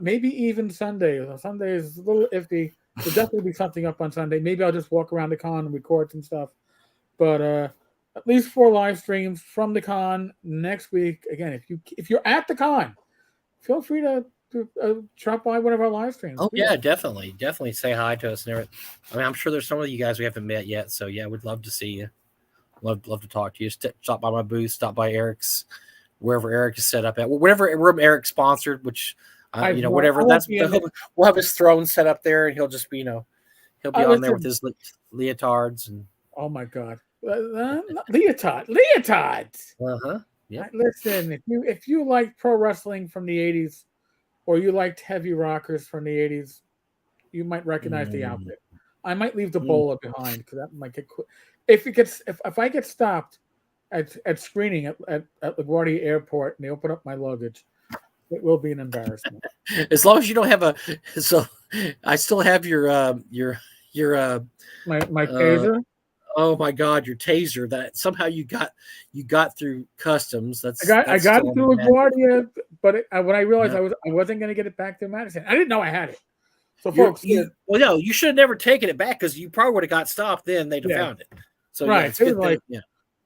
Maybe even Sunday. Sunday is a little iffy. There'll definitely be something up on Sunday. Maybe I'll just walk around the con and record some stuff. But at least 4 live streams from the con next week. Again, if you're at the con, feel free to drop by one of our live streams. Oh yeah, definitely say hi to us and everything. I'm sure there's some of you guys we haven't met yet, so yeah, we'd love to see you. Love to talk to you. Stop by my booth, stop by Eric's, wherever Eric is set up at, whatever room Eric sponsored, which whatever. We'll have his throne set up there, and he'll just be he'll be on there with his leotards and. Oh my God, leotards. Yeah. Listen, if you like pro wrestling from the 80s, or you liked heavy rockers from the 80s, you might recognize the outfit. I might leave the bowler behind, because that might get quick. If I get stopped at screening at LaGuardia Airport and they open up my luggage, it will be an embarrassment. As long as you don't have I still have your my taser. Oh my God, your taser that somehow you got through customs. I got it through LaGuardia, but when I realized I wasn't going to get it back to Madison, I didn't know I had it. So folks, you should have never taken it back, because you probably would have got stopped. Then they'd have found it. So right, it's good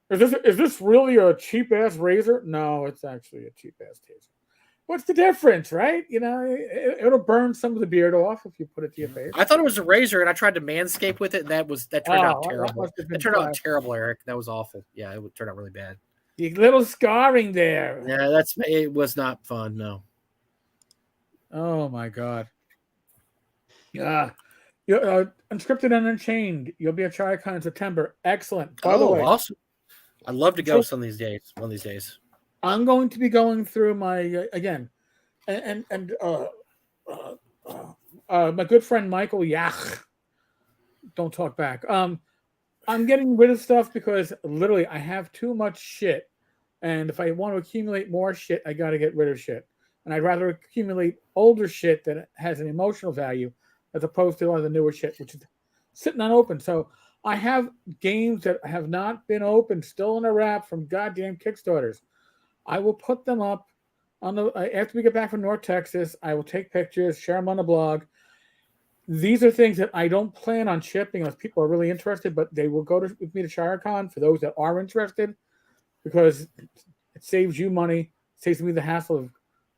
is this really a cheap ass razor? No, it's actually a cheap ass taser. what's the difference, right? It'll burn some of the beard off if you put it to your face. I thought it was a razor, and I tried to manscape with it, and that turned out That terrible. must have been That turned out classic. terrible, Eric. That was awful. Yeah, it turned out really bad. The little scarring there. Yeah, it was not fun. No. Oh my god. Yeah. Unscripted and Unchained. You'll be at ChiaCon in September. Excellent. By the way, awesome. I'd love to go some of these days. One of these days. I'm going to be going through my again, and my good friend Michael Yach. Don't talk back. I'm getting rid of stuff because literally I have too much shit, and if I want to accumulate more shit, I got to get rid of shit. And I'd rather accumulate older shit that has an emotional value as opposed to all the newer shit, which is sitting unopened. So I have games that have not been opened, still in a wrap from goddamn Kickstarters. I will put them up after we get back from North Texas. I will take pictures, share them on the blog. These are things that I don't plan on shipping unless people are really interested, but they will go with me to ChiaCon for those that are interested, because it saves you money, saves me the hassle of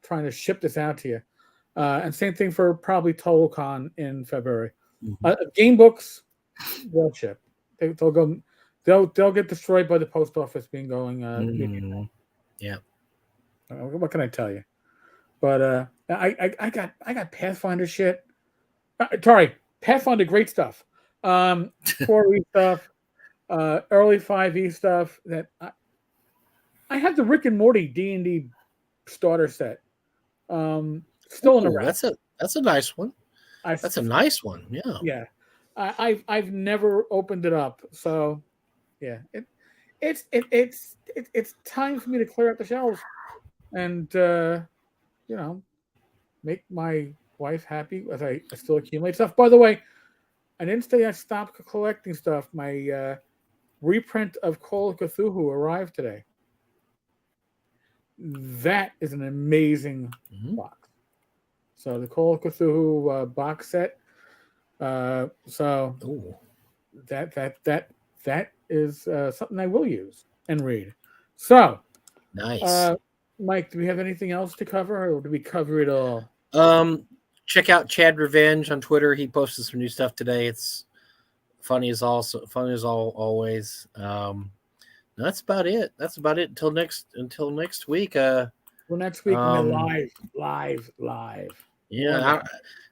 trying to ship this out to you. And same thing for probably TotalCon in February. Game books, they'll ship. They'll go. They'll get destroyed by the post office being going. Yeah. What can I tell you? But I got Pathfinder shit. Sorry, Pathfinder, great stuff. 4E stuff, early 5E stuff. That I have the Rick and Morty D&D starter set. Still in the wrap. That's a nice one. That's a nice one. Yeah. Yeah. I've never opened it up, so yeah. It's time for me to clear out the shelves and make my wife happy as I still accumulate stuff. By the way, I didn't say I stopped collecting stuff. My reprint of Call of Cthulhu arrived today. That is an amazing box. So the Call of Cthulhu box set. So that is something I will use and read. So nice. Mike, do we have anything else to cover, or do we cover it all? Check out Chad Revenge on Twitter. He posted some new stuff today. It's funny as always. That's about it. Until next week. Well, next week live. Yeah,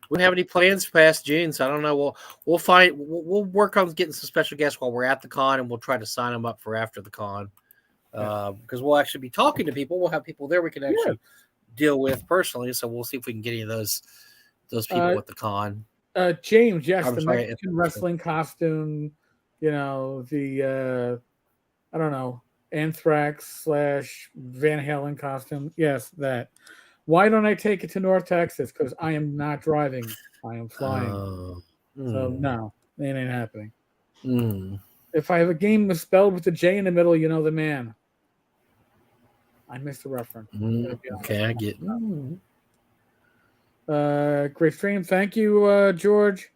we don't have any plans past June, so I don't know. We'll work on getting some special guests while we're at the con, and we'll try to sign them up for after the con. Because we'll actually be talking to people. We'll have people there we can actually deal with personally. So we'll see if we can get any of those people at the con. James, yes, the Mexican wrestling costume. The I don't know, Anthrax / Van Halen costume. Yes, that. Why don't I take it to North Texas? Because I am not driving. I am flying. So no, it ain't happening. If I have a game misspelled with a J in the middle, you know the man. I missed the reference. Okay, I get great stream. Thank you, George.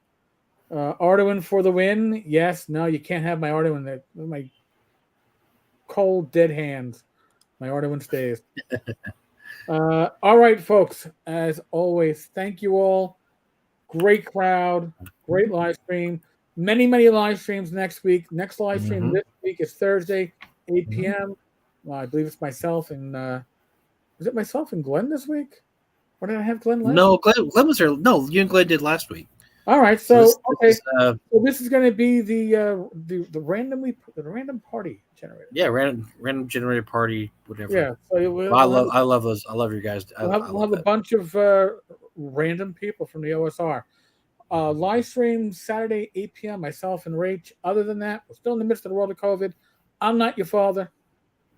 Arduin for the win. Yes, no, you can't have my Arduin. My cold, dead hands. My Arduin stays. All right, folks. As always, thank you all. Great crowd. Great live stream. Many, many live streams next week. Next live stream this week is Thursday, 8 p.m. I believe it's myself and was it myself and Glenn this week? Or did I have Glenn last week? Glenn was there. No, you and Glenn did last week. All right, so so this is going to be the random party generator. Yeah, random generated party, whatever. Yeah, so I love those. I love your guys. We'll have a bunch of random people from the OSR. Live stream Saturday 8 p.m. Myself and Rach. Other than that, we're still in the midst of the world of COVID. I'm not your father.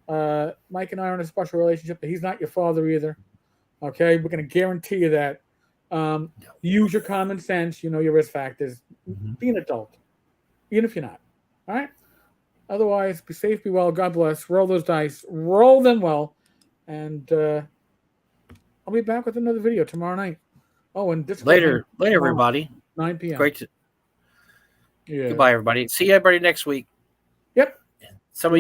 Mike and I are in a special relationship, but he's not your father either. Okay, we're going to guarantee you that. Use your common sense. You know your risk factors. Be an adult, even if you're not. All right. Otherwise, be safe, be well. God bless. Roll those dice. Roll them well. And I'll be back with another video tomorrow night. Oh, and this later, everybody. 9 p.m. Great. Goodbye, everybody. See everybody next week.